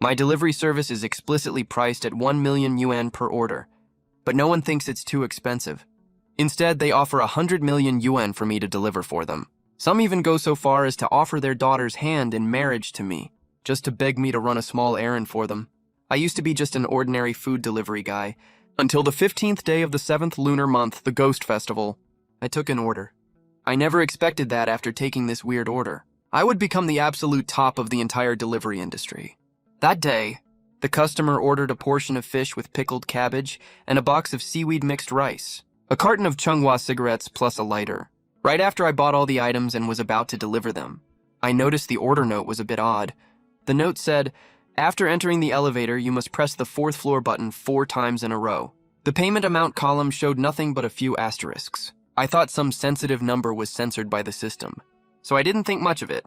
My delivery service is explicitly priced at 1 million yuan per order, but no one thinks it's too expensive. Instead, they offer 100 million yuan for me to deliver for them. Some even go so far as to offer their daughter's hand in marriage to me, just to beg me to run a small errand for them. I used to be just an ordinary food delivery guy, until the 15th day of the 7th lunar month, the Ghost Festival. I took an order. I never expected that after taking this weird order. I would become the absolute top of the entire delivery industry. That day, the customer ordered a portion of fish with pickled cabbage and a box of seaweed mixed rice, a carton of Manhwa cigarettes plus a lighter. Right after I bought all the items and was about to deliver them, I noticed the order note was a bit odd. The note said, "After entering the elevator, you must press the 4th floor button 4 times in a row." The payment amount column showed nothing but a few asterisks. I thought some sensitive number was censored by the system, so I didn't think much of it.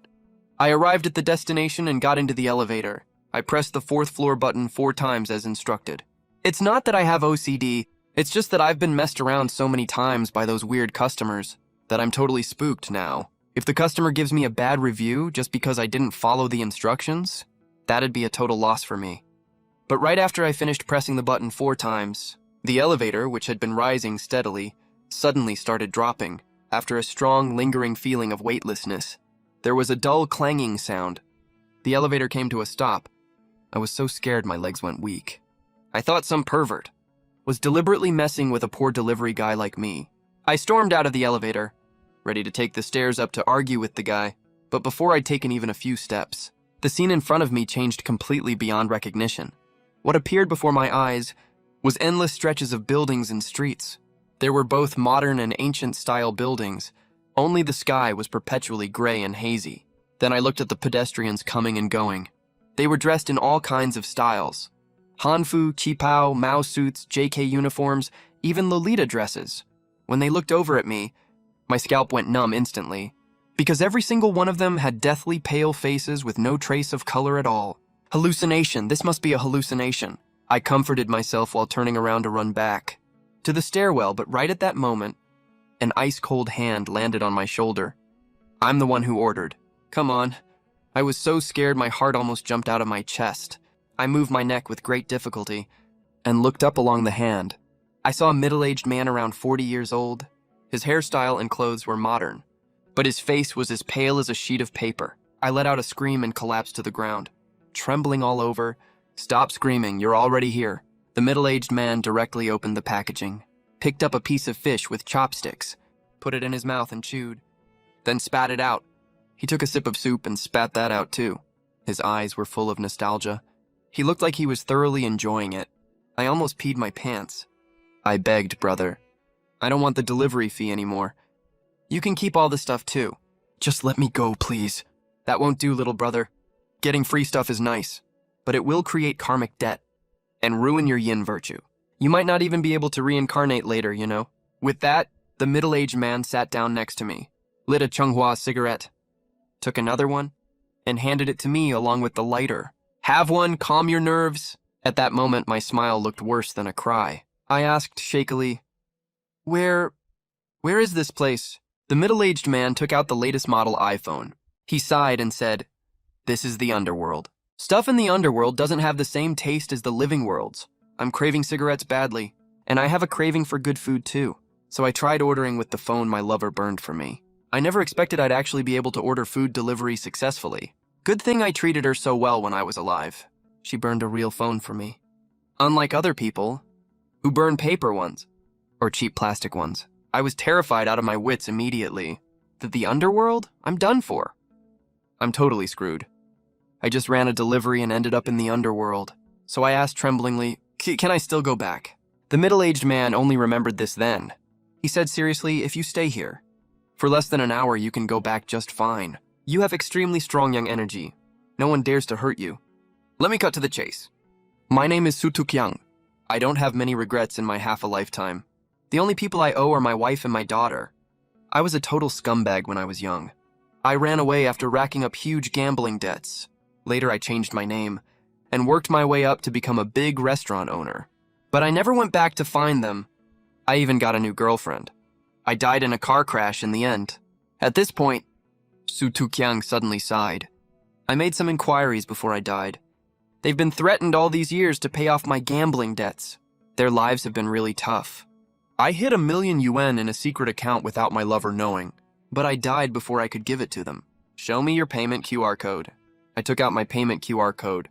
I arrived at the destination and got into the elevator. I pressed the 4th floor button 4 times as instructed. It's not that I have OCD, it's just that I've been messed around so many times by those weird customers that I'm totally spooked now. If the customer gives me a bad review just because I didn't follow the instructions, that'd be a total loss for me. But right after I finished pressing the button 4 times, the elevator, which had been rising steadily, suddenly started dropping. After a strong, lingering feeling of weightlessness, there was a dull clanging sound. The elevator came to a stop. I was so scared my legs went weak. I thought some pervert was deliberately messing with a poor delivery guy like me. I stormed out of the elevator, ready to take the stairs up to argue with the guy, but before I'd taken even a few steps, the scene in front of me changed completely beyond recognition. What appeared before my eyes was endless stretches of buildings and streets. There were both modern and ancient-style buildings, only the sky was perpetually gray and hazy. Then I looked at the pedestrians coming and going. They were dressed in all kinds of styles. Hanfu, qipao, Mao suits, JK uniforms, even Lolita dresses. When they looked over at me, my scalp went numb instantly, because every single one of them had deathly pale faces with no trace of color at all. Hallucination, this must be a hallucination. I comforted myself while turning around to run back to the stairwell, but right at that moment, an ice-cold hand landed on my shoulder. I'm the one who ordered. Come on. I was so scared my heart almost jumped out of my chest. I moved my neck with great difficulty and looked up along the hand. I saw a middle-aged man around 40 years old. His hairstyle and clothes were modern, but his face was as pale as a sheet of paper. I let out a scream and collapsed to the ground, trembling all over. "Stop screaming, you're already here." The middle-aged man directly opened the packaging, picked up a piece of fish with chopsticks, put it in his mouth and chewed, then spat it out. He took a sip of soup and spat that out too. His eyes were full of nostalgia. He looked like he was thoroughly enjoying it. I almost peed my pants. I begged, "Brother, I don't want the delivery fee anymore. You can keep all the stuff too. Just let me go, please." "That won't do, little brother. Getting free stuff is nice, but it will create karmic debt and ruin your yin virtue. You might not even be able to reincarnate later, you know." With that, the middle-aged man sat down next to me, lit a Manhwa cigarette, took another one, and handed it to me along with the lighter. "Have one, calm your nerves." At that moment, my smile looked worse than a cry. I asked shakily, Where is this place?" The middle-aged man took out the latest model iPhone. He sighed and said, "This is the underworld. Stuff in the underworld doesn't have the same taste as the living worlds. I'm craving cigarettes badly, and I have a craving for good food too. So I tried ordering with the phone my lover burned for me. I never expected I'd actually be able to order food delivery successfully. Good thing I treated her so well when I was alive. She burned a real phone for me. Unlike other people who burn paper ones or cheap plastic ones. I was terrified out of my wits immediately. That the underworld? I'm done for. I'm totally screwed. I just ran a delivery and ended up in the underworld. So I asked tremblingly, "Can I still go back?" The middle-aged man only remembered this then. He said seriously, "If you stay here, for less than an hour you can go back just fine. You have extremely strong young energy. No one dares to hurt you. Let me cut to the chase. My name is Sutukyang. I don't have many regrets in my half a lifetime. The only people I owe are my wife and my daughter. I was a total scumbag when I was young. I ran away after racking up huge gambling debts. Later I changed my name and worked my way up to become a big restaurant owner. But I never went back to find them. I even got a new girlfriend. I died in a car crash in the end." At this point, Su Tukyang suddenly sighed. "I made some inquiries before I died. They've been threatened all these years to pay off my gambling debts. Their lives have been really tough. I hid 1 million yuan in a secret account without my lover knowing, but I died before I could give it to them. Show me your payment QR code. I took out my payment QR code.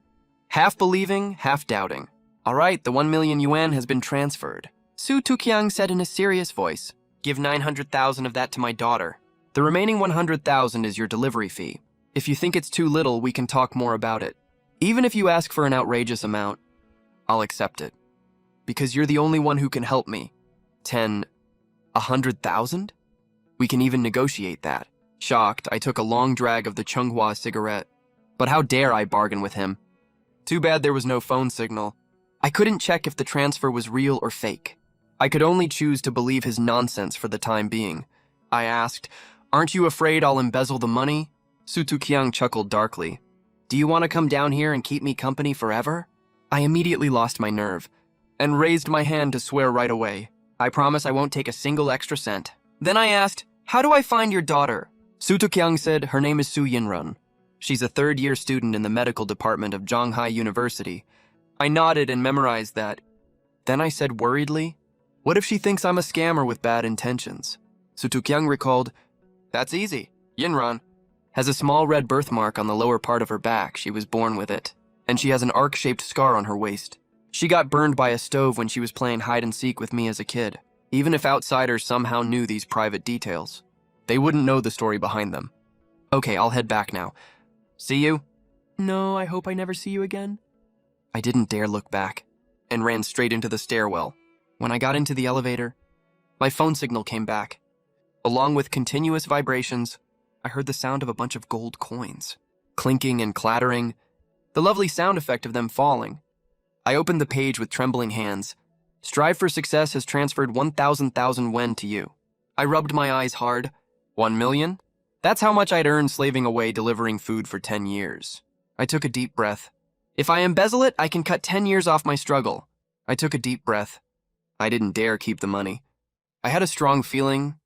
Half believing, half doubting. All right, the 1 million yuan has been transferred. Su Tuqiang said in a serious voice, give 900,000 of that to my daughter. The remaining 100,000 is your delivery fee. If you think it's too little, we can talk more about it. Even if you ask for an outrageous amount, I'll accept it. Because you're the only one who can help me. 100,000? We can even negotiate that. Shocked, I took a long drag of the Chunghua cigarette. But how dare I bargain with him? Too bad there was no phone signal. I couldn't check if the transfer was real or fake. I could only choose to believe his nonsense for the time being. I asked, aren't you afraid I'll embezzle the money? Su Tuqiang chuckled darkly. Do you want to come down here and keep me company forever? I immediately lost my nerve and raised my hand to swear right away. I promise I won't take a single extra cent. Then I asked, how do I find your daughter? Su Tuqiang said her name is Su Yinrun. She's a third-year student in the medical department of Zhonghai University. I nodded and memorized that. Then I said worriedly, what if she thinks I'm a scammer with bad intentions? Su Tuqiang recalled, that's easy. Yinrun has a small red birthmark on the lower part of her back. She was born with it. And she has an arc-shaped scar on her waist. She got burned by a stove when she was playing hide-and-seek with me as a kid. Even if outsiders somehow knew these private details, they wouldn't know the story behind them. Okay, I'll head back now. See you? No, I hope I never see you again. I didn't dare look back and ran straight into the stairwell. When I got into the elevator, my phone signal came back. Along with continuous vibrations, I heard the sound of a bunch of gold coins, clinking and clattering, the lovely sound effect of them falling. I opened the page with trembling hands. Strive for Success has transferred 1,000 wen to you. I rubbed my eyes hard. 1 million? That's how much I'd earned slaving away delivering food for 10 years. I took a deep breath. If I embezzle it, I can cut 10 years off my struggle. I took a deep breath. I didn't dare keep the money. I had a strong feeling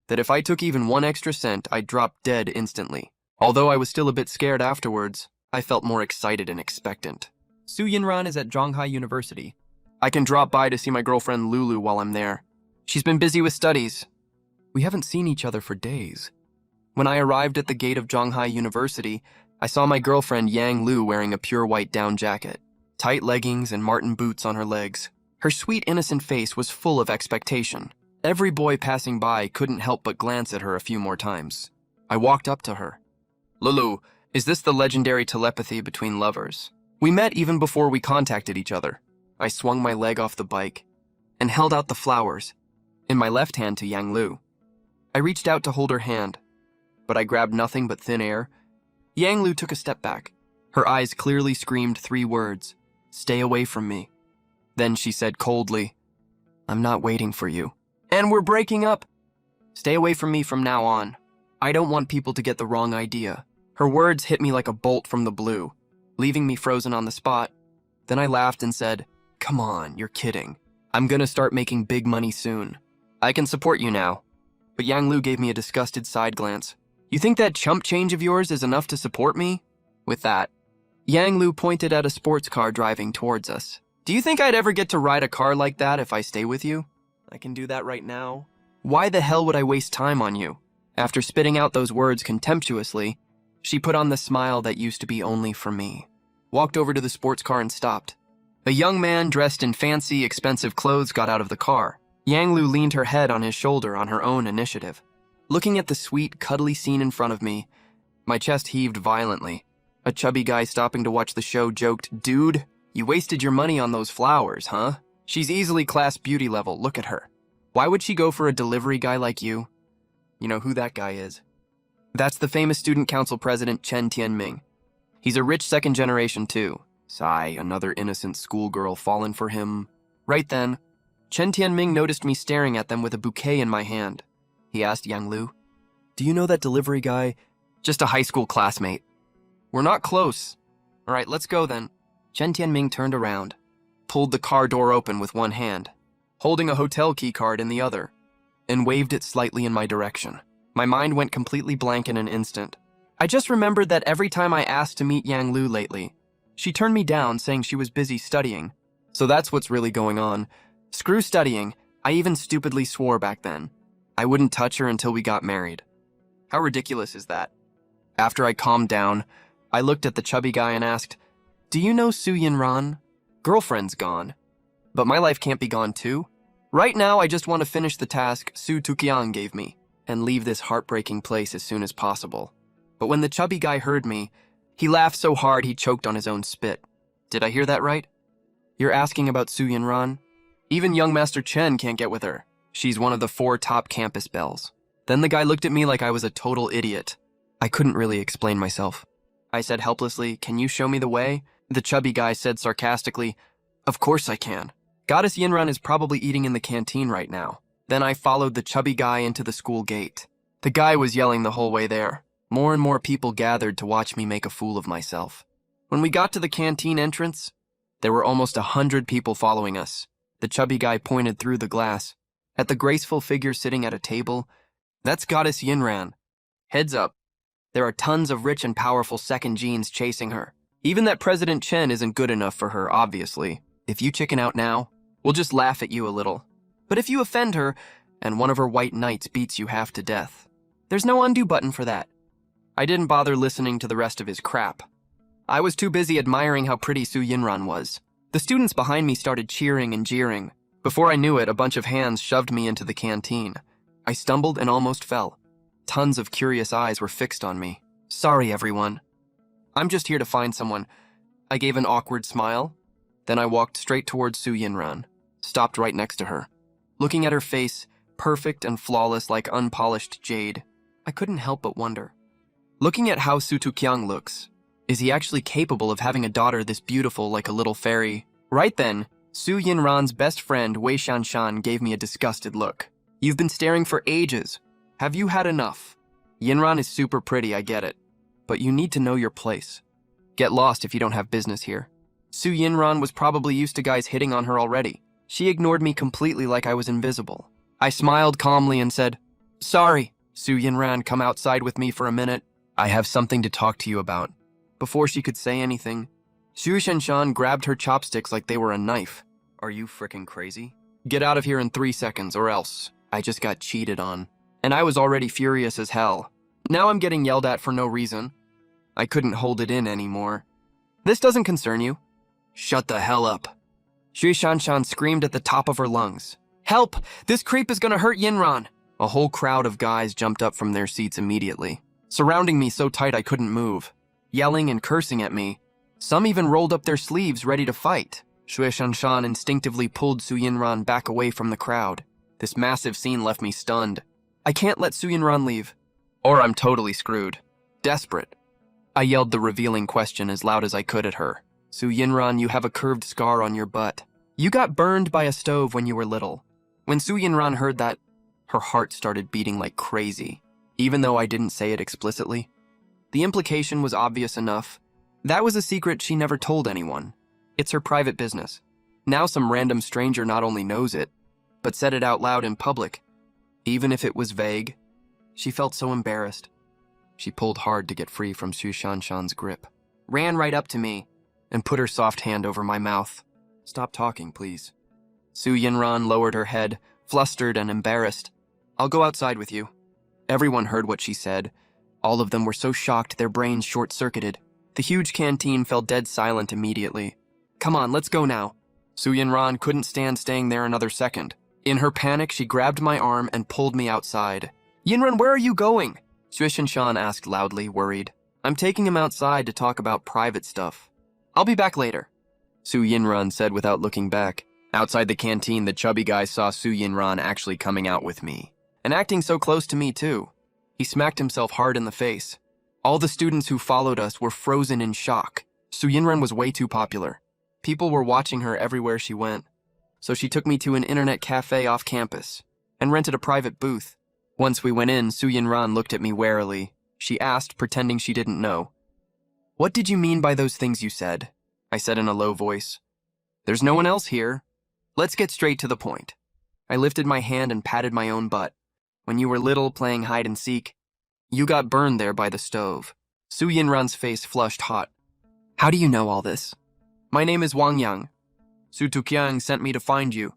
that if I took even 1 extra cent, I'd drop dead instantly. Although I was still a bit scared afterwards, I felt more excited and expectant. Su Yinran is at Zhonghai University. I can drop by to see my girlfriend Lulu while I'm there. She's been busy with studies. We haven't seen each other for days. When I arrived at the gate of Zhonghai University, I saw my girlfriend Yang Lu wearing a pure white down jacket, tight leggings and marten boots on her legs. Her sweet, innocent face was full of expectation. Every boy passing by couldn't help but glance at her a few more times. I walked up to her. Lulu, is this the legendary telepathy between lovers? We met even before we contacted each other. I swung my leg off the bike and held out the flowers in my left hand to Yang Lu. I reached out to hold her hand, but I grabbed nothing but thin air. Yang Lu took a step back. Her eyes clearly screamed 3 words, stay away from me. Then she said coldly, I'm not waiting for you. And we're breaking up. Stay away from me from now on. I don't want people to get the wrong idea. Her words hit me like a bolt from the blue, leaving me frozen on the spot. Then I laughed and said, come on, you're kidding. I'm gonna start making big money soon. I can support you now. But Yang Lu gave me a disgusted side glance. You think that chump change of yours is enough to support me? With that, Yang Lu pointed at a sports car driving towards us. Do you think I'd ever get to ride a car like that if I stay with you? I can do that right now. Why the hell would I waste time on you? After spitting out those words contemptuously, she put on the smile that used to be only for me, walked over to the sports car and stopped. A young man dressed in fancy, expensive clothes got out of the car. Yang Lu leaned her head on his shoulder on her own initiative. Looking at the sweet, cuddly scene in front of me, my chest heaved violently. A chubby guy stopping to watch the show joked, dude, you wasted your money on those flowers, huh? She's easily class beauty level, look at her. Why would she go for a delivery guy like you? You know who that guy is. That's the famous student council president Chen Tianming. He's a rich second generation too. Sigh, another innocent schoolgirl fallen for him. Right then, Chen Tianming noticed me staring at them with a bouquet in my hand. He asked Yang Lu, do you know that delivery guy? Just a high school classmate. We're not close. All right, let's go then. Chen Tianming turned around, pulled the car door open with one hand, holding a hotel key card in the other, and waved it slightly in my direction. My mind went completely blank in an instant. I just remembered that every time I asked to meet Yang Lu lately, She turned me down, saying she was busy studying. So that's what's really going on. Screw studying. I even stupidly swore back then. I wouldn't touch her until we got married. How ridiculous is that? After I calmed down, I looked at the chubby guy and asked, "Do you know Su Yinran? Girlfriend's gone. But my life can't be gone too. Right now, I just want to finish the task Su Tukiang gave me and leave this heartbreaking place as soon as possible." But when the chubby guy heard me, he laughed so hard he choked on his own spit. Did I hear that right? You're asking about Su Yinran? Even young Master Chen can't get with her. She's one of the 4 top campus belles. Then the guy looked at me like I was a total idiot. I couldn't really explain myself. I said helplessly, "Can you show me the way?" The chubby guy said sarcastically, "Of course I can. Goddess Yinran is probably eating in the canteen right now." Then I followed the chubby guy into the school gate. The guy was yelling the whole way there. More and more people gathered to watch me make a fool of myself. When we got to the canteen entrance, there were almost 100 people following us. The chubby guy pointed through the glass. At the graceful figure sitting at a table, "That's Goddess Yinran. Heads up. There are tons of rich and powerful second genes chasing her. Even that President Chen isn't good enough for her, obviously. If you chicken out now, we'll just laugh at you a little. But if you offend her, and one of her white knights beats you half to death, there's no undo button for that." I didn't bother listening to the rest of his crap. I was too busy admiring how pretty Su Yinran was. The students behind me started cheering and jeering. Before I knew it, a bunch of hands shoved me into the canteen. I stumbled and almost fell. Tons of curious eyes were fixed on me. "Sorry, everyone. I'm just here to find someone." I gave an awkward smile. Then I walked straight towards Su Yinran, stopped right next to her. Looking at her face, perfect and flawless like unpolished jade, I couldn't help but wonder. Looking at how Su Tukiang looks, is he actually capable of having a daughter this beautiful like a little fairy? Right then, Su Yinran's best friend Wei Shanshan gave me a disgusted look. "You've been staring for ages. Have you had enough? Yinran is super pretty, I get it. But you need to know your place. Get lost if you don't have business here." Su Yinran was probably used to guys hitting on her already. She ignored me completely like I was invisible. I smiled calmly and said, "Sorry, Su Yinran, come outside with me for a minute. I have something to talk to you about." Before she could say anything, Su Shanshan grabbed her chopsticks like they were a knife. "Are you frickin' crazy? Get out of here in 3 seconds or else." I just got cheated on. And I was already furious as hell. Now I'm getting yelled at for no reason. I couldn't hold it in anymore. "This doesn't concern you." "Shut the hell up." Shui Shanshan screamed at the top of her lungs. "Help! This creep is gonna hurt Yinran!" A whole crowd of guys jumped up from their seats immediately, surrounding me so tight I couldn't move, yelling and cursing at me. Some even rolled up their sleeves ready to fight. Shui Shanshan instinctively pulled Su Yinran back away from the crowd. This massive scene left me stunned. I can't let Su Yinran leave, or I'm totally screwed. Desperate, I yelled the revealing question as loud as I could at her. "Su Yinran, you have a curved scar on your butt. You got burned by a stove when you were little." When Su Yinran heard that, her heart started beating like crazy, even though I didn't say it explicitly. The implication was obvious enough. That was a secret she never told anyone. It's her private business. Now some random stranger not only knows it, but said it out loud in public. Even if it was vague, she felt so embarrassed. She pulled hard to get free from Shu Shanshan's grip, ran right up to me, and put her soft hand over my mouth. "Stop talking, please." Su Yinran lowered her head, flustered and embarrassed. "I'll go outside with you." Everyone heard what she said. All of them were so shocked their brains short-circuited. The huge canteen fell dead silent immediately. "Come on, let's go now." Su Yinran couldn't stand staying there another second. In her panic, she grabbed my arm and pulled me outside. "Yinran, where are you going?" Shui Shanshan asked loudly, worried. "I'm taking him outside to talk about private stuff. I'll be back later," Su Yinran said without looking back. Outside the canteen, the chubby guy saw Su Yinran actually coming out with me, and acting so close to me too. He smacked himself hard in the face. All the students who followed us were frozen in shock. Su Yinran was way too popular. People were watching her everywhere she went. So she took me to an internet cafe off campus and rented a private booth. Once we went in, Su Yinran looked at me warily. She asked, pretending she didn't know, "What did you mean by those things you said?" I said in a low voice. "There's no one else here. Let's get straight to the point." I lifted my hand and patted my own butt. "When you were little playing hide and seek, you got burned there by the stove." Su Yinran's face flushed hot. How do you know all this? My name is Wang Yang. Su Tuqiang sent me to find you.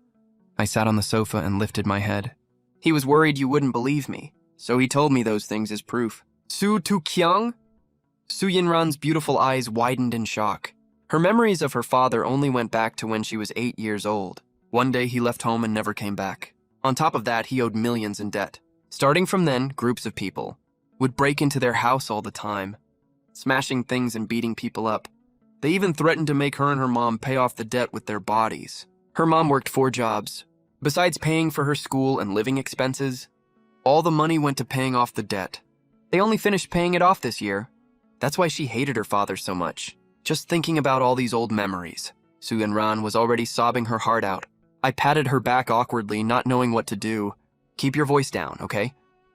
I sat on the sofa and lifted my head. He was worried you wouldn't believe me, so he told me those things as proof. Su Tuqiang? Su Yinran's beautiful eyes widened in shock. Her memories of her father only went back to when she was 8 years old. One day he left home and never came back. On top of that, he owed millions in debt. Starting from then, groups of people would break into their house all the time, smashing things and beating people up. They even threatened to make her and her mom pay off the debt with their bodies. Her mom worked 4 jobs. Besides paying for her school and living expenses, all the money went to paying off the debt. They only finished paying it off this year. That's why she hated her father so much. Just thinking about all these old memories. Su Yinran was already sobbing her heart out. I patted her back awkwardly, not knowing what to do. Keep your voice down, okay?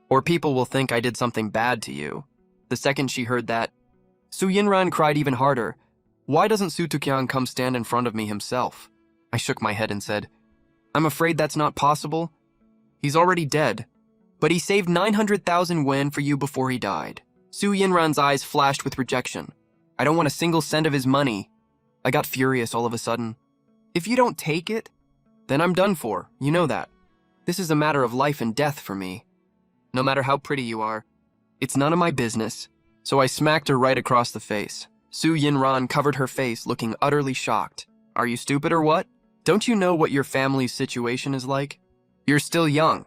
Or people will think I did something bad to you. The second she heard that, Su Yinran cried even harder. Why doesn't Su Tuqiang come stand in front of me himself? I shook my head and said, I'm afraid that's not possible. He's already dead. But he saved 900,000 yuan for you before he died. Su Yinran's eyes flashed with rejection. I don't want a single cent of his money. I got furious all of a sudden. If you don't take it, then I'm done for, you know that. This is a matter of life and death for me. No matter how pretty you are, it's none of my business. So I smacked her right across the face. Su Yinran covered her face, looking utterly shocked. Are you stupid or what? Don't you know what your family's situation is like? You're still young.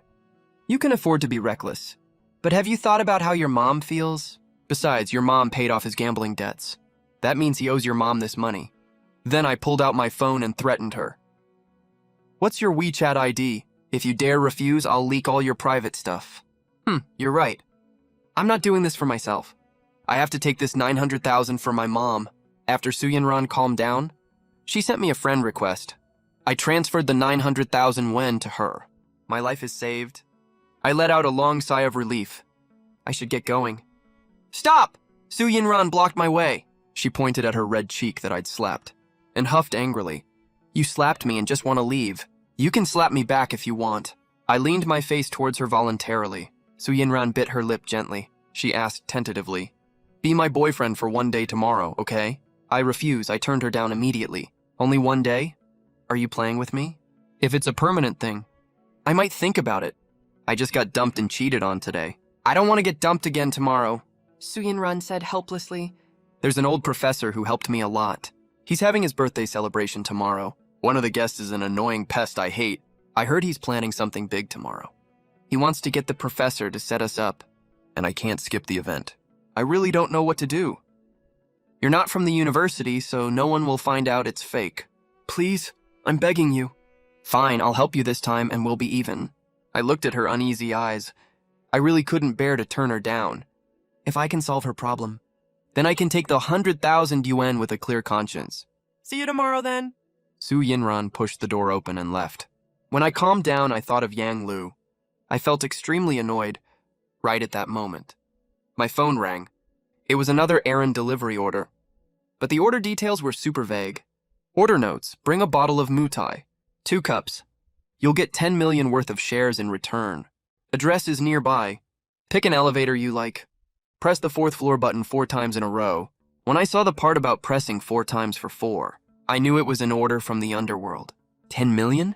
You can afford to be reckless. But have you thought about how your mom feels? Besides, your mom paid off his gambling debts. That means he owes your mom this money. Then I pulled out my phone and threatened her. What's your WeChat ID? If you dare refuse, I'll leak all your private stuff. You're right. I'm not doing this for myself. I have to take this 900,000 for my mom. After Su Yinran calmed down, she sent me a friend request. I transferred the 900,000 yuan to her. My life is saved. I let out a long sigh of relief. I should get going. Stop! Su Yinran blocked my way. She pointed at her red cheek that I'd slapped and huffed angrily. You slapped me and just want to leave. You can slap me back if you want. I leaned my face towards her voluntarily. Su Yinran bit her lip gently. She asked tentatively, Be my boyfriend for 1 day tomorrow, okay? I refuse. I turned her down immediately. Only 1 day? Are you playing with me? If it's a permanent thing, I might think about it. I just got dumped and cheated on today. I don't want to get dumped again tomorrow, Su Yinran said helplessly. There's an old professor who helped me a lot. He's having his birthday celebration tomorrow. One of the guests is an annoying pest I hate. I heard he's planning something big tomorrow. He wants to get the professor to set us up, and I can't skip the event. I really don't know what to do. You're not from the university, so no one will find out it's fake. Please, I'm begging you. Fine, I'll help you this time and we'll be even. I looked at her uneasy eyes. I really couldn't bear to turn her down. If I can solve her problem, then I can take the 100,000 yuan with a clear conscience. See you tomorrow then. Su Yinran pushed the door open and left. When I calmed down, I thought of Yang Lu. I felt extremely annoyed right at that moment. My phone rang. It was another errand delivery order, but the order details were super vague. Order notes: bring a bottle of mutai, 2 cups. You'll get 10 million worth of shares in return. Address is nearby. Pick an elevator you like. Press the 4th floor button 4 times in a row. When I saw the part about pressing 4 times for 4, I knew it was an order from the underworld. 10 million?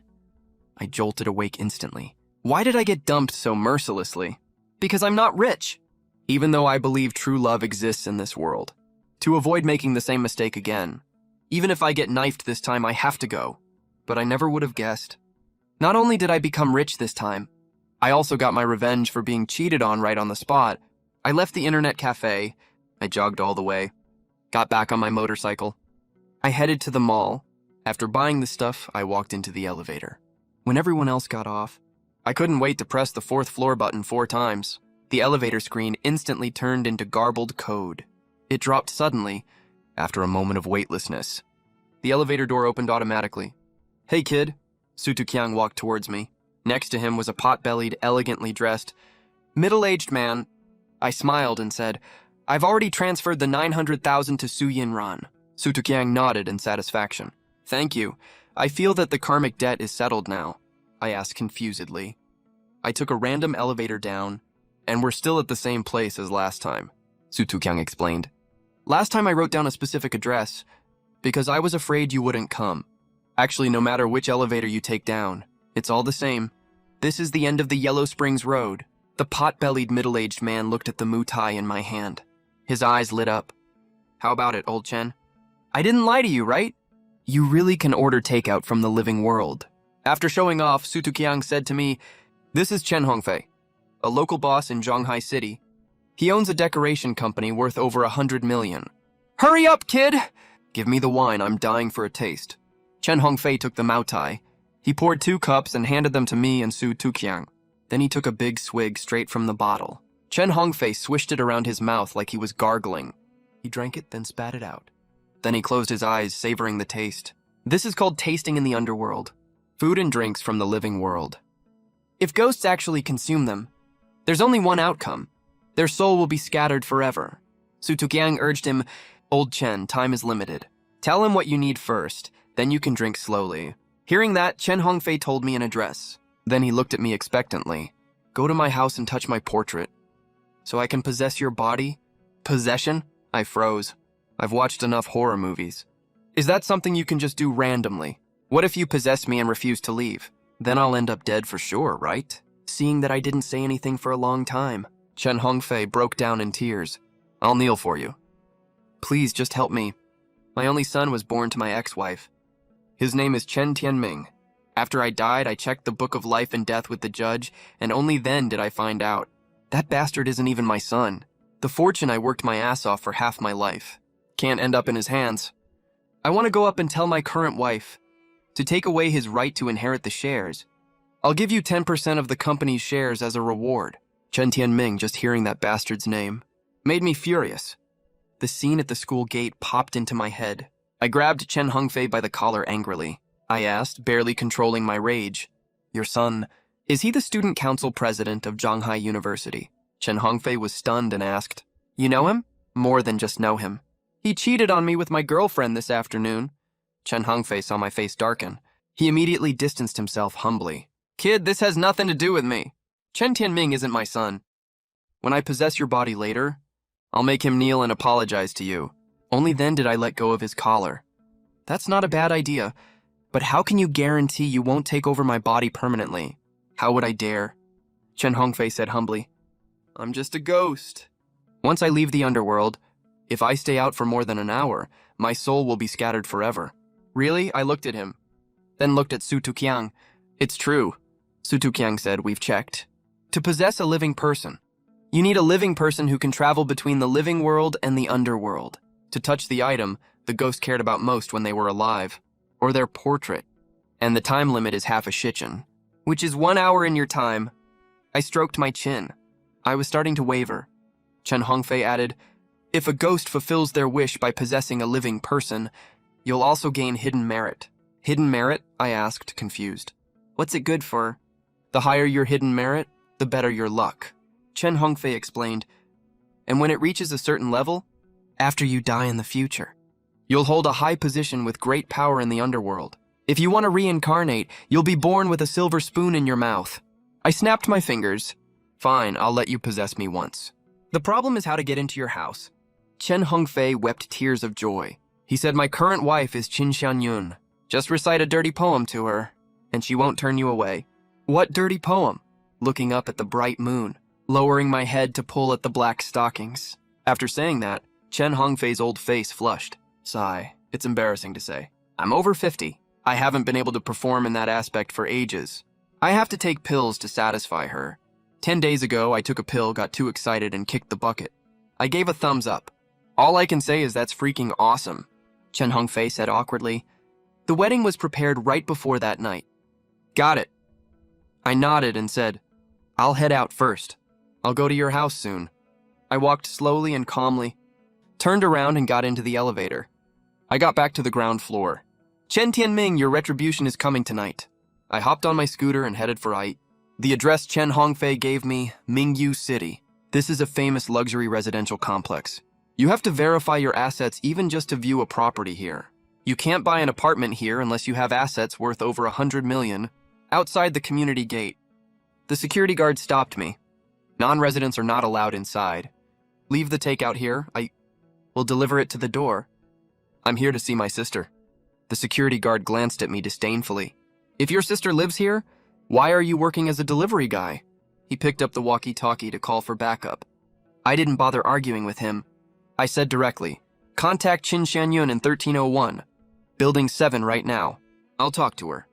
I jolted awake instantly. Why did I get dumped so mercilessly? Because I'm not rich. Even though I believe true love exists in this world. To avoid making the same mistake again. Even if I get knifed this time, I have to go. But I never would have guessed. Not only did I become rich this time, I also got my revenge for being cheated on right on the spot. I left the internet cafe. I jogged all the way. Got back on my motorcycle. I headed to the mall. After buying the stuff, I walked into the elevator. When everyone else got off, I couldn't wait to press the 4th floor button 4 times. The elevator screen instantly turned into garbled code. It dropped suddenly, after a moment of weightlessness. The elevator door opened automatically. Hey kid, Su Tuqiang walked towards me. Next to him was a pot-bellied, elegantly dressed, middle-aged man. I smiled and said, I've already transferred the 900,000 to Su Yinran. Su Tuqiang nodded in satisfaction. Thank you. I feel that the karmic debt is settled now, I asked confusedly. I took a random elevator down, and we're still at the same place as last time, Su Tuqiang explained. Last time I wrote down a specific address because I was afraid you wouldn't come. Actually, no matter which elevator you take down, it's all the same. This is the end of the Yellow Springs Road. The pot-bellied middle-aged man looked at the mutai in my hand. His eyes lit up. How about it, old Chen? I didn't lie to you, right? You really can order takeout from the living world. After showing off, Su Tuqiang said to me, "This is Chen Hongfei, a local boss in Zhanghai City. He owns a decoration company worth over 100 million. Hurry up, kid! Give me the wine, I'm dying for a taste." Chen Hongfei took the moutai. He poured 2 cups and handed them to me and Su Tuqiang. Then he took a big swig straight from the bottle. Chen Hongfei swished it around his mouth like he was gargling. He drank it, then spat it out. Then he closed his eyes, savoring the taste. This is called tasting in the underworld. Food and drinks from the living world. If ghosts actually consume them, there's only one outcome. Their soul will be scattered forever. Su Tuqiang urged him, "Old Chen, time is limited. Tell him what you need first, then you can drink slowly." Hearing that, Chen Hongfei told me an address. Then he looked at me expectantly. "Go to my house and touch my portrait. So I can possess your body?" Possession? I froze. I've watched enough horror movies. Is that something you can just do randomly? What if you possess me and refuse to leave? Then I'll end up dead for sure, right? Seeing that I didn't say anything for a long time, Chen Hongfei broke down in tears. "I'll kneel for you. Please just help me. My only son was born to my ex-wife. His name is Chen Tianming. After I died, I checked the book of life and death with the judge, and only then did I find out. That bastard isn't even my son. The fortune I worked my ass off for half my life can't end up in his hands. I want to go up and tell my current wife to take away his right to inherit the shares. I'll give you 10% of the company's shares as a reward." Chen Tianming, just hearing that bastard's name, made me furious. The scene at the school gate popped into my head. I grabbed Chen Hongfei by the collar angrily. I asked, barely controlling my rage, "Your son, is he the student council president of Zhanghai University?" Chen Hongfei was stunned and asked, "You know him?" "More than just know him. He cheated on me with my girlfriend this afternoon." Chen Hongfei saw my face darken. He immediately distanced himself humbly. "Kid, this has nothing to do with me. Chen Tianming isn't my son. When I possess your body later, I'll make him kneel and apologize to you." Only then did I let go of his collar. "That's not a bad idea, but how can you guarantee you won't take over my body permanently?" "How would I dare?" Chen Hongfei said humbly. "I'm just a ghost. Once I leave the underworld, if I stay out for more than an hour, my soul will be scattered forever." "Really?" I looked at him, then looked at Su Tuqiang. "It's true," Su Tuqiang said. "We've checked. To possess a living person, you need a living person who can travel between the living world and the underworld. To touch the item the ghost cared about most when they were alive, or their portrait. And the time limit is half a shichen, which is 1 hour in your time." I stroked my chin. I was starting to waver. Chen Hongfei added, "If a ghost fulfills their wish by possessing a living person, you'll also gain hidden merit." "Hidden merit?" I asked, confused. "What's it good for?" "The higher your hidden merit, the better your luck," Chen Hongfei explained. "And when it reaches a certain level, after you die in the future, you'll hold a high position with great power in the underworld. If you want to reincarnate, you'll be born with a silver spoon in your mouth." I snapped my fingers. "Fine, I'll let you possess me once. The problem is how to get into your house." Chen Hongfei wept tears of joy. He said, "My current wife is Qin Xianyun. Just recite a dirty poem to her, and she won't turn you away." "What dirty poem?" Looking up at the bright moon, lowering my head to pull at the black stockings. After saying that, Chen Hongfei's old face flushed. Sigh. It's embarrassing to say. I'm over 50. I haven't been able to perform in that aspect for ages. I have to take pills to satisfy her. 10 days ago, I took a pill, got too excited, and kicked the bucket. I gave a thumbs up. All I can say is that's freaking awesome, Chen Hongfei said awkwardly. The wedding was prepared right before that night. Got it. I nodded and said, I'll head out first. I'll go to your house soon. I walked slowly and calmly, turned around and got into the elevator. I got back to the ground floor. Chen Tianming, your retribution is coming tonight. I hopped on my scooter and headed for IT. The address Chen Hongfei gave me, Mingyu City. This is a famous luxury residential complex. You have to verify your assets even just to view a property here. You can't buy an apartment here unless you have assets worth over 100 million outside the community gate. The security guard stopped me. Non-residents are not allowed inside. Leave the takeout here. We'll deliver it to the door. I'm here to see my sister. The security guard glanced at me disdainfully. If your sister lives here, why are you working as a delivery guy? He picked up the walkie-talkie to call for backup. I didn't bother arguing with him. I said directly, contact Qin Xianyun in 1301. Building 7 right now. I'll talk to her.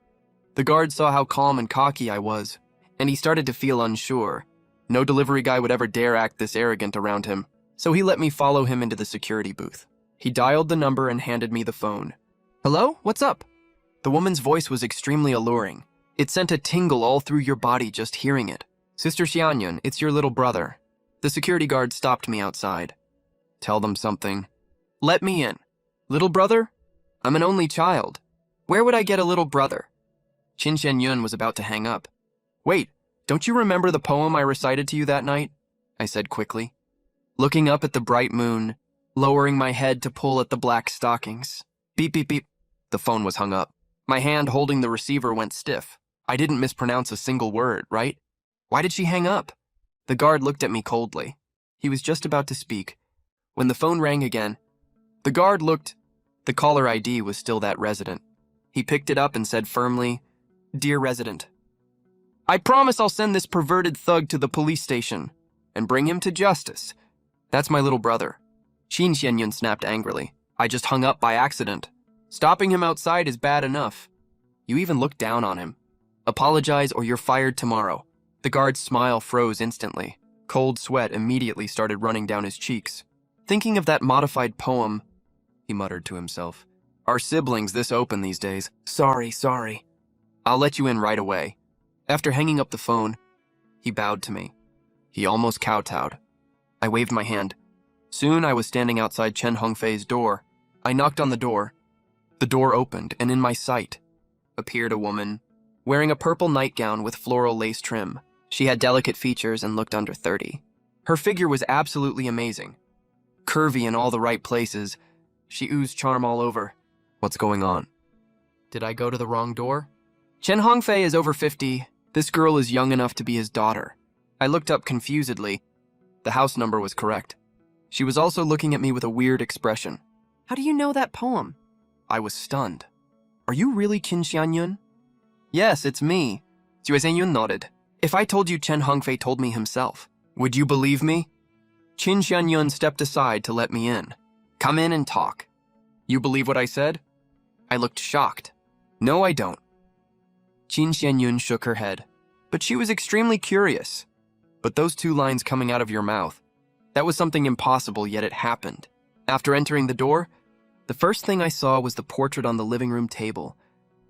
The guard saw how calm and cocky I was, and he started to feel unsure. No delivery guy would ever dare act this arrogant around him, so he let me follow him into the security booth. He dialed the number and handed me the phone. Hello? What's up? The woman's voice was extremely alluring. It sent a tingle all through your body just hearing it. Sister Xianyun, it's your little brother. The security guard stopped me outside. Tell them something. Let me in. Little brother? I'm an only child. Where would I get a little brother? Qin Xianyun was about to hang up. Wait, don't you remember the poem I recited to you that night? I said quickly. Looking up at the bright moon, lowering my head to pull at the black stockings. Beep, beep, beep. The phone was hung up. My hand holding the receiver went stiff. I didn't mispronounce a single word, right? Why did she hang up? The guard looked at me coldly. He was just about to speak. When the phone rang again, the guard looked. The caller ID was still that resident. He picked it up and said firmly, Dear resident, I promise I'll send this perverted thug to the police station and bring him to justice. That's my little brother. Qin Xianyun snapped angrily. I just hung up by accident. Stopping him outside is bad enough. You even looked down on him. Apologize or you're fired tomorrow. The guard's smile froze instantly. Cold sweat immediately started running down his cheeks. Thinking of that modified poem, he muttered to himself. Our siblings this open these days. Sorry. I'll let you in right away. After hanging up the phone, he bowed to me. He almost kowtowed. I waved my hand. Soon I was standing outside Chen Hongfei's door. I knocked on the door. The door opened, and in my sight appeared a woman wearing a purple nightgown with floral lace trim. She had delicate features and looked under 30. Her figure was absolutely amazing. Curvy in all the right places, she oozed charm all over. What's going on? Did I go to the wrong door? Chen Hongfei is over 50. This girl is young enough to be his daughter. I looked up confusedly. The house number was correct. She was also looking at me with a weird expression. How do you know that poem? I was stunned. Are you really Qin Xianyun? Yes, it's me. Zhue Zhenyun nodded. If I told you Chen Hongfei told me himself, would you believe me? Qin Xianyun stepped aside to let me in. Come in and talk. You believe what I said? I looked shocked. No, I don't. Qin Xianyun shook her head. But she was extremely curious. But those 2 lines coming out of your mouth, that was something impossible, yet it happened. After entering the door, the first thing I saw was the portrait on the living room table.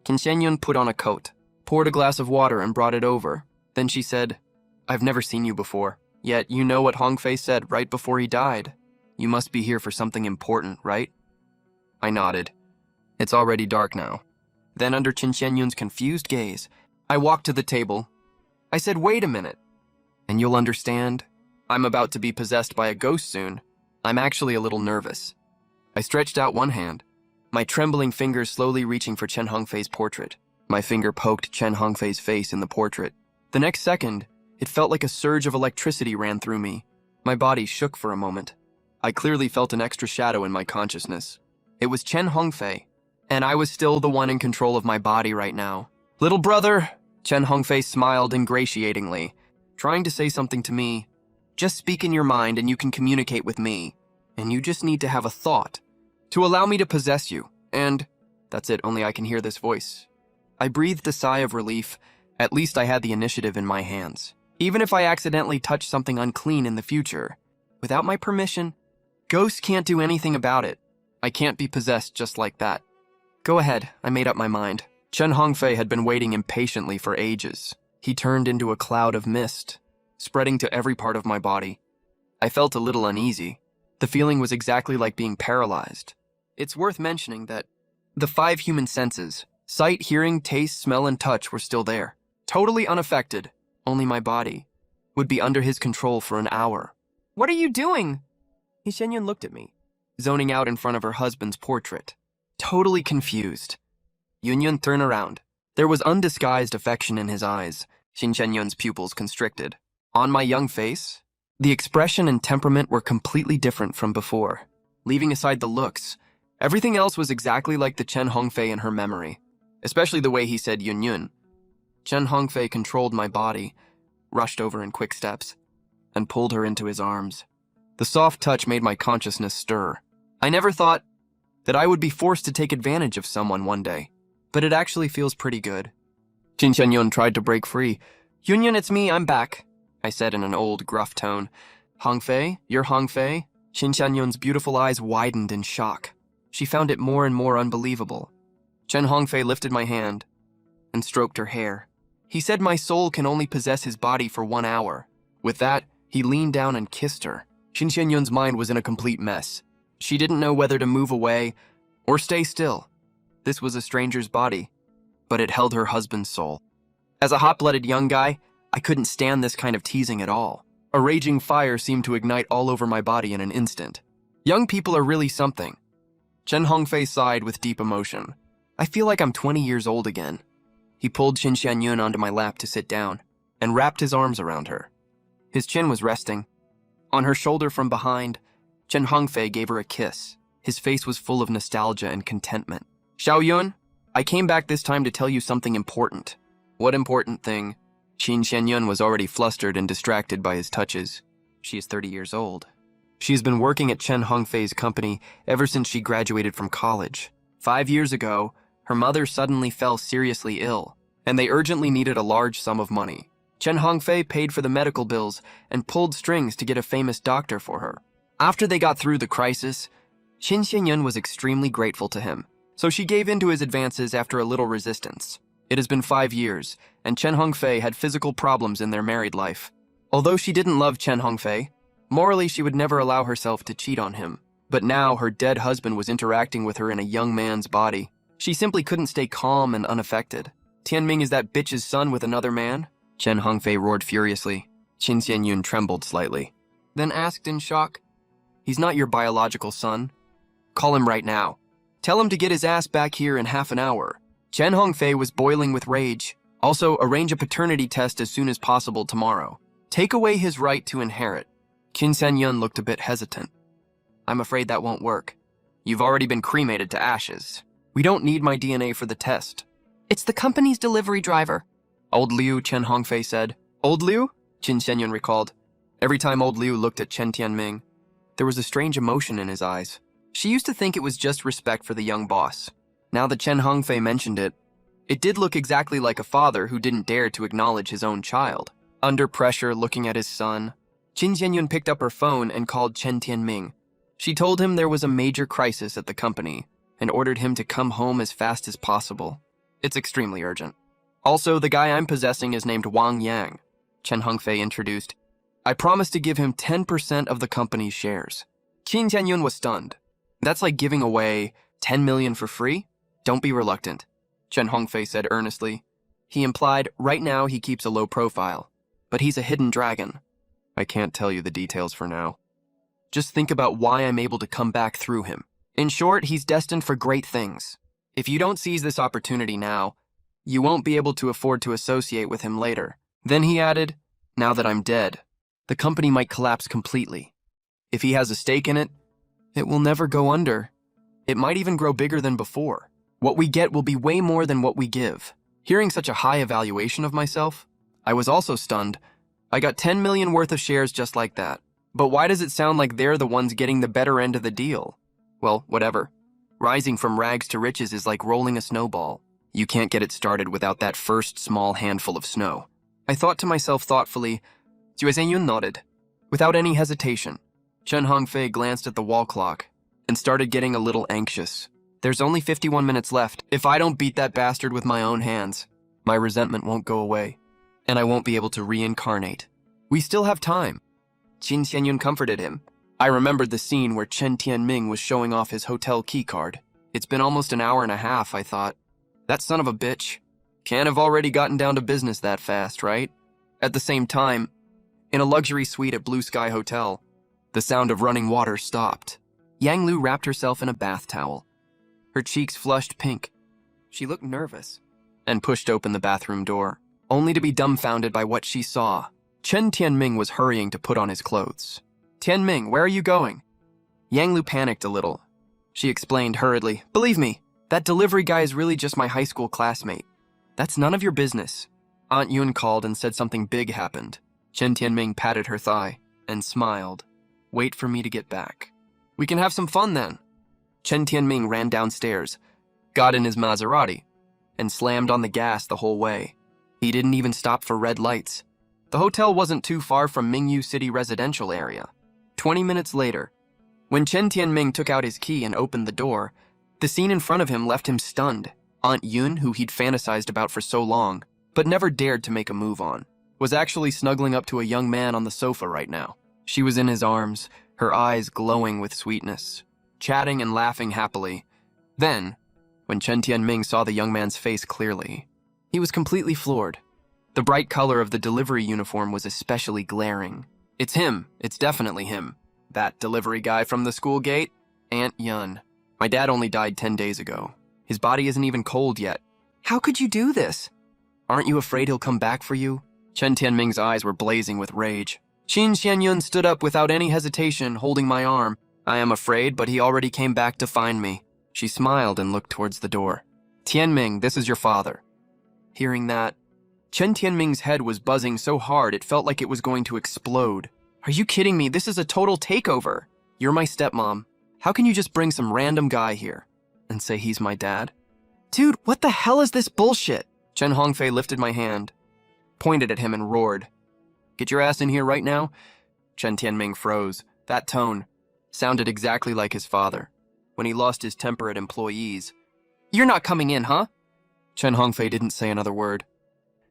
Qin Xianyun put on a coat, poured a glass of water and brought it over. Then she said, I've never seen you before, yet you know what Hongfei said right before he died. You must be here for something important, right? I nodded. It's already dark now. Then under Qin Xianyun's confused gaze, I walked to the table. I said, wait a minute. And you'll understand, I'm about to be possessed by a ghost soon. I'm actually a little nervous. I stretched out one hand, my trembling fingers slowly reaching for Chen Hongfei's portrait. My finger poked Chen Hongfei's face in the portrait. The next second, it felt like a surge of electricity ran through me. My body shook for a moment. I clearly felt an extra shadow in my consciousness. It was Chen Hongfei, and I was still the one in control of my body right now. Little brother, Chen Hongfei smiled ingratiatingly, trying to say something to me. Just speak in your mind and you can communicate with me. And you just need to have a thought to allow me to possess you. And that's it, only I can hear this voice. I breathed a sigh of relief. At least I had the initiative in my hands. Even if I accidentally touch something unclean in the future, without my permission, ghosts can't do anything about it. I can't be possessed just like that. Go ahead, I made up my mind. Chen Hongfei had been waiting impatiently for ages. He turned into a cloud of mist, spreading to every part of my body. I felt a little uneasy. The feeling was exactly like being paralyzed. It's worth mentioning that the 5 human senses, sight, hearing, taste, smell, and touch, were still there. Totally unaffected, only my body would be under his control for an hour. What are you doing? Xianyun looked at me, zoning out in front of her husband's portrait. Totally confused. Yunyun turned around. There was undisguised affection in his eyes. Xianyun's pupils constricted. On my young face, the expression and temperament were completely different from before. leaving aside the looks. Everything else was exactly like the Chen Hongfei in her memory, especially the way he said Yun Yun. Chen Hongfei controlled my body, rushed over in quick steps, and pulled her into his arms. The soft touch made my consciousness stir. I never thought that I would be forced to take advantage of someone one day, but it actually feels pretty good. Qin Xianyun tried to break free. Yun Yun, it's me, I'm back, I said in an old, gruff tone. Hongfei, you're Hongfei? Qin Xianyun's beautiful eyes widened in shock. She found it more and more unbelievable. Chen Hongfei lifted my hand and stroked her hair. He said my soul can only possess his body for 1 hour. With that, he leaned down and kissed her. Qin Xianyun's mind was in a complete mess. She didn't know whether to move away or stay still. This was a stranger's body, but it held her husband's soul. As a hot-blooded young guy, I couldn't stand this kind of teasing at all. A raging fire seemed to ignite all over my body in an instant. Young people are really something. Chen Hongfei sighed with deep emotion. I feel like I'm 20 years old again. He pulled Qin Xianyun onto my lap to sit down and wrapped his arms around her. His chin was resting. On her shoulder from behind, Chen Hongfei gave her a kiss. His face was full of nostalgia and contentment. Xiaoyun, I came back this time to tell you something important. What important thing? Qin Xianyun was already flustered and distracted by his touches. She is 30 years old. She has been working at Chen Hongfei's company ever since she graduated from college. 5 years ago, her mother suddenly fell seriously ill, and they urgently needed a large sum of money. Chen Hongfei paid for the medical bills and pulled strings to get a famous doctor for her. After they got through the crisis, Qin Xianyun was extremely grateful to him, so she gave in to his advances after a little resistance. It has been 5 years, and Chen Hongfei had physical problems in their married life. Although she didn't love Chen Hongfei, morally she would never allow herself to cheat on him. But now her dead husband was interacting with her in a young man's body. She simply couldn't stay calm and unaffected. Tianming is that bitch's son with another man? Chen Hongfei roared furiously. Qin Xianyun trembled slightly, then asked in shock, He's not your biological son. Call him right now. Tell him to get his ass back here in half an hour. Chen Hongfei was boiling with rage. Also, arrange a paternity test as soon as possible tomorrow. Take away his right to inherit. Qin Xianyun looked a bit hesitant. I'm afraid that won't work. You've already been cremated to ashes. We don't need my DNA for the test. It's the company's delivery driver. Old Liu, Chen Hongfei said. Old Liu? Qin Xianyun recalled. Every time old Liu looked at Chen Tianming, there was a strange emotion in his eyes. She used to think it was just respect for the young boss. Now that Chen Hongfei mentioned it, it did look exactly like a father who didn't dare to acknowledge his own child. Under pressure, looking at his son, Qin Xianyun picked up her phone and called Chen Tianming. She told him there was a major crisis at the company and ordered him to come home as fast as possible. It's extremely urgent. Also, the guy I'm possessing is named Wang Yang, Chen Hongfei introduced. I promised to give him 10% of the company's shares. Qin Xianyun was stunned. That's like giving away 10 million for free? Don't be reluctant, Chen Hongfei said earnestly. He implied right now he keeps a low profile, but he's a hidden dragon. I can't tell you the details for now. Just think about why I'm able to come back through him. In short, he's destined for great things. If you don't seize this opportunity now, you won't be able to afford to associate with him later. Then he added, now that I'm dead, the company might collapse completely. If he has a stake in it, it will never go under. It might even grow bigger than before. What we get will be way more than what we give. Hearing such a high evaluation of myself, I was also stunned. I got 10 million worth of shares just like that. But why does it sound like they're the ones getting the better end of the deal? Well, whatever. Rising from rags to riches is like rolling a snowball. You can't get it started without that first small handful of snow. I thought to myself thoughtfully. Jue Zhenyun nodded. Without any hesitation, Chen Hongfei glanced at the wall clock and started getting a little anxious. There's only 51 minutes left. If I don't beat that bastard with my own hands, my resentment won't go away, and I won't be able to reincarnate. We still have time. Qin Xianyun comforted him. I remembered the scene where Chen Tianming was showing off his hotel keycard. It's been almost an hour and a half, I thought. That son of a bitch can't have already gotten down to business that fast, right? At the same time, in a luxury suite at Blue Sky Hotel, the sound of running water stopped. Yang Lu wrapped herself in a bath towel. Her cheeks flushed pink. She looked nervous and pushed open the bathroom door, only to be dumbfounded by what she saw. Chen Tianming was hurrying to put on his clothes. Tianming, where are you going? Yang Lu panicked a little. She explained hurriedly, "Believe me, that delivery guy is really just my high school classmate. That's none of your business." Aunt Yun called and said something big happened. Chen Tianming patted her thigh and smiled. "Wait for me to get back. We can have some fun then." Chen Tianming ran downstairs, got in his Maserati, and slammed on the gas the whole way. He didn't even stop for red lights. The hotel wasn't too far from Mingyu City residential area. 20 minutes later, when Chen Tianming took out his key and opened the door, the scene in front of him left him stunned. Aunt Yun, who he'd fantasized about for so long, but never dared to make a move on, was actually snuggling up to a young man on the sofa right now. She was in his arms, her eyes glowing with sweetness, chatting and laughing happily. Then, when Chen Tianming saw the young man's face clearly, he was completely floored. The bright color of the delivery uniform was especially glaring. "It's him. It's definitely him. That delivery guy from the school gate? Aunt Yun. My dad only died 10 days ago. His body isn't even cold yet. How could you do this? Aren't you afraid he'll come back for you?" Chen Tianming's eyes were blazing with rage. Qin Xianyun stood up without any hesitation, holding my arm. "I am afraid, but he already came back to find me." She smiled and looked towards the door. "Tianming, this is your father." Hearing that, Chen Tianming's head was buzzing so hard it felt like it was going to explode. "Are you kidding me? This is a total takeover. You're my stepmom. How can you just bring some random guy here and say he's my dad?" "Dude, what the hell is this bullshit?" Chen Hongfei lifted my hand, pointed at him and roared. "Get your ass in here right now." Chen Tianming froze. That tone sounded exactly like his father, when he lost his temper at employees. "You're not coming in, huh?" Chen Hongfei didn't say another word,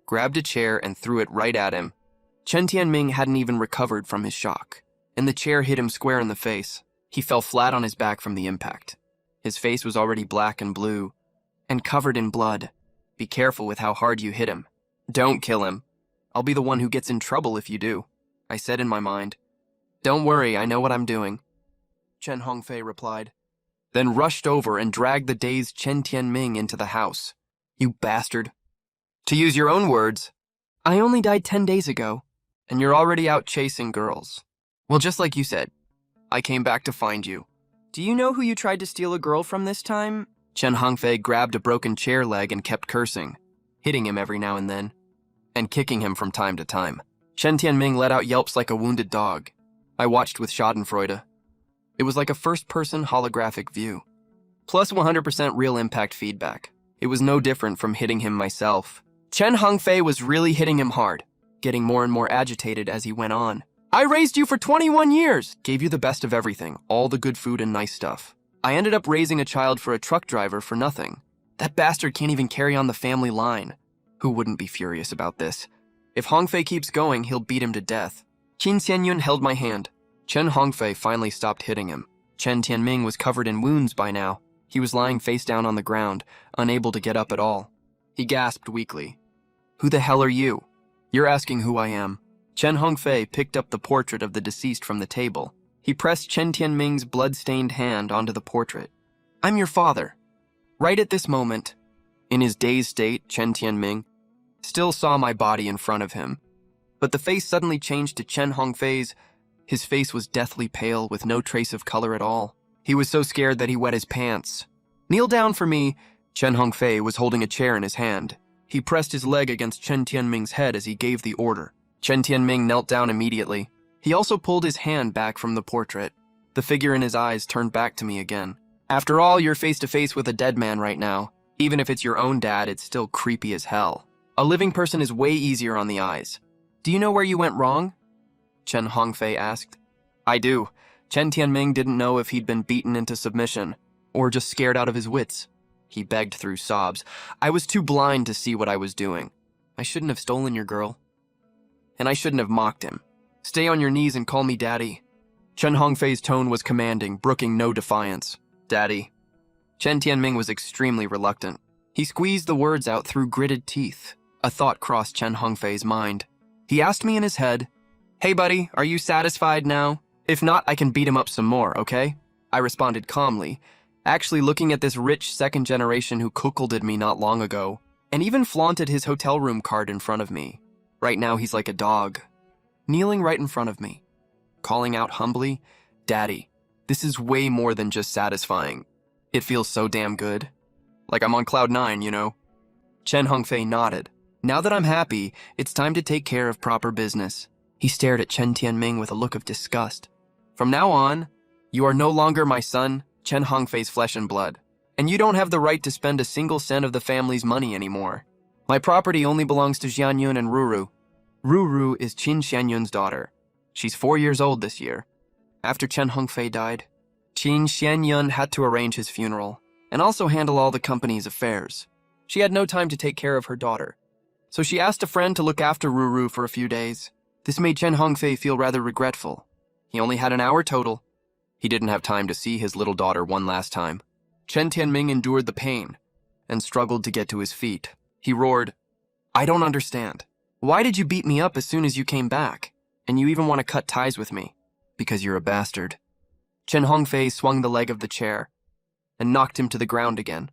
grabbed a chair and threw it right at him. Chen Tianming hadn't even recovered from his shock, and the chair hit him square in the face. He fell flat on his back from the impact. His face was already black and blue, and covered in blood. "Be careful with how hard you hit him. Don't kill him. I'll be the one who gets in trouble if you do," I said in my mind. "Don't worry, I know what I'm doing," Chen Hongfei replied, then rushed over and dragged the dazed Chen Tianming into the house. "You bastard. To use your own words, I only died 10 days ago, and you're already out chasing girls. Well, just like you said, I came back to find you. Do you know who you tried to steal a girl from this time?" Chen Hongfei grabbed a broken chair leg and kept cursing, hitting him every now and then, and kicking him from time to time. Chen Tianming let out yelps like a wounded dog. I watched with schadenfreude. It was like a first-person holographic view, plus 100% real impact feedback. It was no different from hitting him myself. Chen Hongfei was really hitting him hard, getting more and more agitated as he went on. "I raised you for 21 years, gave you the best of everything, all the good food and nice stuff. I ended up raising a child for a truck driver for nothing. That bastard can't even carry on the family line. Who wouldn't be furious about this? If Hongfei keeps going, he'll beat him to death." Qin Xianyun held my hand. Chen Hongfei finally stopped hitting him. Chen Tianming was covered in wounds by now. He was lying face down on the ground, unable to get up at all. He gasped weakly. "Who the hell are you?" "You're asking who I am." Chen Hongfei picked up the portrait of the deceased from the table. He pressed Chen Tianming's blood-stained hand onto the portrait. "I'm your father." Right at this moment, in his dazed state, Chen Tianming still saw my body in front of him. But the face suddenly changed to Chen Hongfei's. His face was deathly pale with no trace of color at all. He was so scared that he wet his pants. "Kneel down for me." Chen Hongfei was holding a chair in his hand. He pressed his leg against Chen Tianming's head as he gave the order. Chen Tianming knelt down immediately. He also pulled his hand back from the portrait. The figure in his eyes turned back to me again. "After all, you're face to face with a dead man right now. Even if it's your own dad, it's still creepy as hell. A living person is way easier on the eyes. Do you know where you went wrong?" Chen Hongfei asked. "I do." Chen Tianming didn't know if he'd been beaten into submission, or just scared out of his wits. He begged through sobs. "I was too blind to see what I was doing. I shouldn't have stolen your girl. And I shouldn't have mocked him. Stay on your knees and call me Daddy." Chen Hongfei's tone was commanding, brooking no defiance. "Daddy." Chen Tianming was extremely reluctant. He squeezed the words out through gritted teeth. A thought crossed Chen Hongfei's mind. He asked me in his head, "Hey buddy, are you satisfied now? If not, I can beat him up some more, okay?" I responded calmly, actually looking at this rich second generation who cuckolded me not long ago, and even flaunted his hotel room card in front of me. Right now he's like a dog, kneeling right in front of me, calling out humbly, "Daddy." This is way more than just satisfying. It feels so damn good. Like I'm on cloud 9, you know? Chen Hongfei nodded. Now that I'm happy, it's time to take care of proper business. He stared at Chen Tianming with a look of disgust. From now on, you are no longer my son, Chen Hongfei's flesh and blood, and you don't have the right to spend a single cent of the family's money anymore. My property only belongs to Xianyun and Ruru. Ruru is Qin Xianyun's daughter. She's 4 years old this year. After Chen Hongfei died, Qin Xianyun had to arrange his funeral and also handle all the company's affairs. She had no time to take care of her daughter, so she asked a friend to look after Ruru for a few days. This made Chen Hongfei feel rather regretful. He only had an hour total. He didn't have time to see his little daughter one last time. Chen Tianming endured the pain and struggled to get to his feet. He roared, "I don't understand. Why did you beat me up as soon as you came back? And you even want to cut ties with me? Because you're a bastard." Chen Hongfei swung the leg of the chair and knocked him to the ground again.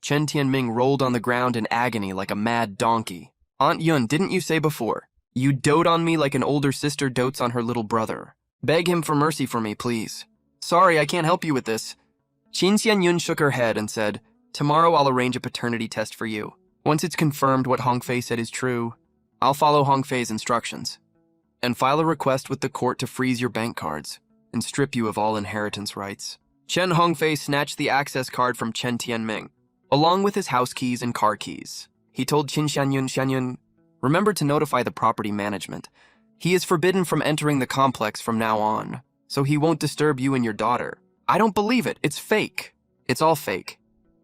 Chen Tianming rolled on the ground in agony like a mad donkey. "Aunt Yun, didn't you say before? You dote on me like an older sister dotes on her little brother. Beg him for mercy for me, please. Sorry, I can't help you with this." Qin Xianyun shook her head and said, "Tomorrow I'll arrange a paternity test for you. Once it's confirmed what Hongfei said is true, I'll follow Hongfei's instructions and file a request with the court to freeze your bank cards and strip you of all inheritance rights." Chen Hongfei snatched the access card from Chen Tianming, along with his house keys and car keys. He told Qin Xianyun, "Remember to notify the property management. He is forbidden from entering the complex from now on, so he won't disturb you and your daughter." "I don't believe it. It's fake." "It's all fake,"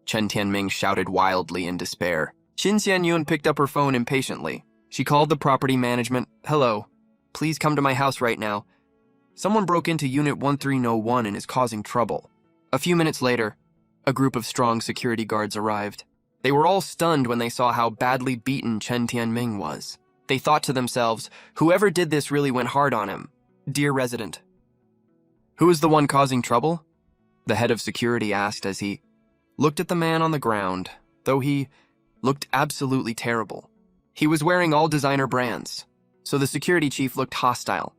Chen Tianming shouted wildly in despair. Qin Xianyun picked up her phone impatiently. She called the property management. "Hello. Please come to my house right now. Someone broke into Unit 1301 and is causing trouble." A few minutes later, a group of strong security guards arrived. They were all stunned when they saw how badly beaten Chen Tianming was. They thought to themselves, whoever did this really went hard on him. "Dear resident, who is the one causing trouble?" the head of security asked as he looked at the man on the ground, though he looked absolutely terrible. He was wearing all designer brands, so the security chief looked hostile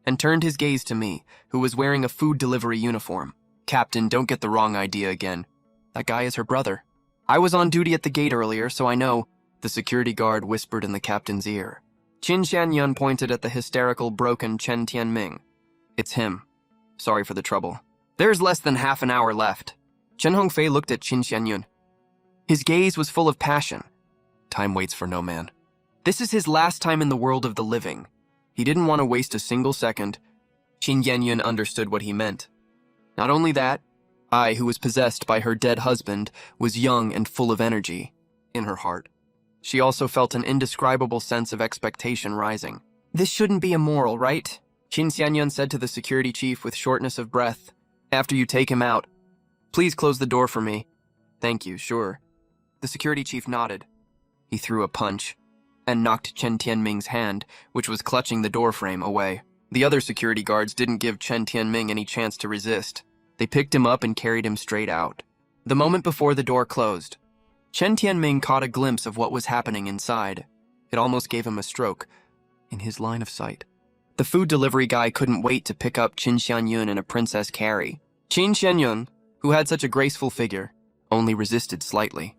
and turned his gaze to me, who was wearing a food delivery uniform. "Captain, don't get the wrong idea again. That guy is her brother. I was on duty at the gate earlier, so I know," the security guard whispered in the captain's ear. Qin Xianyun pointed at the hysterical, broken Chen Tianming. "It's him. Sorry for the trouble. There's less than half an hour left." Chen Hongfei looked at Qin Xianyun. His gaze was full of passion. Time waits for no man. This is his last time in the world of the living. He didn't want to waste a single second. Qin Xianyun understood what he meant. Not only that, I, who was possessed by her dead husband, was young and full of energy in her heart. She also felt an indescribable sense of expectation rising. "This shouldn't be immoral, right?" Qin Xianyun said to the security chief with shortness of breath. "After you take him out, please close the door for me." "Thank you, sure." The security chief nodded. He threw a punch and knocked Chen Tianming's hand, which was clutching the doorframe, away. The other security guards didn't give Chen Tianming any chance to resist. They picked him up and carried him straight out. The moment before the door closed, Chen Tianming caught a glimpse of what was happening inside. It almost gave him a stroke. In his line of sight, the food delivery guy couldn't wait to pick up Qin Xianyun in a princess carry. Qin Xianyun, who had such a graceful figure, only resisted slightly,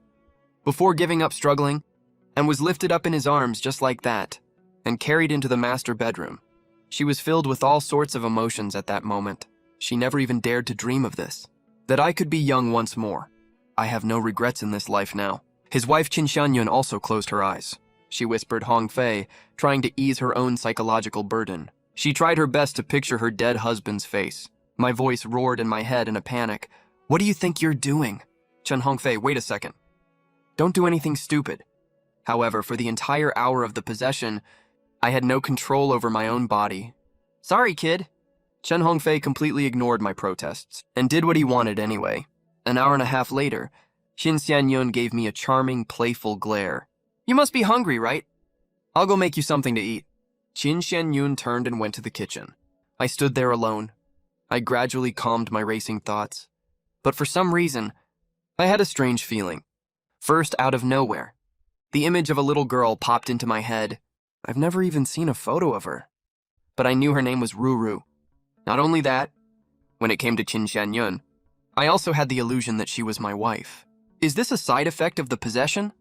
before giving up struggling, and was lifted up in his arms just like that, and carried into the master bedroom. She was filled with all sorts of emotions at that moment. She never even dared to dream of this. That I could be young once more. I have no regrets in this life now. His wife Qin Xianyun also closed her eyes. She whispered Hongfei, trying to ease her own psychological burden. She tried her best to picture her dead husband's face. My voice roared in my head in a panic. "What do you think you're doing?" Chen Hongfei, wait a second. Don't do anything stupid. However, for the entire hour of the possession, I had no control over my own body. "Sorry, kid." Chen Hongfei completely ignored my protests and did what he wanted anyway. An hour and a half later, Qin Xianyun gave me a charming, playful glare. "You must be hungry, right? I'll go make you something to eat." Qin Xianyun turned and went to the kitchen. I stood there alone. I gradually calmed my racing thoughts. But for some reason, I had a strange feeling. First, out of nowhere, the image of a little girl popped into my head. I've never even seen a photo of her. But I knew her name was Ruru. Not only that, When it came to Qin Xianyun, I also had the illusion that she was my wife. Is this a side effect of the possession?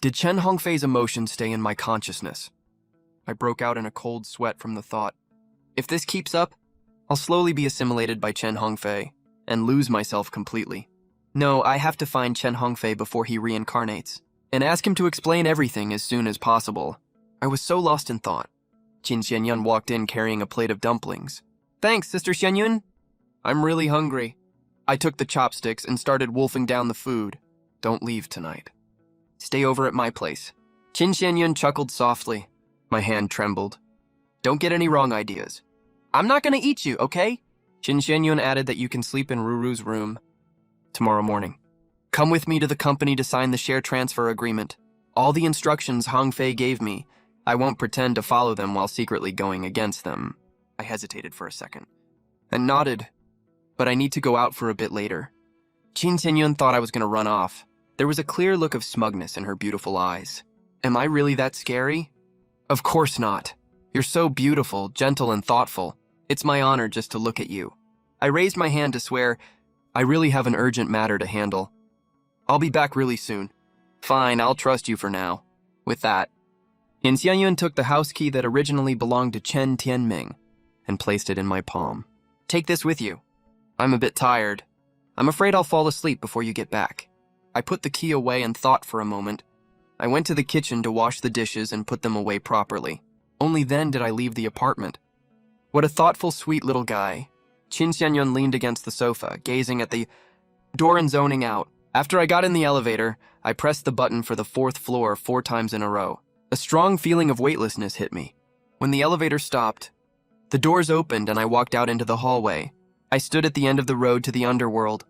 Did Chen Hongfei's emotions stay in my consciousness? I broke out in a cold sweat from the thought. If this keeps up, I'll slowly be assimilated by Chen Hongfei and lose myself completely. No, I have to find Chen Hongfei before he reincarnates and ask him to explain everything as soon as possible. I was so lost in thought. Qin Xianyun walked in carrying a plate of dumplings. Thanks, Sister Xianyun. I'm really hungry. I took the chopsticks and started wolfing down the food. Don't leave tonight. Stay over at my place. Qin Xianyun chuckled softly. My hand trembled. Don't get any wrong ideas. I'm not gonna eat you, okay? Qin Xianyun added that you can sleep in Ruru's room tomorrow morning. Come with me to the company to sign the share transfer agreement. All the instructions Hongfei gave me, I won't pretend to follow them while secretly going against them. I hesitated for a second and nodded, but I need to go out for a bit later. Qin Xianyun thought I was gonna run off. There was a clear look of smugness in her beautiful eyes. Am I really that scary? Of course not. You're so beautiful, gentle, and thoughtful. It's my honor just to look at you. I raised my hand to swear, I really have an urgent matter to handle. I'll be back really soon. Fine, I'll trust you for now. With that, Qin Xianyun took the house key that originally belonged to Chen Tianming and placed it in my palm. Take this with you. I'm a bit tired. I'm afraid I'll fall asleep before you get back. I put the key away and thought for a moment. I went to the kitchen to wash the dishes and put them away properly. Only then did I leave the apartment. What a thoughtful, sweet little guy. Qin Xianyun leaned against the sofa, gazing at the door and zoning out. After I got in the elevator, I pressed the button for the 4th floor 4 times in a row. A strong feeling of weightlessness hit me. When the elevator stopped, the doors opened and I walked out into the hallway. I stood at the end of the road to the underworld.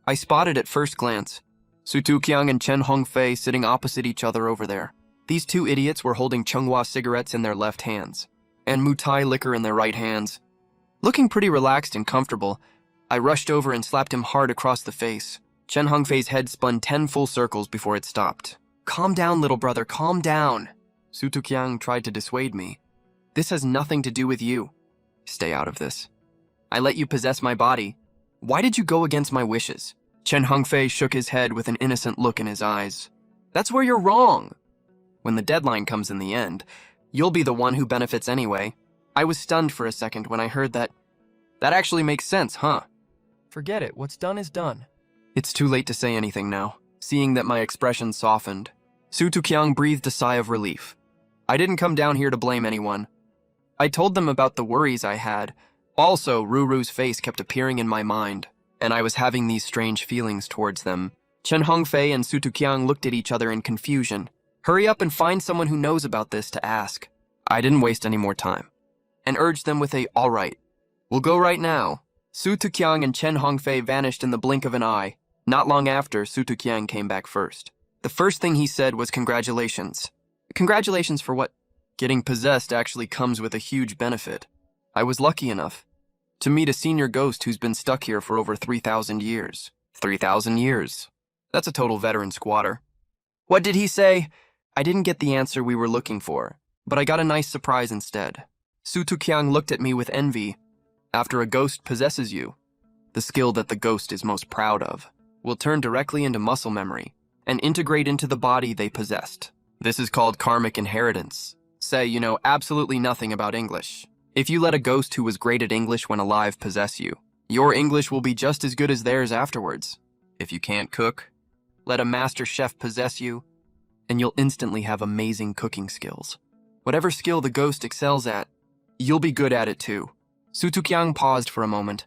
I spotted at first glance Su Tuqiang and Chen Hongfei sitting opposite each other over there. These two idiots were holding Chenghua cigarettes in their left hands and Mutai liquor in their right hands. Looking pretty relaxed and comfortable, I rushed over and slapped him hard across the face. Chen Hongfei's head spun 10 full circles before it stopped. Calm down, little brother, calm down. Su Tuqiang tried to dissuade me. This has nothing to do with you. Stay out of this. I let you possess my body. Why did you go against my wishes? Chen Hongfei shook his head with an innocent look in his eyes. That's where you're wrong. When the deadline comes in the end, you'll be the one who benefits anyway. I was stunned for a second when I heard that. That actually makes sense, huh? Forget it, what's done is done. It's too late to say anything now. Seeing that my expression softened, Su Tuqiang breathed a sigh of relief. I didn't come down here to blame anyone. I told them about the worries I had. Also, Ruru's face kept appearing in my mind, and I was having these strange feelings towards them. Chen Hongfei and Su Tuqiang looked at each other in confusion. Hurry up and find someone who knows about this to ask. I didn't waste any more time, and urged them with a, all right, we'll go right now. Su Tuqiang and Chen Hongfei vanished in the blink of an eye. Not long after, Su Tuqiang came back first. The first thing he said was congratulations. Congratulations for what? Getting possessed actually comes with a huge benefit. I was lucky enough to meet a senior ghost who's been stuck here for over 3,000 years. 3,000 years. That's a total veteran squatter. What did he say? I didn't get the answer we were looking for, but I got a nice surprise instead. Su Tuqiang looked at me with envy. After a ghost possesses you, the skill that the ghost is most proud of will turn directly into muscle memory and integrate into the body they possessed. This is called karmic inheritance. Say you know absolutely nothing about English. If you let a ghost who was great at English when alive possess you, your English will be just as good as theirs afterwards. If you can't cook, let a master chef possess you, and you'll instantly have amazing cooking skills. Whatever skill the ghost excels at, you'll be good at it too. Su Tuqiang paused for a moment,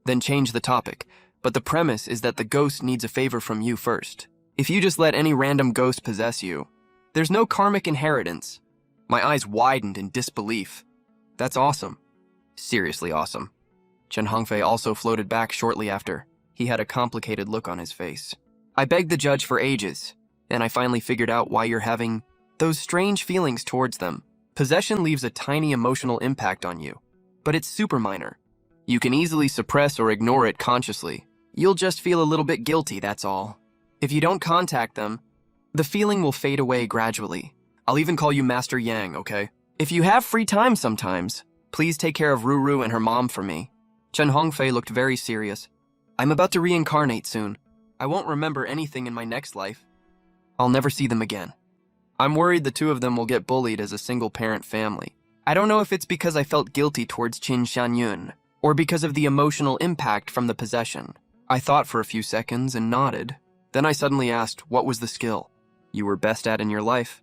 then changed the topic, but the premise is that the ghost needs a favor from you first. If you just let any random ghost possess you, there's no karmic inheritance. My eyes widened in disbelief. That's awesome. Seriously awesome. Chen Hongfei also floated back shortly after. He had a complicated look on his face. I begged the judge for ages, and I finally figured out why you're having those strange feelings towards them. Possession leaves a tiny emotional impact on you, but it's super minor. You can easily suppress or ignore it consciously. You'll just feel a little bit guilty, that's all. If you don't contact them, the feeling will fade away gradually. I'll even call you Master Yang, okay? If you have free time sometimes, please take care of Ruru and her mom for me. Chen Hongfei looked very serious. I'm about to reincarnate soon. I won't remember anything in my next life. I'll never see them again. I'm worried the two of them will get bullied as a single-parent family. I don't know if it's because I felt guilty towards Qin Xianyun, or because of the emotional impact from the possession. I thought for a few seconds and nodded. Then I suddenly asked, what was the skill you were best at in your life?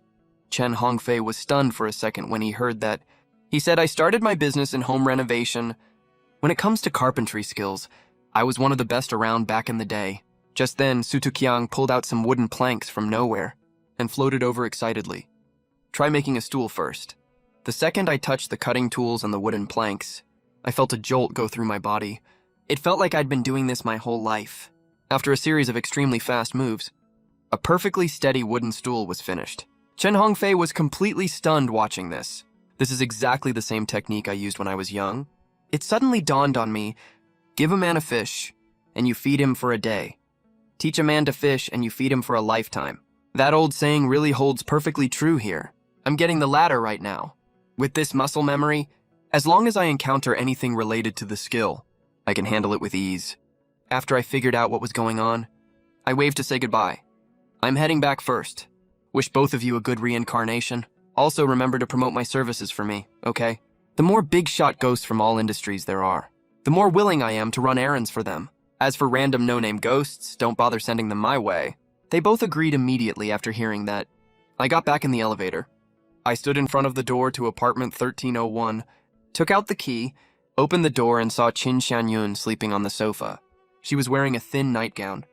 Chen Hongfei was stunned for a second when he heard that. He said, I started my business in home renovation. When it comes to carpentry skills, I was one of the best around back in the day. Just then, Su Tuqiang pulled out some wooden planks from nowhere and floated over excitedly. Try making a stool first. The second I touched the cutting tools and the wooden planks, I felt a jolt go through my body. It felt like I'd been doing this my whole life. After a series of extremely fast moves, a perfectly steady wooden stool was finished. Chen Hongfei was completely stunned watching this. This is exactly the same technique I used when I was young. It suddenly dawned on me, give a man a fish, and you feed him for a day. Teach a man to fish, and you feed him for a lifetime. That old saying really holds perfectly true here. I'm getting the latter right now. With this muscle memory, as long as I encounter anything related to the skill, I can handle it with ease. After I figured out what was going on, I waved to say goodbye. I'm heading back first. Wish both of you a good reincarnation. Also remember to promote my services for me, okay? The more big-shot ghosts from all industries there are, the more willing I am to run errands for them. As for random no-name ghosts, don't bother sending them my way. They both agreed immediately after hearing that. I got back in the elevator. I stood in front of the door to apartment 1301, took out the key, opened the door and saw Qin Xianyun sleeping on the sofa. She was wearing a thin nightgown,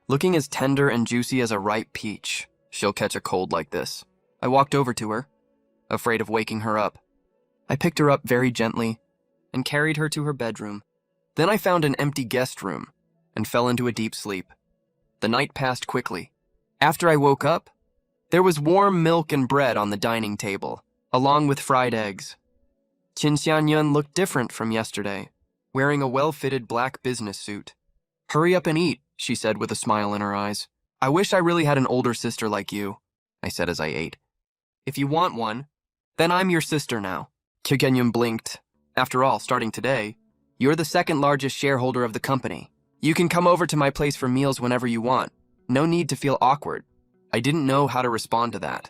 looking as tender and juicy as a ripe peach. She'll catch a cold like this. I walked over to her, afraid of waking her up. I picked her up very gently and carried her to her bedroom. Then I found an empty guest room and fell into a deep sleep. The night passed quickly. After I woke up, there was warm milk and bread on the dining table, along with fried eggs. Qin Xianyun looked different from yesterday, wearing a well-fitted black business suit. Hurry up and eat, she said with a smile in her eyes. I wish I really had an older sister like you, I said as I ate. If you want one, then I'm your sister now. Qin Xianyun blinked. After all, starting today, you're the second largest shareholder of the company. You can come over to my place for meals whenever you want. No need to feel awkward. I didn't know how to respond to that,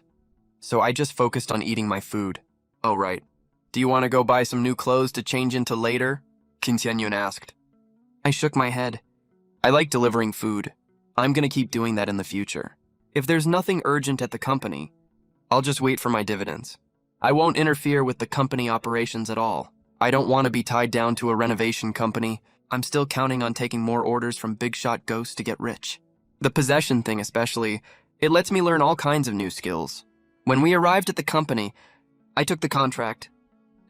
so I just focused on eating my food. Oh, right. Do you want to go buy some new clothes to change into later? Qin Xianyun asked. I shook my head. I like delivering food. I'm going to keep doing that in the future. If there's nothing urgent at the company, I'll just wait for my dividends. I won't interfere with the company operations at all. I don't want to be tied down to a renovation company. I'm still counting on taking more orders from big-shot ghosts to get rich. The possession thing especially, it lets me learn all kinds of new skills. When we arrived at the company, I took the contract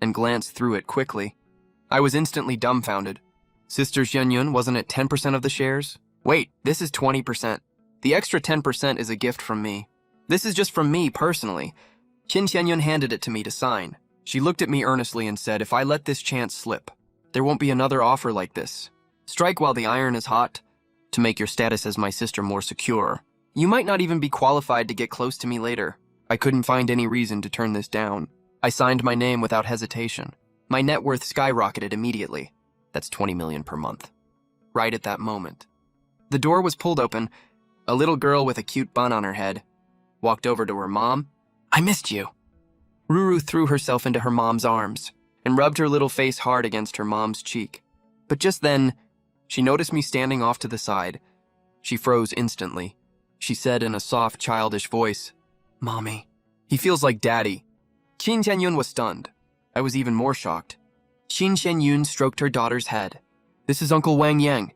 and glanced through it quickly. I was instantly dumbfounded. Sister Xianyun wasn't at 10% of the shares? Wait, this is 20%. The extra 10% is a gift from me. This is just from me personally. Qin Xianyun handed it to me to sign. She looked at me earnestly and said, if I let this chance slip, there won't be another offer like this. Strike while the iron is hot to make your status as my sister more secure. You might not even be qualified to get close to me later. I couldn't find any reason to turn this down. I signed my name without hesitation. My net worth skyrocketed immediately. That's 20 million per month. Right at that moment. The door was pulled open. A little girl with a cute bun on her head walked over to her mom. I missed you. Ruru threw herself into her mom's arms and rubbed her little face hard against her mom's cheek. But just then, she noticed me standing off to the side. She froze instantly. She said in a soft, childish voice, Mommy, he feels like Daddy. Qin Xianyun was stunned. I was even more shocked. Qin Xianyun stroked her daughter's head. This is Uncle Wang Yang.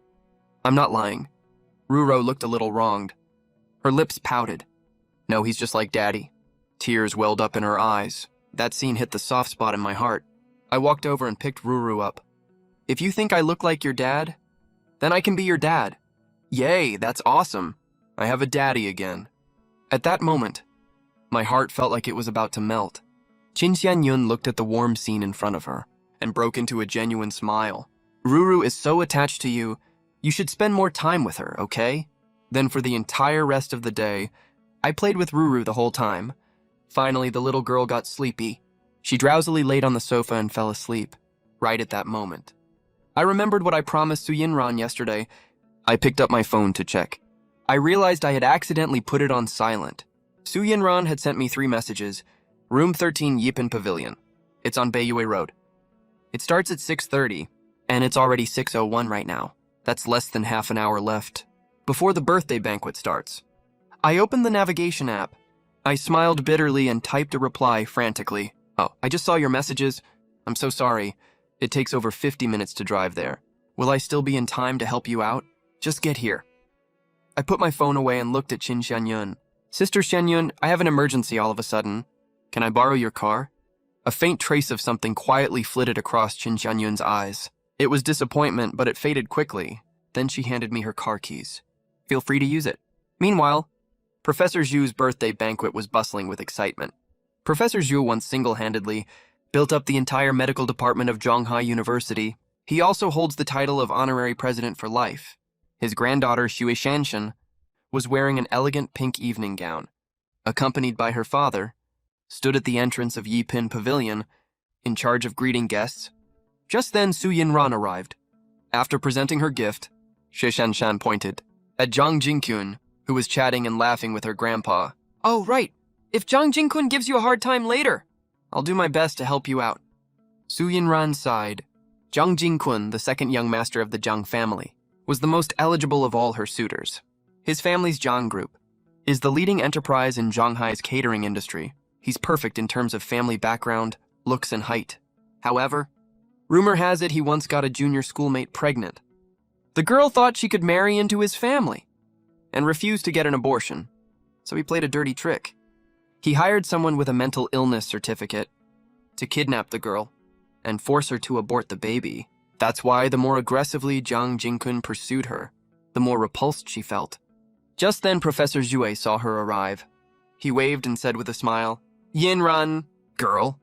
I'm not lying. Ruro looked a little wronged. Her lips pouted. No, he's just like Daddy. Tears welled up in her eyes. That scene hit the soft spot in my heart. I walked over and picked Ruru up. If you think I look like your dad, then I can be your dad. Yay, that's awesome. I have a daddy again. At that moment, my heart felt like it was about to melt. Qin Xianyun looked at the warm scene in front of her and broke into a genuine smile. Ruru is so attached to you, you should spend more time with her, okay? Then for the entire rest of the day, I played with Ruru the whole time. Finally, the little girl got sleepy. She drowsily laid on the sofa and fell asleep. Right at that moment, I remembered what I promised Su Yinran yesterday. I picked up my phone to check. I realized I had accidentally put it on silent. Su Yinran had sent me 3 messages. Room 13 Yipin Pavilion. It's on Baiyue Road. It starts at 6:30, and it's already 6:01 right now. That's less than half an hour left before the birthday banquet starts. I opened the navigation app. I smiled bitterly and typed a reply frantically. Oh, I just saw your messages. I'm so sorry. It takes over 50 minutes to drive there. Will I still be in time to help you out? Just get here. I put my phone away and looked at Qin Xianyun. Sister Xianyun, I have an emergency all of a sudden. Can I borrow your car? A faint trace of something quietly flitted across Qin Xianyun's eyes. It was disappointment, but it faded quickly. Then she handed me her car keys. Feel free to use it. Meanwhile, Professor Zhu's birthday banquet was bustling with excitement. Professor Zhu once single-handedly built up the entire medical department of Zhonghai University. He also holds the title of honorary president for life. His granddaughter, Xue Shanshan, was wearing an elegant pink evening gown. Accompanied by her father, stood at the entrance of Yipin Pavilion, in charge of greeting guests. Just then, Su Yinran arrived. After presenting her gift, Xue Shanshan pointed at Zhang Jingkun, who was chatting and laughing with her grandpa. Oh, right. If Zhang Jingkun gives you a hard time later, I'll do my best to help you out. Su Yinran sighed. Zhang Jingkun, the second young master of the Zhang family, was the most eligible of all her suitors. His family's Zhang Group is the leading enterprise in Zhonghai's catering industry. He's perfect in terms of family background, looks, and height. However, rumor has it he once got a junior schoolmate pregnant. The girl thought she could marry into his family and refused to get an abortion, so he played a dirty trick. He hired someone with a mental illness certificate to kidnap the girl and force her to abort the baby. That's why the more aggressively Zhang Jingkun pursued her, the more repulsed she felt. Just then, Professor Zhue saw her arrive. He waved and said with a smile, Yinran, girl.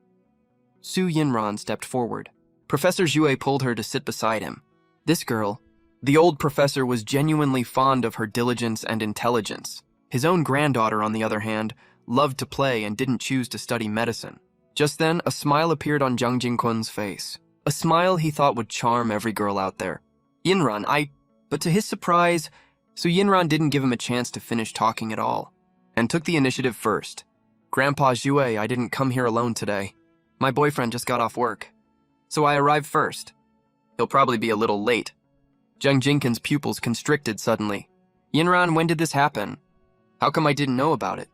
Su Yinran stepped forward. Professor Zhue pulled her to sit beside him. This girl, the old professor, was genuinely fond of her diligence and intelligence. His own granddaughter, on the other hand, loved to play and didn't choose to study medicine. Just then, a smile appeared on Zhang Jingkun's face. A smile he thought would charm every girl out there. Yinran, But to his surprise, Su Yinran didn't give him a chance to finish talking at all, and took the initiative first. Grandpa Zhue, I didn't come here alone today. My boyfriend just got off work, so I arrived first. He'll probably be a little late. Zhang Jingkun's pupils constricted suddenly. Yinran, when did this happen? How come I didn't know about it?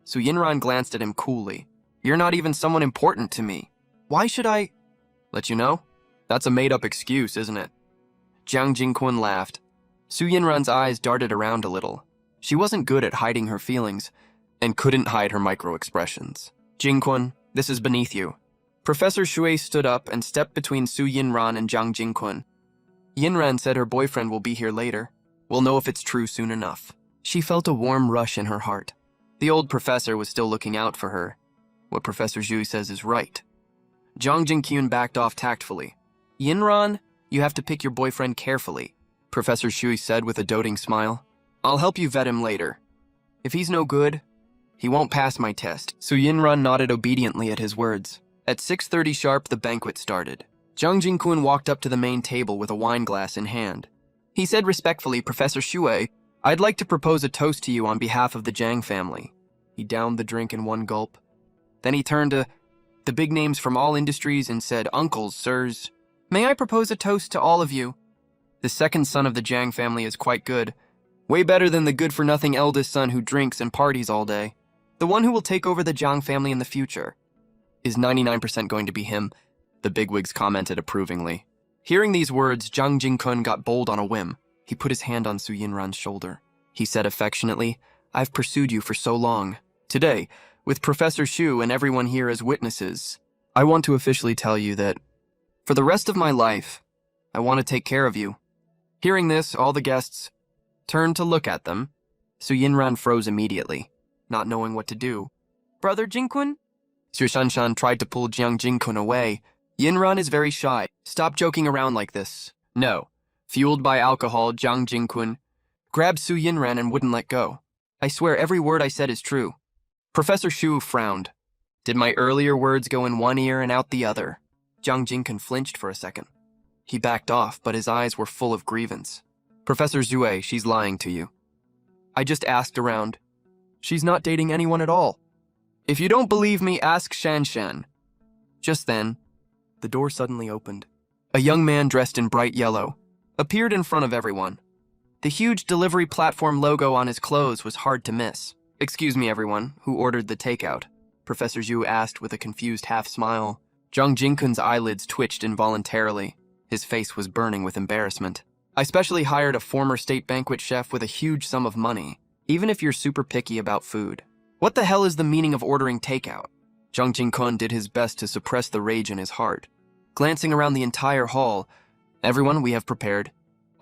Su Yinran glanced at him coolly. You're not even someone important to me. Why should I let you know? That's a made-up excuse, isn't it? Zhang Jingkun laughed. Su Yinran's eyes darted around a little. She wasn't good at hiding her feelings and couldn't hide her micro-expressions. Jingkun, this is beneath you. Professor Xue stood up and stepped between Su Yinran and Zhang Jingkun. Yinran said her boyfriend will be here later. We'll know if it's true soon enough. She felt a warm rush in her heart. The old professor was still looking out for her. What Professor Zhu says is right. Zhang Jingkun backed off tactfully. Yinran, you have to pick your boyfriend carefully, Professor Xu said with a doting smile. I'll help you vet him later. If he's no good, he won't pass my test. Su Yinran nodded obediently at his words. At 6:30 sharp, the banquet started. Zhang Jingkun walked up to the main table with a wine glass in hand. He said respectfully, Professor Xue, I'd like to propose a toast to you on behalf of the Zhang family. He downed the drink in one gulp. Then he turned to the big names from all industries and said, Uncles, sirs, may I propose a toast to all of you? The second son of the Zhang family is quite good. Way better than the good-for-nothing eldest son who drinks and parties all day. The one who will take over the Zhang family in the future. Is 99% going to be him? The bigwigs commented approvingly. Hearing these words, Zhang Jingkun got bold on a whim. He put his hand on Su Yinran's shoulder. He said affectionately, I've pursued you for so long. Today, with Professor Xu and everyone here as witnesses, I want to officially tell you that for the rest of my life, I want to take care of you. Hearing this, all the guests turned to look at them. Su Yinran froze immediately, not knowing what to do. Brother Jingkun? Xue Shanshan tried to pull Zhang Jingkun away. Yinran is very shy. Stop joking around like this. No. Fueled by alcohol, Zhang Jingkun grabbed Su Yinran and wouldn't let go. I swear every word I said is true. Professor Xu frowned. Did my earlier words go in one ear and out the other? Zhang Jingkun flinched for a second. He backed off, but his eyes were full of grievance. Professor Zue, she's lying to you. I just asked around. She's not dating anyone at all. If you don't believe me, ask Shan Shan. Just then, the door suddenly opened. A young man dressed in bright yellow appeared in front of everyone. The huge delivery platform logo on his clothes was hard to miss. Excuse me, everyone, who ordered the takeout? Professor Zhu asked with a confused half-smile. Zhang Jingkun's eyelids twitched involuntarily. His face was burning with embarrassment. I specially hired a former state banquet chef with a huge sum of money, even if you're super picky about food. What the hell is the meaning of ordering takeout? Zhang Jingkun did his best to suppress the rage in his heart. Glancing around the entire hall, everyone, we have prepared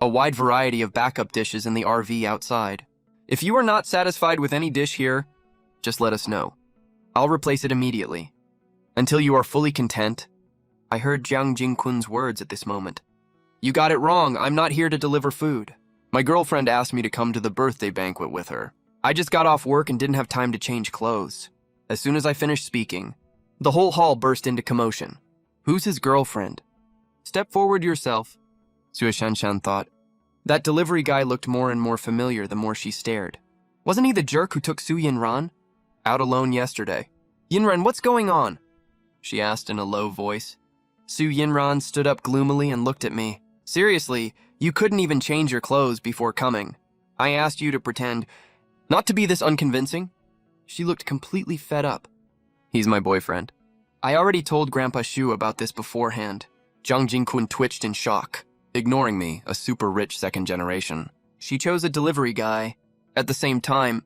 a wide variety of backup dishes in the RV outside. If you are not satisfied with any dish here, just let us know. I'll replace it immediately. Until you are fully content. I heard Zhang Jingkun's words at this moment. You got it wrong, I'm not here to deliver food. My girlfriend asked me to come to the birthday banquet with her. I just got off work and didn't have time to change clothes. As soon as I finished speaking, the whole hall burst into commotion. Who's his girlfriend? Step forward yourself, Xue Shanshan thought. That delivery guy looked more and more familiar the more she stared. Wasn't he the jerk who took Su Yinran out alone yesterday? Yinran, what's going on? She asked in a low voice. Su Yinran stood up gloomily and looked at me. Seriously, you couldn't even change your clothes before coming. I asked you to pretend not to be this unconvincing. She looked completely fed up. He's my boyfriend. I already told Grandpa Shu about this beforehand. Zhang Jingkun twitched in shock, ignoring me, a super rich second generation. She chose a delivery guy. At the same time,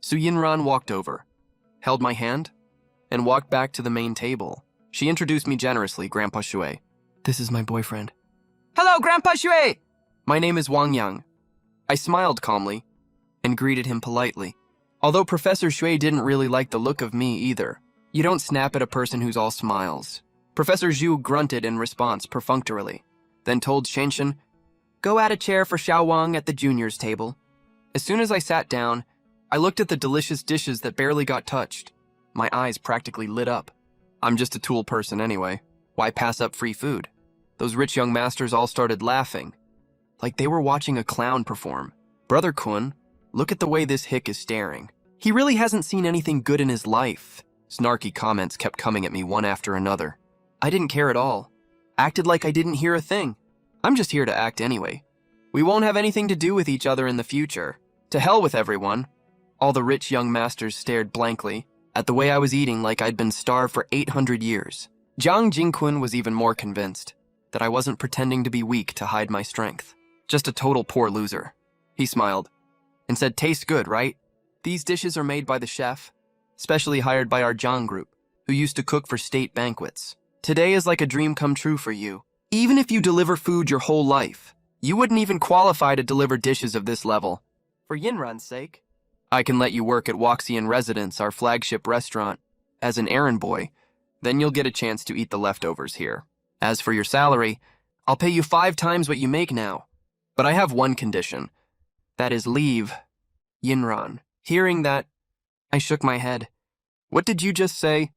Su Yinran walked over, held my hand, and walked back to the main table. She introduced me generously, Grandpa Shui. This is my boyfriend. Hello, Grandpa Shui! My name is Wang Yang. I smiled calmly and greeted him politely. Although Professor Shui didn't really like the look of me either. You don't snap at a person who's all smiles. Professor Zhu grunted in response perfunctorily, then told Shenshen, go add a chair for Xiao Wang at the juniors table. As soon as I sat down, I looked at the delicious dishes that barely got touched. My eyes practically lit up. I'm just a tool person anyway. Why pass up free food? Those rich young masters all started laughing, like they were watching a clown perform. Brother Kun, look at the way this hick is staring. He really hasn't seen anything good in his life. Snarky comments kept coming at me one after another. I didn't care at all. Acted like I didn't hear a thing. I'm just here to act anyway. We won't have anything to do with each other in the future. To hell with everyone. All the rich young masters stared blankly at the way I was eating like I'd been starved for 800 years. Zhang Jingkun was even more convinced that I wasn't pretending to be weak to hide my strength. Just a total poor loser. He smiled and said, tastes good, right? These dishes are made by the chef, specially hired by our Zhang group, who used to cook for state banquets. Today is like a dream come true for you. Even if you deliver food your whole life, you wouldn't even qualify to deliver dishes of this level. For Yinran's sake, I can let you work at Waxian Residence, our flagship restaurant, as an errand boy. Then you'll get a chance to eat the leftovers here. As for your salary, I'll pay you 5 times what you make now. But I have one condition. That is leave, Yinran. Hearing that, I shook my head. What did you just say?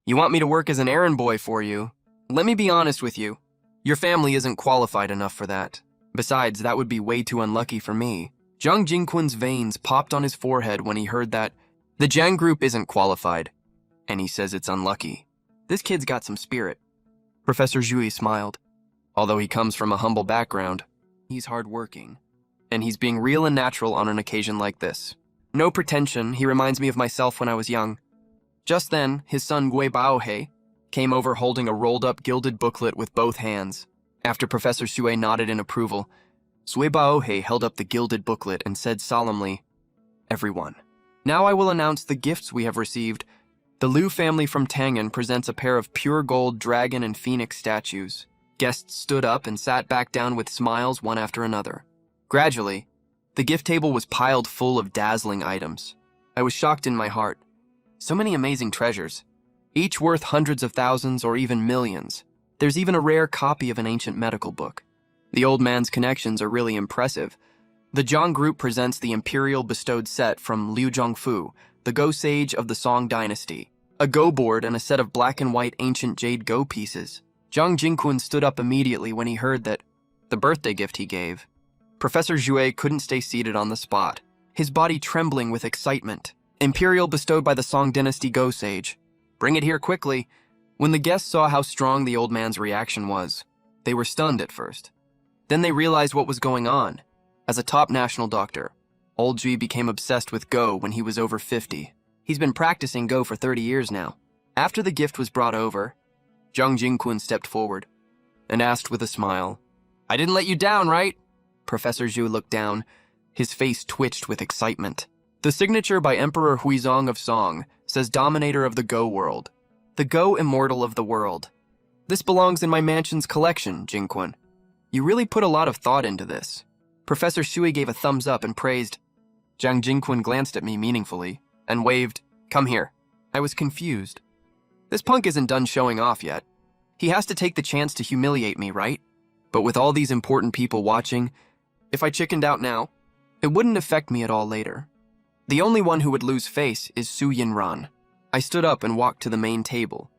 You want me to work as an errand boy for you? Let me be honest with you. Your family isn't qualified enough for that. Besides, that would be way too unlucky for me. Zhang Jingkun's veins popped on his forehead when he heard that. The Zhang group isn't qualified, and he says it's unlucky. This kid's got some spirit. Professor Zhui smiled. Although he comes from a humble background, he's hardworking, and he's being real and natural on an occasion like this. No pretension, he reminds me of myself when I was young. Just then, his son Gui Baohe came over holding a rolled-up gilded booklet with both hands. After Professor Sue nodded in approval, Sui Baohe held up the gilded booklet and said solemnly, Everyone, now I will announce the gifts we have received. The Liu family from Tangan presents a pair of pure gold dragon and phoenix statues. Guests stood up and sat back down with smiles one after another. Gradually, the gift table was piled full of dazzling items. I was shocked in my heart. So many amazing treasures, each worth hundreds of thousands or even millions. There's even a rare copy of an ancient medical book. The old man's connections are really impressive. The Zhang group presents the imperial bestowed set from Liu Zhongfu, the Go sage of the Song dynasty, a Go board and a set of black and white ancient jade Go pieces. Zhang Jingqun stood up immediately when he heard that the birthday gift he gave. Professor Zhui couldn't stay seated on the spot, his body trembling with excitement. Imperial bestowed by the Song Dynasty Go Sage. Bring it here quickly. When the guests saw how strong the old man's reaction was, they were stunned at first. Then they realized what was going on. As a top national doctor, old Zhui became obsessed with Go when he was over 50. He's been practicing Go for 30 years now. After the gift was brought over, Zhang Jingqun stepped forward and asked with a smile, "I didn't let you down, right?" Professor Zhu looked down. His face twitched with excitement. The signature by Emperor Huizong of Song says Dominator of the Go world. The Go Immortal of the world. This belongs in my mansion's collection, Jingqun. You really put a lot of thought into this. Professor Shui gave a thumbs up and praised. Zhang Jingqun glanced at me meaningfully and waved, "Come here." I was confused. This punk isn't done showing off yet. He has to take the chance to humiliate me, right? But with all these important people watching, if I chickened out now, it wouldn't affect me at all later. The only one who would lose face is Su Yinran. I stood up and walked to the main table.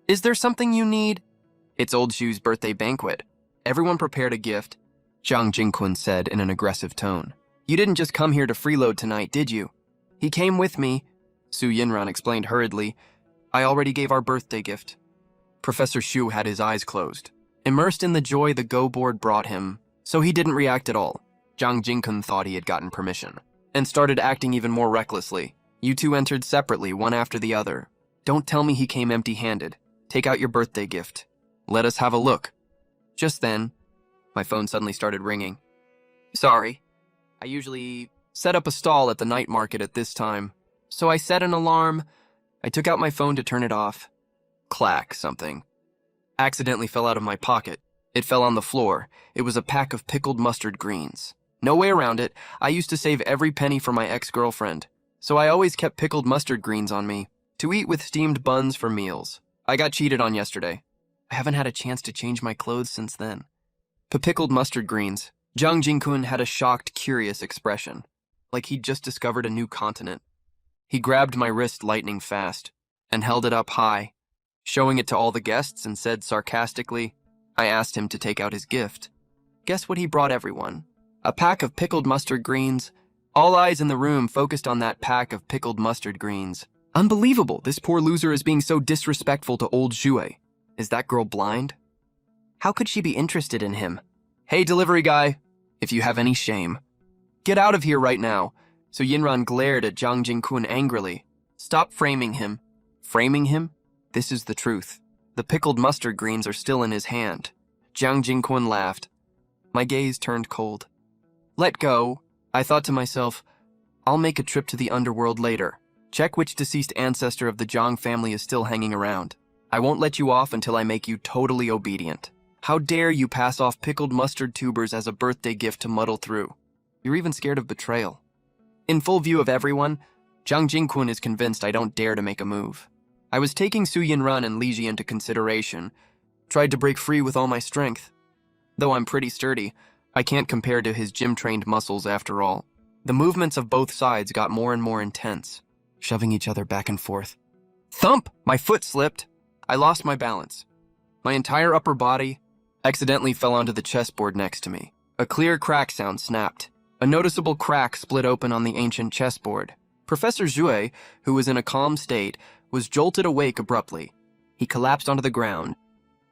"Is there something you need?" "It's old Shu's birthday banquet. Everyone prepared a gift," Zhang Jingqun said in an aggressive tone. "You didn't just come here to freeload tonight, did you?" "He came with me," Su Yinran explained hurriedly. "I already gave our birthday gift." Professor Shu had his eyes closed, immersed in the joy the Go board brought him, so he didn't react at all. Zhang Jingqun thought he had gotten permission and started acting even more recklessly. "You two entered separately, one after the other. Don't tell me he came empty-handed. Take out your birthday gift. Let us have a look." Just then, my phone suddenly started ringing. "Sorry. I usually set up a stall at the night market at this time, so I set an alarm." I took out my phone to turn it off. Clack, something accidentally fell out of my pocket. It fell on the floor. It was a pack of pickled mustard greens. No way around it. I used to save every penny for my ex-girlfriend, so I always kept pickled mustard greens on me, to eat with steamed buns for meals. I got cheated on yesterday. I haven't had a chance to change my clothes since then. Pickled mustard greens. Zhang Jingqun had a shocked, curious expression, like he'd just discovered a new continent. He grabbed my wrist lightning fast and held it up high, showing it to all the guests, and said sarcastically. I asked him to take out his gift. Guess what he brought everyone? A pack of pickled mustard greens. All eyes in the room focused on that pack of pickled mustard greens. Unbelievable, this poor loser is being so disrespectful to old Zhui. Is that girl blind? How could she be interested in him? Hey, delivery guy, if you have any shame, get out of here right now. So Yinran glared at Zhang Jingqun angrily. Stop framing him. Framing him? This is the truth. The pickled mustard greens are still in his hand. Zhang Jingqun laughed. My gaze turned cold. Let go. I thought to myself, I'll make a trip to the underworld later. Check which deceased ancestor of the Zhang family is still hanging around. I won't let you off until I make you totally obedient. How dare you pass off pickled mustard tubers as a birthday gift to muddle through? You're even scared of betrayal. In full view of everyone, Zhang Jingqun is convinced I don't dare to make a move. I was taking Su Yinran and Li Ji into consideration, tried to break free with all my strength. Though I'm pretty sturdy, I can't compare to his gym-trained muscles after all. The movements of both sides got more and more intense, shoving each other back and forth. Thump! My foot slipped. I lost my balance. My entire upper body accidentally fell onto the chessboard next to me. A clear crack sound snapped. A noticeable crack split open on the ancient chessboard. Professor Zhui, who was in a calm state, was jolted awake abruptly. He collapsed onto the ground.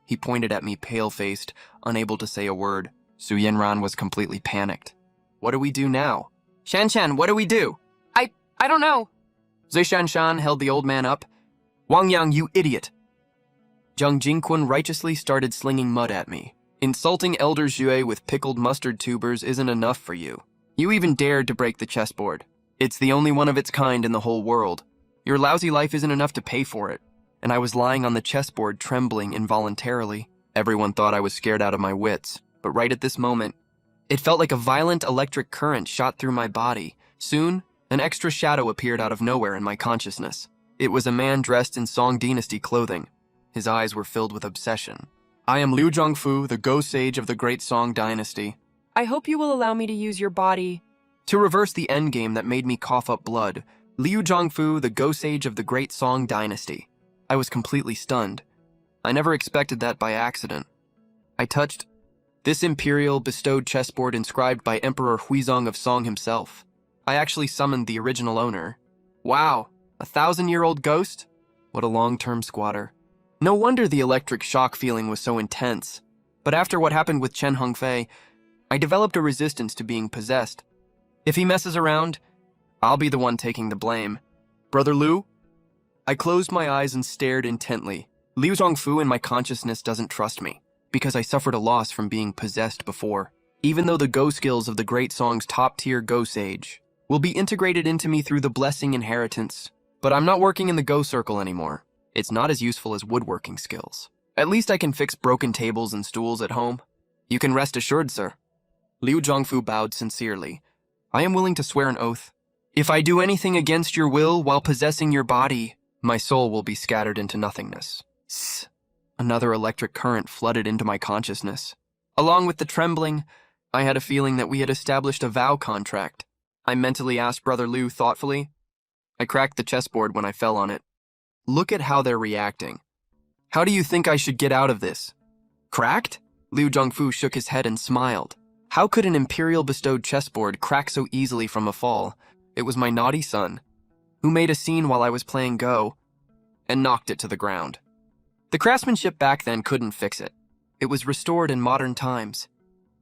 He pointed at me pale-faced, unable to say a word. Su Yinran was completely panicked. What do we do now? Shanshan, what do we do? I don't know. Zui Shanshan held the old man up. Wang Yang, you idiot. Zhang Jingqun righteously started slinging mud at me. Insulting Elder Zhui with pickled mustard tubers isn't enough for you. You even dared to break the chessboard. It's the only one of its kind in the whole world. Your lousy life isn't enough to pay for it. And I was lying on the chessboard trembling involuntarily. Everyone thought I was scared out of my wits. But right at this moment, it felt like a violent electric current shot through my body. Soon, an extra shadow appeared out of nowhere in my consciousness. It was a man dressed in Song Dynasty clothing. His eyes were filled with obsession. I am Liu Zhongfu, the Go Sage of the Great Song Dynasty. I hope you will allow me to use your body. To reverse the endgame that made me cough up blood, Liu Zhongfu, the Go Sage of the Great Song Dynasty. I was completely stunned. I never expected that by accident. I touched this imperial bestowed chessboard inscribed by Emperor Huizong of Song himself. I actually summoned the original owner. Wow, a 1,000-year-old ghost? What a long-term squatter. No wonder the electric shock feeling was so intense. But after what happened with Chen Hongfei, I developed a resistance to being possessed. If he messes around, I'll be the one taking the blame. Brother Liu? I closed my eyes and stared intently. Liu Zhongfu in my consciousness doesn't trust me, because I suffered a loss from being possessed before. Even though the Go skills of the Great Song's top-tier Go Sage will be integrated into me through the blessing inheritance, but I'm not working in the Go circle anymore. It's not as useful as woodworking skills. At least I can fix broken tables and stools at home. You can rest assured, sir. Liu Zhongfu bowed sincerely. I am willing to swear an oath. If I do anything against your will while possessing your body, my soul will be scattered into nothingness. Sss. Another electric current flooded into my consciousness. Along with the trembling, I had a feeling that we had established a vow contract. I mentally asked Brother Liu thoughtfully. I cracked the chessboard when I fell on it. Look at how they're reacting. How do you think I should get out of this? Cracked? Liu Zhongfu shook his head and smiled. How could an imperial bestowed chessboard crack so easily from a fall? It was my naughty son, who made a scene while I was playing Go, and knocked it to the ground. The craftsmanship back then couldn't fix it. It was restored in modern times.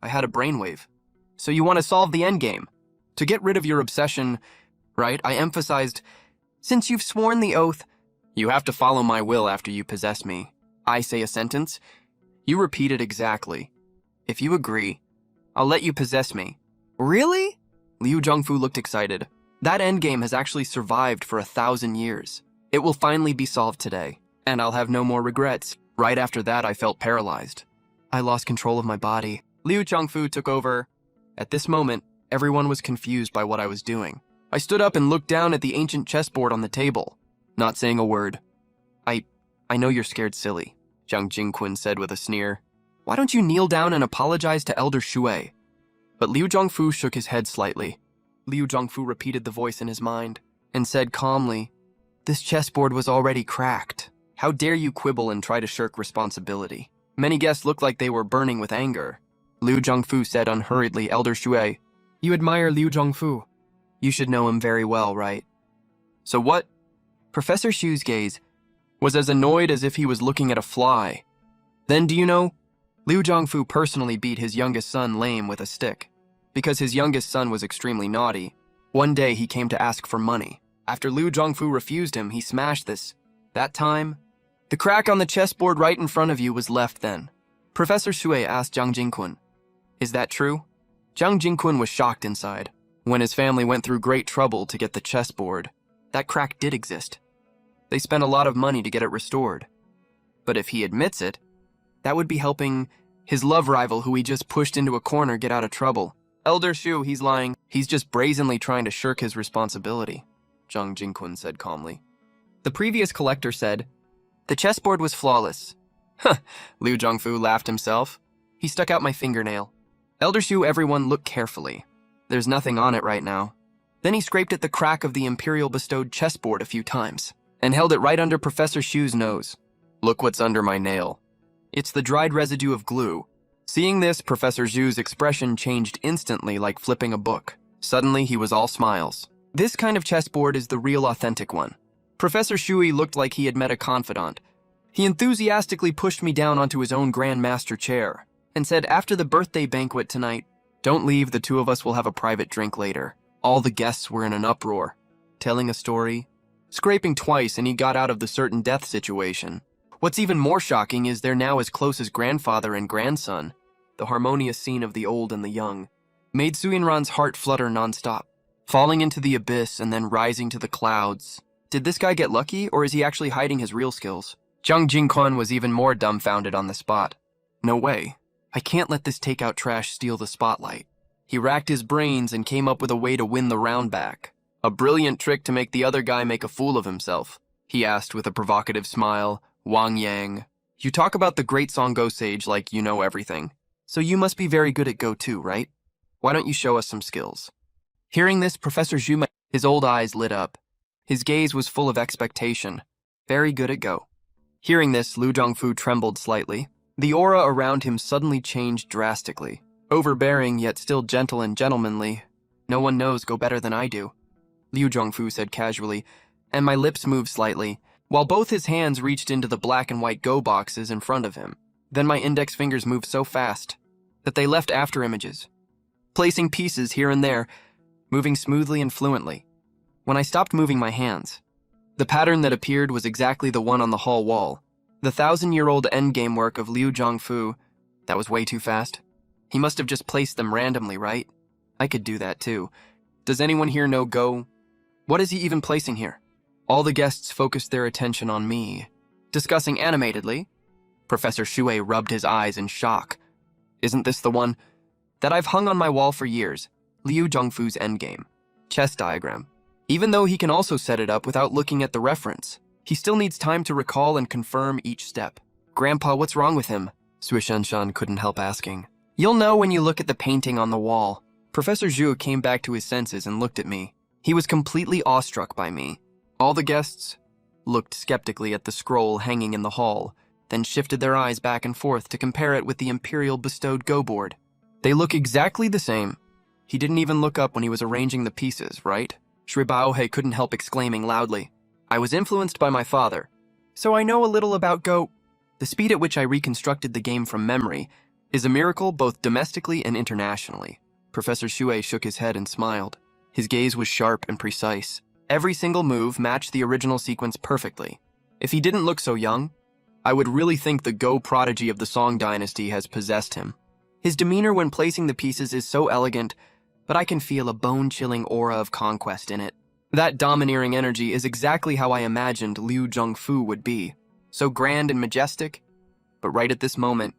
I had a brainwave. So you want to solve the endgame? To get rid of your obsession, right? I emphasized, since you've sworn the oath, you have to follow my will after you possess me. I say a sentence, you repeat it exactly. If you agree, I'll let you possess me. Really? Liu Zhongfu looked excited. That endgame has actually survived for 1,000 years. It will finally be solved today, and I'll have no more regrets. Right after that, I felt paralyzed. I lost control of my body. Liu Zhongfu took over. At this moment, everyone was confused by what I was doing. I stood up and looked down at the ancient chessboard on the table, not saying a word. I know you're scared silly, Zhang Jingqun said with a sneer. Why don't you kneel down and apologize to Elder Shui? But Liu Zhongfu shook his head slightly. Liu Zhongfu repeated the voice in his mind and said calmly, this chessboard was already cracked. How dare you quibble and try to shirk responsibility? Many guests looked like they were burning with anger. Liu Zhongfu said unhurriedly, Elder Shui, you admire Liu Zhongfu. You should know him very well, right? So what? Professor Shu's gaze was as annoyed as if he was looking at a fly. Then do you know, Liu Zhongfu personally beat his youngest son lame with a stick. Because his youngest son was extremely naughty, one day he came to ask for money. After Liu Zhongfu refused him, he smashed this. That time, the crack on the chessboard right in front of you was left then. Professor Shui asked Zhang Jingqun, is that true? Zhang Jingqun was shocked inside. When his family went through great trouble to get the chessboard, that crack did exist. They spent a lot of money to get it restored. But if he admits it, that would be helping his love rival who he just pushed into a corner get out of trouble. Elder Shu, he's lying. He's just brazenly trying to shirk his responsibility, Zhang Jingqun said calmly. The previous collector said, the chessboard was flawless. Huh, Liu Zhongfu laughed himself. He stuck out my fingernail. Elder Shu, everyone look carefully. There's nothing on it right now. Then he scraped at the crack of the imperial bestowed chessboard a few times and held it right under Professor Shu's nose. Look what's under my nail. It's the dried residue of glue. Seeing this, Professor Zhu's expression changed instantly like flipping a book. Suddenly, he was all smiles. This kind of chessboard is the real authentic one. Professor Shui looked like he had met a confidant. He enthusiastically pushed me down onto his own Grand Master chair and said, after the birthday banquet tonight, don't leave, the two of us will have a private drink later. All the guests were in an uproar, telling a story, scraping twice, and he got out of the certain death situation. What's even more shocking is they're now as close as grandfather and grandson. The harmonious scene of the old and the young made Suinran's heart flutter nonstop, falling into the abyss and then rising to the clouds. Did this guy get lucky, or is he actually hiding his real skills? Zhang Jingqun was even more dumbfounded on the spot. No way. I can't let this takeout trash steal the spotlight. He racked his brains and came up with a way to win the round back. A brilliant trick to make the other guy make a fool of himself. He asked with a provocative smile, Wang Yang. You talk about the great Song Go Sage like you know everything. So you must be very good at Go too, right? Why don't you show us some skills? Hearing this, Professor Zhu, his old eyes lit up. His gaze was full of expectation. Very good at Go. Hearing this, Liu Zhongfu trembled slightly. The aura around him suddenly changed drastically. Overbearing, yet still gentle and gentlemanly. No one knows Go better than I do, Liu Zhongfu said casually, and my lips moved slightly, while both his hands reached into the black and white Go boxes in front of him. Then my index fingers moved so fast that they left after images, placing pieces here and there, moving smoothly and fluently. When I stopped moving my hands, the pattern that appeared was exactly the one on the hall wall. The 1,000-year-old endgame work of Liu Zhongfu. That was way too fast. He must have just placed them randomly, right? I could do that too. Does anyone here know Go? What is he even placing here? All the guests focused their attention on me. Discussing animatedly, Professor Shui rubbed his eyes in shock. Isn't this the one that I've hung on my wall for years? Liu Zhongfu's endgame. Chess diagram. Even though he can also set it up without looking at the reference, he still needs time to recall and confirm each step. Grandpa, what's wrong with him? Sui Shenshan couldn't help asking. You'll know when you look at the painting on the wall. Professor Zhu came back to his senses and looked at me. He was completely awestruck by me. All the guests looked skeptically at the scroll hanging in the hall, then shifted their eyes back and forth to compare it with the Imperial bestowed Go board. They look exactly the same. He didn't even look up when he was arranging the pieces, right? Shui Baohei couldn't help exclaiming loudly. I was influenced by my father, so I know a little about Go. The speed at which I reconstructed the game from memory is a miracle both domestically and internationally. Professor Shui shook his head and smiled. His gaze was sharp and precise. Every single move matched the original sequence perfectly. If he didn't look so young, I would really think the Go prodigy of the Song dynasty has possessed him. His demeanor when placing the pieces is so elegant, but I can feel a bone-chilling aura of conquest in it. That domineering energy is exactly how I imagined Liu Zhongfu would be. So grand and majestic. But right at this moment,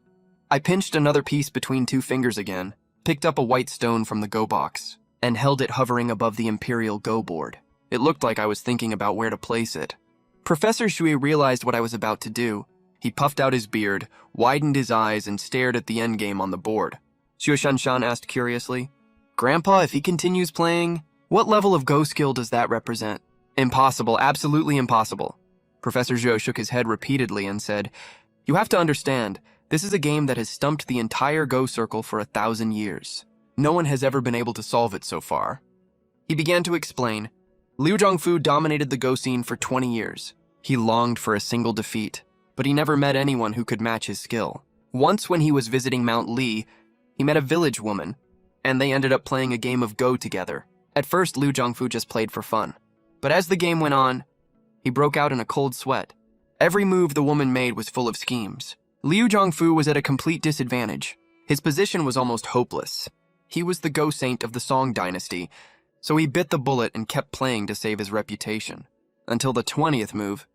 I pinched another piece between two fingers again, picked up a white stone from the Go box, and held it hovering above the Imperial Go board. It looked like I was thinking about where to place it. Professor Shui realized what I was about to do. He puffed out his beard, widened his eyes, and stared at the endgame on the board. Shui Shanshan asked curiously, Grandpa, if he continues playing, what level of Go skill does that represent? Impossible, absolutely impossible. Professor Zhou shook his head repeatedly and said, You have to understand, this is a game that has stumped the entire Go circle for 1,000 years. No one has ever been able to solve it so far. He began to explain. Liu Zhongfu dominated the Go scene for 20 years. He longed for a single defeat, but he never met anyone who could match his skill. Once when he was visiting Mount Li, he met a village woman, and they ended up playing a game of Go together. At first, Liu Zhongfu just played for fun. But as the game went on, he broke out in a cold sweat. Every move the woman made was full of schemes. Liu Zhongfu was at a complete disadvantage. His position was almost hopeless. He was the Go saint of the Song dynasty, so he bit the bullet and kept playing to save his reputation. Until the 20th move,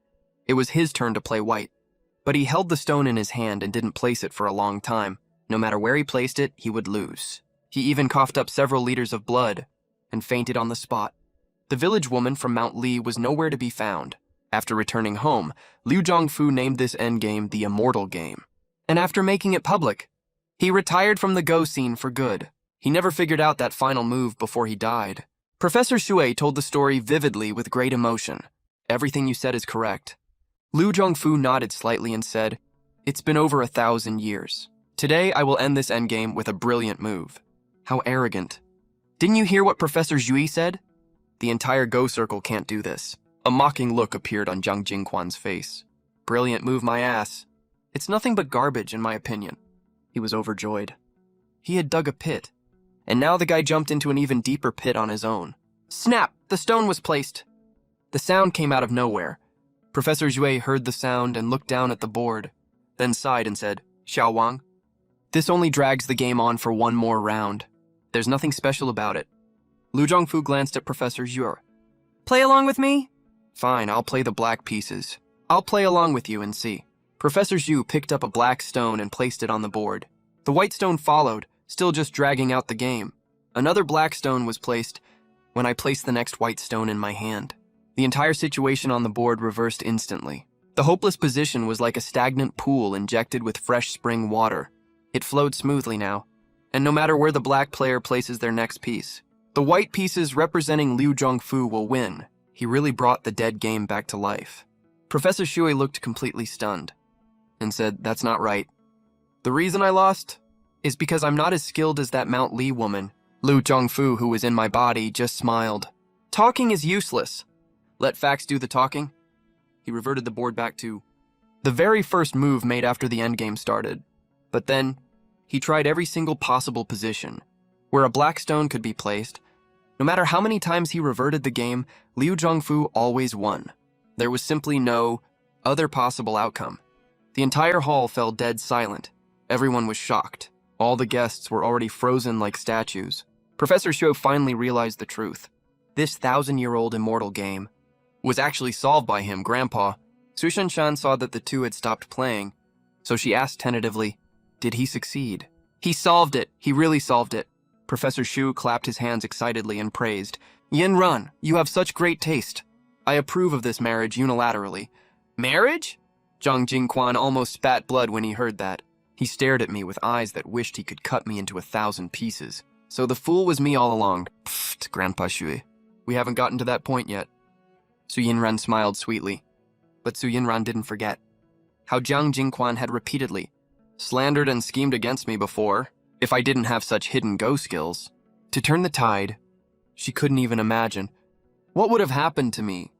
it was his turn to play white. But he held the stone in his hand and didn't place it for a long time. No matter where he placed it, he would lose. He even coughed up several liters of blood and fainted on the spot. The village woman from Mount Li was nowhere to be found. After returning home, Liu Zhongfu named this endgame the Immortal Game. And after making it public, he retired from the Go scene for good. He never figured out that final move before he died. Professor Shui told the story vividly with great emotion. Everything you said is correct. Liu Zhongfu nodded slightly and said, It's been over 1,000 years. Today I will end this endgame with a brilliant move. How arrogant. Didn't you hear what Professor Zhui said? The entire Go circle can't do this. A mocking look appeared on Zhang Jingquan's face. Brilliant move, my ass. It's nothing but garbage, in my opinion. He was overjoyed. He had dug a pit, and now the guy jumped into an even deeper pit on his own. Snap! The stone was placed. The sound came out of nowhere. Professor Zhui heard the sound and looked down at the board, then sighed and said, Xiao Wang, this only drags the game on for one more round. There's nothing special about it. Liu Zhongfu glanced at Professor Zhu. Play along with me? Fine, I'll play the black pieces. I'll play along with you and see. Professor Zhu picked up a black stone and placed it on the board. The white stone followed, still just dragging out the game. Another black stone was placed when I placed the next white stone in my hand. The entire situation on the board reversed instantly. The hopeless position was like a stagnant pool injected with fresh spring water. It flowed smoothly now, and no matter where the black player places their next piece, the white pieces representing Liu Zhongfu will win. He really brought the dead game back to life. Professor Shui looked completely stunned and said, "That's not right. The reason I lost is because I'm not as skilled as that Mount Li woman." Liu Zhongfu, who was in my body, just smiled. "Talking is useless. Let facts do the talking." He reverted the board back to the very first move made after the endgame started. But then, he tried every single possible position where a black stone could be placed. No matter how many times he reverted the game, Liu Zhongfu always won. There was simply no other possible outcome. The entire hall fell dead silent. Everyone was shocked. All the guests were already frozen like statues. Professor Shui finally realized the truth. This 1,000-year-old immortal game was actually solved by him, Grandpa. Su Shanshan saw that the two had stopped playing, so she asked tentatively, "Did he succeed?" "He solved it. He really solved it." Professor Shu clapped his hands excitedly and praised, "Yin Run, you have such great taste. I approve of this marriage unilaterally." "Marriage?" Zhang Jingquan almost spat blood when he heard that. He stared at me with eyes that wished he could cut me into 1,000 pieces. "So the fool was me all along." "Pfft, Grandpa Shui. We haven't gotten to that point yet." Su Yinran smiled sweetly. But Su Yinran didn't forget how Zhang Jingquan had repeatedly slandered and schemed against me before. If I didn't have such hidden go skills to turn the tide, she couldn't even imagine what would have happened to me.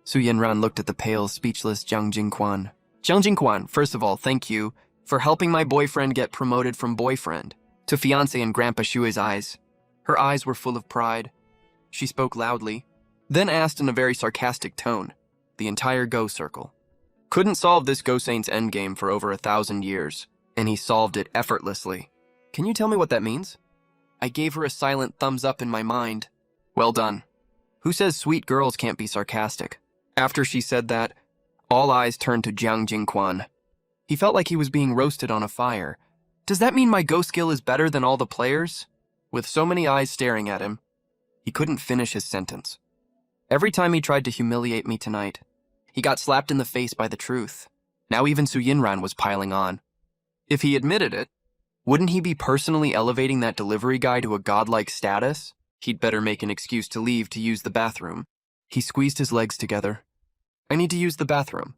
Su Yinran looked at the pale, speechless Zhang Jingquan. "Zhang Jingquan, first of all, thank you for helping my boyfriend get promoted from boyfriend to fiancé in Grandpa Shui's eyes." Her eyes were full of pride. She spoke loudly, then asked in a very sarcastic tone, "The entire Go Circle couldn't solve this Go Saint's endgame for over 1,000 years, and he solved it effortlessly. Can you tell me what that means?" I gave her a silent thumbs up in my mind. "Well done. Who says sweet girls can't be sarcastic?" After she said that, all eyes turned to Jiang Jingquan. He felt like he was being roasted on a fire. "Does that mean my Go skill is better than all the players?" With so many eyes staring at him, he couldn't finish his sentence. Every time he tried to humiliate me tonight, he got slapped in the face by the truth. Now even Su Yinran was piling on. If he admitted it, wouldn't he be personally elevating that delivery guy to a godlike status? He'd better make an excuse to leave to use the bathroom. He squeezed his legs together. "I need to use the bathroom."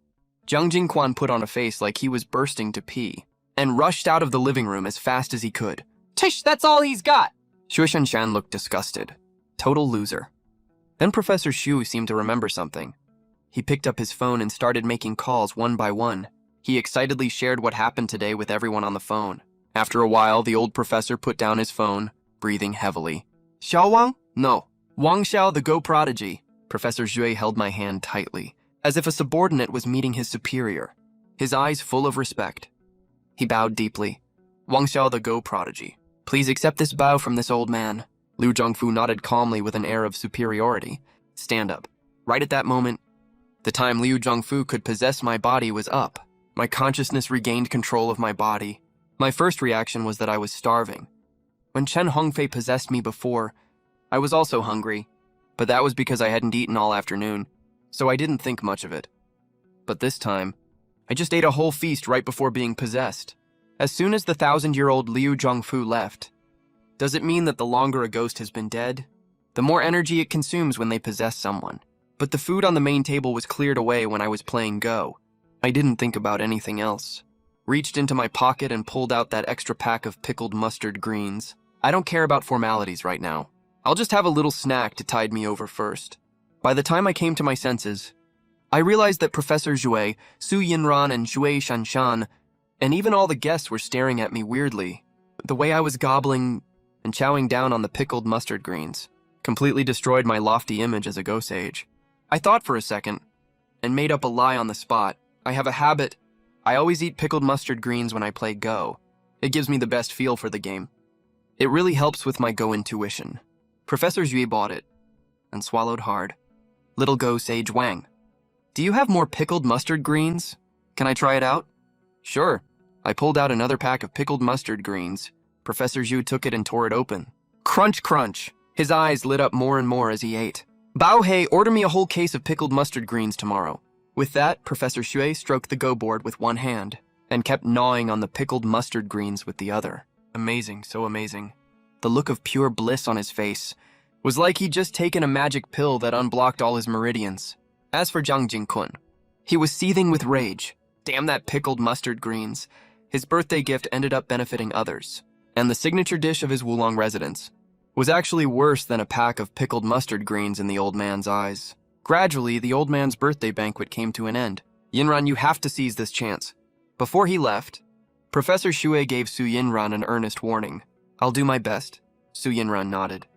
Zhang Jingquan put on a face like he was bursting to pee and rushed out of the living room as fast as he could. "Tish, that's all he's got!" Shu Shanshan looked disgusted. Total loser. Then Professor Shu seemed to remember something. He picked up his phone and started making calls one by one. He excitedly shared what happened today with everyone on the phone. After a while, the old professor put down his phone, breathing heavily. "Xiao Wang? No. Wang Xiao, the Go Prodigy." Professor Zhui held my hand tightly, as if a subordinate was meeting his superior, his eyes full of respect. He bowed deeply. "Wang Xiao, the Go Prodigy. Please accept this bow from this old man." Liu Zhongfu nodded calmly with an air of superiority. "Stand up." Right at that moment, the time Liu Zhongfu could possess my body was up. My consciousness regained control of my body. My first reaction was that I was starving. When Chen Hongfei possessed me before, I was also hungry, but that was because I hadn't eaten all afternoon, so I didn't think much of it. But this time, I just ate a whole feast right before being possessed. As soon as the 1,000-year-old Liu Zhongfu left, does it mean that the longer a ghost has been dead, the more energy it consumes when they possess someone? But the food on the main table was cleared away when I was playing Go. I didn't think about anything else. Reached into my pocket and pulled out that extra pack of pickled mustard greens. I don't care about formalities right now. I'll just have a little snack to tide me over first. By the time I came to my senses, I realized that Professor Zhui, Su Yinran, and Zhui Shanshan, and even all the guests were staring at me weirdly. The way I was gobbling and chowing down on the pickled mustard greens completely destroyed my lofty image as a Go Sage. I thought for a second and made up a lie on the spot. I have a habit. I always eat pickled mustard greens when I play Go. It gives me the best feel for the game. It really helps with my Go intuition. Professor Zhui bought it and swallowed hard. "Little Go Sage Wang, do you have more pickled mustard greens? Can I try it out?" "Sure." I pulled out another pack of pickled mustard greens. Professor Zhu took it and tore it open. Crunch, crunch. His eyes lit up more and more as he ate. "Bao Hei, order me a whole case of pickled mustard greens tomorrow." With that, Professor Shui stroked the Go board with one hand and kept gnawing on the pickled mustard greens with the other. Amazing, so amazing. The look of pure bliss on his face was like he'd just taken a magic pill that unblocked all his meridians. As for Zhang Jingkun, He was seething with rage. Damn that pickled mustard greens. His birthday gift ended up benefiting others. And the signature dish of his Wulong residence was actually worse than a pack of pickled mustard greens in the old man's eyes. Gradually, the old man's birthday banquet came to an end. Yinran, you have to seize this chance. Before he left, Professor Shui gave Su Yinran an earnest warning. I'll do my best, Su Yinran nodded,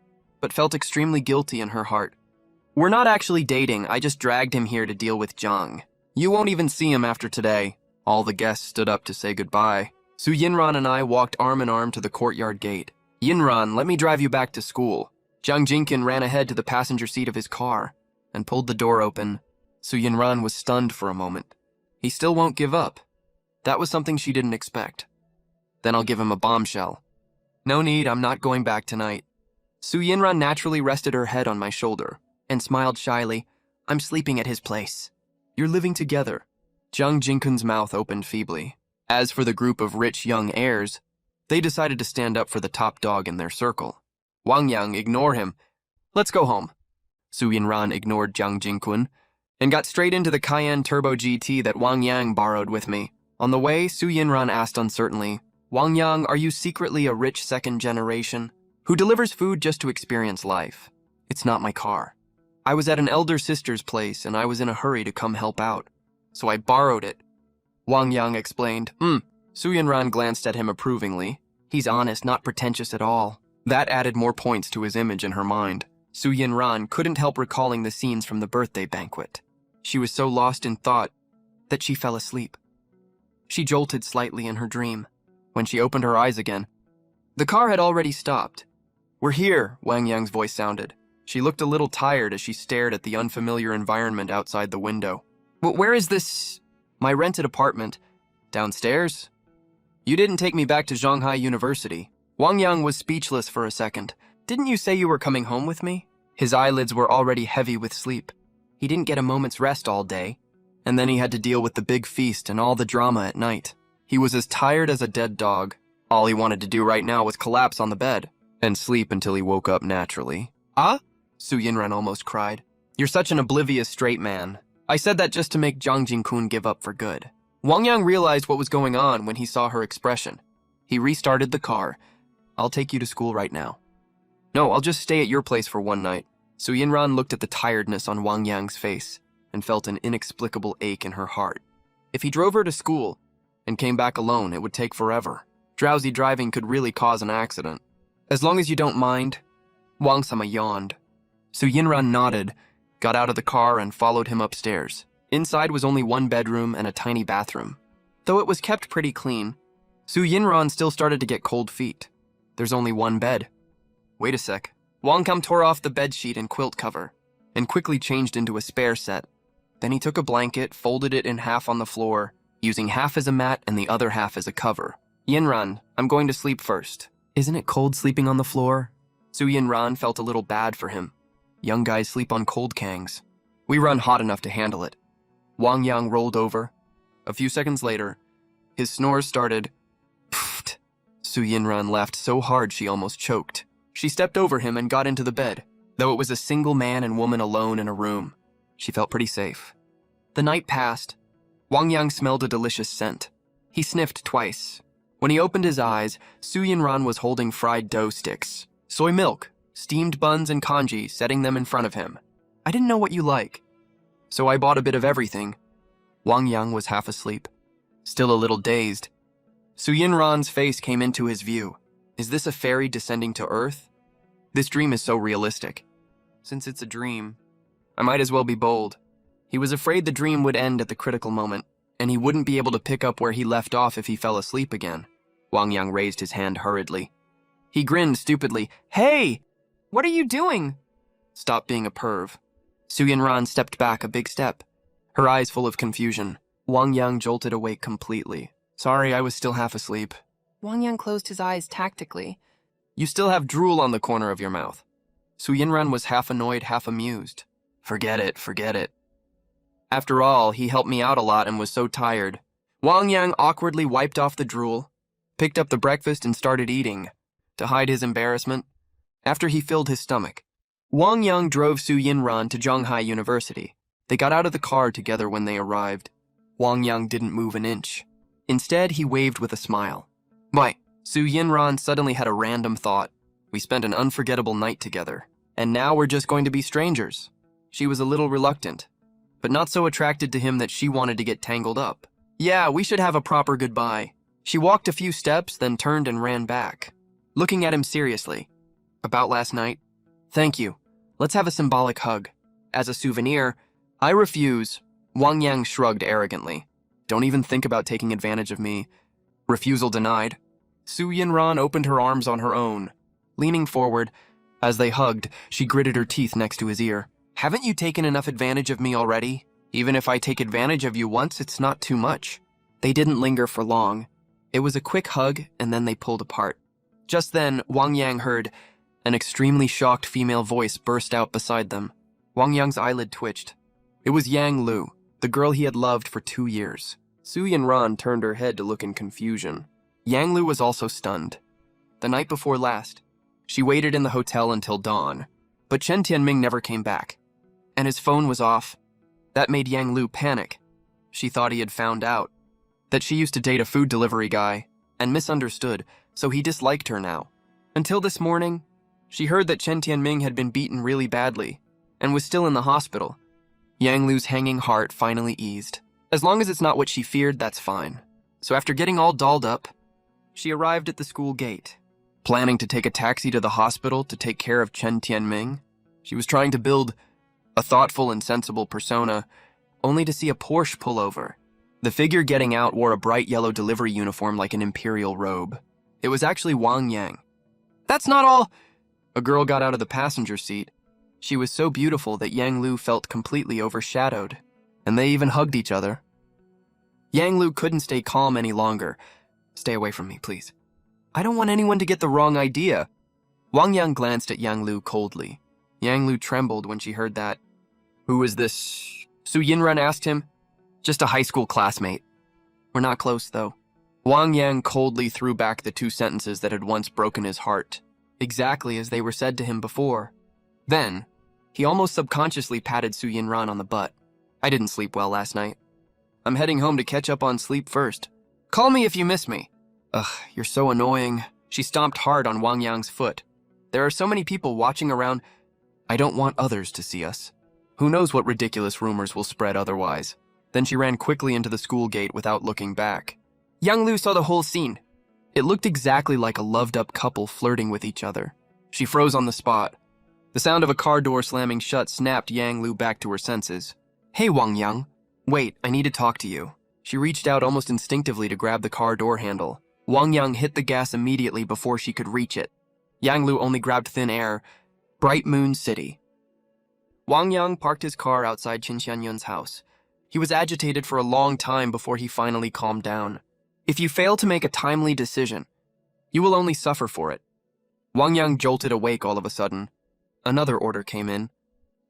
but felt extremely guilty in her heart. We're not actually dating, I just dragged him here to deal with Zhang. You won't even see him after today. All the guests stood up to say goodbye. Su Yinran and I walked arm in arm to the courtyard gate. Yinran, let me drive you back to school. Zhang Jinkin ran ahead to the passenger seat of his car and pulled the door open. Su Yinran was stunned for a moment. He still won't give up. That was something she didn't expect. Then I'll give him a bombshell. No need, I'm not going back tonight. Su Yinran naturally rested her head on my shoulder and smiled shyly. I'm sleeping at his place. You're living together. Zhang Jinkun's mouth opened feebly. As for the group of rich young heirs, they decided to stand up for the top dog in their circle. Wang Yang, ignore him. Let's go home. Su Yinran ignored Zhang Jinkun and got straight into the Cayenne Turbo GT that Wang Yang borrowed with me. On the way, Su Yinran asked uncertainly, Wang Yang, are you secretly a rich second generation who delivers food just to experience life? It's not my car. I was at an elder sister's place and I was in a hurry to come help out, so I borrowed it. Wang Yang explained. Su Yinran glanced at him approvingly. He's honest, not pretentious at all. That added more points to his image in her mind. Su Yinran couldn't help recalling the scenes from the birthday banquet. She was so lost in thought that she fell asleep. She jolted slightly in her dream. When she opened her eyes again, the car had already stopped. We're here, Wang Yang's voice sounded. She looked a little tired as she stared at the unfamiliar environment outside the window. Where is this? My rented apartment. Downstairs? You didn't take me back to Shanghai University. Wang Yang was speechless for a second. Didn't you say you were coming home with me? His eyelids were already heavy with sleep. He didn't get a moment's rest all day, and then he had to deal with the big feast and all the drama at night. He was as tired as a dead dog. All he wanted to do right now was collapse on the bed and sleep until he woke up naturally. Ah? Su Yinran almost cried. You're such an oblivious straight man. I said that just to make Zhang Jinkun give up for good. Wang Yang realized what was going on when he saw her expression. He restarted the car. I'll take you to school right now. No, I'll just stay at your place for one night. Su Yinran looked at the tiredness on Wang Yang's face and felt an inexplicable ache in her heart. If he drove her to school and came back alone, it would take forever. Drowsy driving could really cause an accident. As long as you don't mind. Wang Sama yawned. Su Yinran nodded, got out of the car and followed him upstairs. Inside was only one bedroom and a tiny bathroom. Though it was kept pretty clean, Su Yinran still started to get cold feet. There's only one bed. Wait a sec. Wang Kam tore off the bedsheet and quilt cover and quickly changed into a spare set. Then he took a blanket, folded it in half on the floor, using half as a mat and the other half as a cover. Yinran, I'm going to sleep first. Isn't it cold sleeping on the floor? Su Yinran felt a little bad for him. Young guys sleep on cold kangs. We run hot enough to handle it. Wang Yang rolled over. A few seconds later, his snores started. Pfft. Su Yinran laughed so hard she almost choked. She stepped over him and got into the bed. Though it was a single man and woman alone in a room, she felt pretty safe. The night passed. Wang Yang smelled a delicious scent. He sniffed twice. When he opened his eyes, Su Yinran was holding fried dough sticks, soy milk, steamed buns, and congee, setting them in front of him. I didn't know what you like, so I bought a bit of everything. Wang Yang was half asleep, still a little dazed. Su Yinran's face came into his view. Is this a fairy descending to Earth? This dream is so realistic. Since it's a dream, I might as well be bold. He was afraid the dream would end at the critical moment, and he wouldn't be able to pick up where he left off if he fell asleep again. Wang Yang raised his hand hurriedly. He grinned stupidly. Hey! What are you doing? Stop being a perv. Su Yinran stepped back a big step, her eyes full of confusion. Wang Yang jolted awake completely. Sorry, I was still half asleep. Wang Yang closed his eyes tactically. You still have drool on the corner of your mouth. Su Yinran was half annoyed, half amused. Forget it, forget it. After all, he helped me out a lot and was so tired. Wang Yang awkwardly wiped off the drool, picked up the breakfast and started eating, to hide his embarrassment. After he filled his stomach, Wang Yang drove Su Yinran to Shanghai University. They got out of the car together when they arrived. Wang Yang didn't move an inch. Instead, he waved with a smile. Why? Su Yinran suddenly had a random thought. We spent an unforgettable night together, and now we're just going to be strangers. She was a little reluctant, but not so attracted to him that she wanted to get tangled up. Yeah, we should have a proper goodbye. She walked a few steps, then turned and ran back, looking at him seriously. About last night? Thank you. Let's have a symbolic hug. As a souvenir, I refuse. Wang Yang shrugged arrogantly. Don't even think about taking advantage of me. Refusal denied. Su Yinran opened her arms on her own. Leaning forward, as they hugged, she gritted her teeth next to his ear. Haven't you taken enough advantage of me already? Even if I take advantage of you once, it's not too much. They didn't linger for long. It was a quick hug, and then they pulled apart. Just then, Wang Yang heard an extremely shocked female voice burst out beside them. Wang Yang's eyelid twitched. It was Yang Lu, the girl he had loved for 2 years. Su Yinran turned her head to look in confusion. Yang Lu was also stunned. The night before last, she waited in the hotel until dawn, but Chen Tianming never came back, and his phone was off. That made Yang Lu panic. She thought he had found out that she used to date a food delivery guy and misunderstood, so he disliked her now. Until this morning, she heard that Chen Tianming had been beaten really badly and was still in the hospital. Yang Lu's hanging heart finally eased. As long as it's not what she feared, that's fine. So after getting all dolled up, she arrived at the school gate, planning to take a taxi to the hospital to take care of Chen Tianming. She was trying to build a thoughtful and sensible persona, only to see a Porsche pull over. The figure getting out wore a bright yellow delivery uniform like an imperial robe. It was actually Wang Yang. That's not all! A girl got out of the passenger seat. She was so beautiful that Yang Lu felt completely overshadowed, and they even hugged each other. Yang Lu couldn't stay calm any longer. Stay away from me, please. I don't want anyone to get the wrong idea. Wang Yang glanced at Yang Lu coldly. Yang Lu trembled when she heard that. Who is this? Su Yinran asked him. Just a high school classmate. We're not close, though. Wang Yang coldly threw back the 2 sentences that had once broken his heart, exactly as they were said to him before. Then, he almost subconsciously patted Su Yinran on the butt. I didn't sleep well last night. I'm heading home to catch up on sleep first. Call me if you miss me. Ugh, you're so annoying. She stomped hard on Wang Yang's foot. There are so many people watching around. I don't want others to see us. Who knows what ridiculous rumors will spread otherwise. Then she ran quickly into the school gate without looking back. Yang Lu saw the whole scene. It looked exactly like a loved-up couple flirting with each other. She froze on the spot. The sound of a car door slamming shut snapped Yang Lu back to her senses. Hey, Wang Yang. Wait, I need to talk to you. She reached out almost instinctively to grab the car door handle. Wang Yang hit the gas immediately before she could reach it. Yang Lu only grabbed thin air. Bright Moon City. Wang Yang parked his car outside Qin Xianyun's house. He was agitated for a long time before he finally calmed down. If you fail to make a timely decision, you will only suffer for it. Wang Yang jolted awake all of a sudden. Another order came in.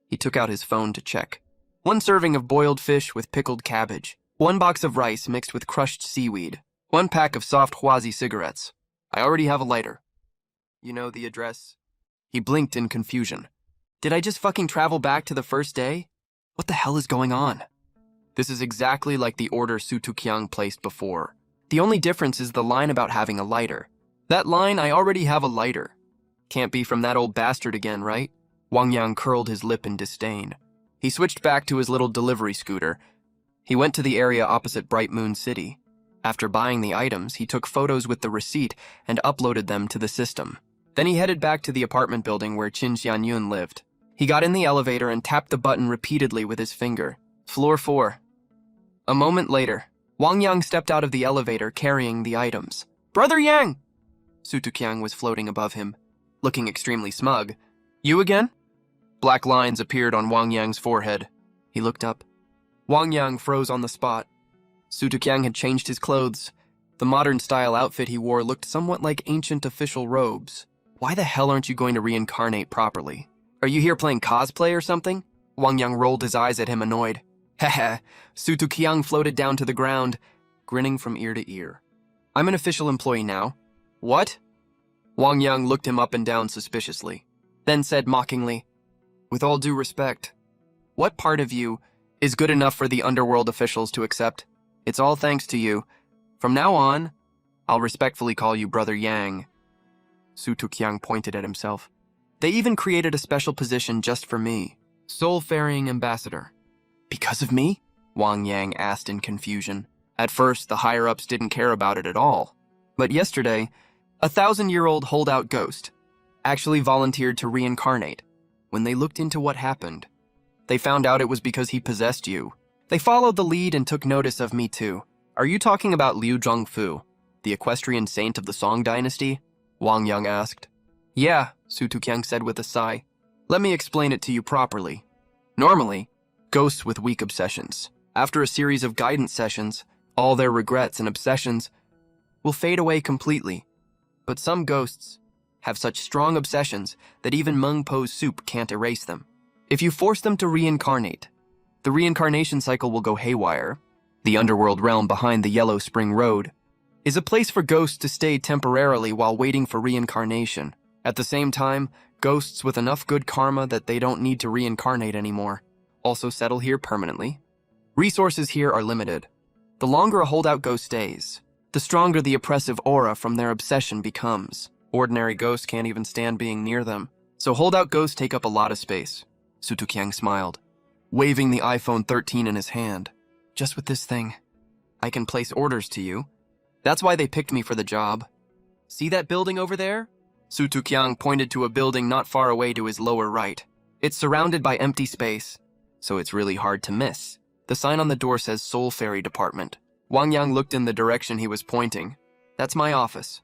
He took out his phone to check. 1 serving of boiled fish with pickled cabbage. 1 box of rice mixed with crushed seaweed. 1 pack of soft Huazi cigarettes. I already have a lighter. You know the address? He blinked in confusion. Did I just fucking travel back to the first day? What the hell is going on? This is exactly like the order Su Tuqiang placed before. The only difference is the line about having a lighter. That line, I already have a lighter. Can't be from that old bastard again, right? Wang Yang curled his lip in disdain. He switched back to his little delivery scooter. He went to the area opposite Bright Moon City. After buying the items, he took photos with the receipt and uploaded them to the system. Then he headed back to the apartment building where Qin Xianyun lived. He got in the elevator and tapped the button repeatedly with his finger. Floor 4. A moment later, Wang Yang stepped out of the elevator carrying the items. Brother Yang! Su Tuqiang was floating above him, looking extremely smug. You again? Black lines appeared on Wang Yang's forehead. He looked up. Wang Yang froze on the spot. Su Tuqiang had changed his clothes. The modern-style outfit he wore looked somewhat like ancient official robes. Why the hell aren't you going to reincarnate properly? Are you here playing cosplay or something? Wang Yang rolled his eyes at him, annoyed. Heh. Su Tuqiang floated down to the ground, grinning from ear to ear. I'm an official employee now. What? Wang Yang looked him up and down suspiciously, then said mockingly, with all due respect, what part of you is good enough for the underworld officials to accept. It's all thanks to you. From now on, I'll respectfully call you Brother Yang. Su Tuqiang pointed at himself. They even created a special position just for me, soul-ferrying ambassador. Because of me? Wang Yang asked in confusion. At first, the higher-ups didn't care about it at all. But yesterday, a 1,000-year-old holdout ghost actually volunteered to reincarnate. When they looked into what happened, they found out it was because he possessed you. They followed the lead and took notice of me too. Are you talking about Liu Zhongfu, the equestrian saint of the Song dynasty? Wang Yang asked. Yeah, Su Tuqiang said with a sigh. Let me explain it to you properly. Normally, ghosts with weak obsessions, after a series of guidance sessions, all their regrets and obsessions will fade away completely. But some ghosts have such strong obsessions that even Meng Po's soup can't erase them. If you force them to reincarnate, the reincarnation cycle will go haywire. The underworld realm behind the Yellow Spring Road is a place for ghosts to stay temporarily while waiting for reincarnation. At the same time, ghosts with enough good karma that they don't need to reincarnate anymore also settle here permanently. Resources here are limited. The longer a holdout ghost stays, the stronger the oppressive aura from their obsession becomes. Ordinary ghosts can't even stand being near them, so holdout ghosts take up a lot of space. Su Tuqiang smiled, waving the iPhone 13 in his hand. Just with this thing, I can place orders to you. That's why they picked me for the job. See that building over there? Su Tuqiang pointed to a building not far away to his lower right. It's surrounded by empty space, so it's really hard to miss. The sign on the door says Soul Fairy Department. Wang Yang looked in the direction he was pointing. That's my office.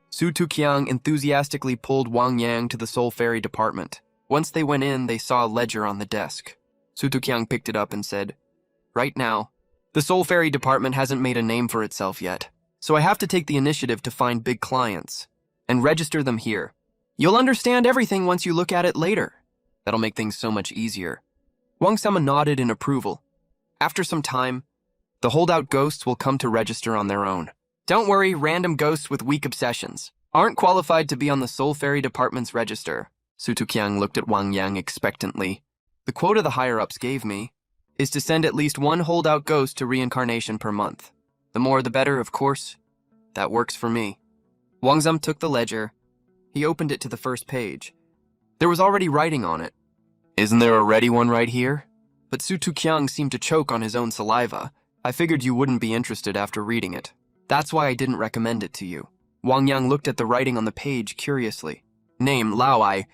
Su Tuqiang enthusiastically pulled Wang Yang to the Soul Fairy Department. Once they went in, they saw a ledger on the desk. Su Tuqiang picked it up and said, Right now, the Soul Fairy Department hasn't made a name for itself yet, so I have to take the initiative to find big clients and register them here. You'll understand everything once you look at it later. That'll make things so much easier. Wang Sama nodded in approval. After some time, the holdout ghosts will come to register on their own. Don't worry, random ghosts with weak obsessions aren't qualified to be on the Soul Fairy Department's register. Su Tuqiang looked at Wang Yang expectantly. The quota the higher-ups gave me is to send at least one holdout ghost to reincarnation per month. The more the better, of course. That works for me. Wang Zam took the ledger. He opened it to the first page. There was already writing on it. Isn't there already one right here? But Su Tuqiang seemed to choke on his own saliva. I figured you wouldn't be interested after reading it. That's why I didn't recommend it to you. Wang Yang looked at the writing on the page curiously. Name, Lao Ai,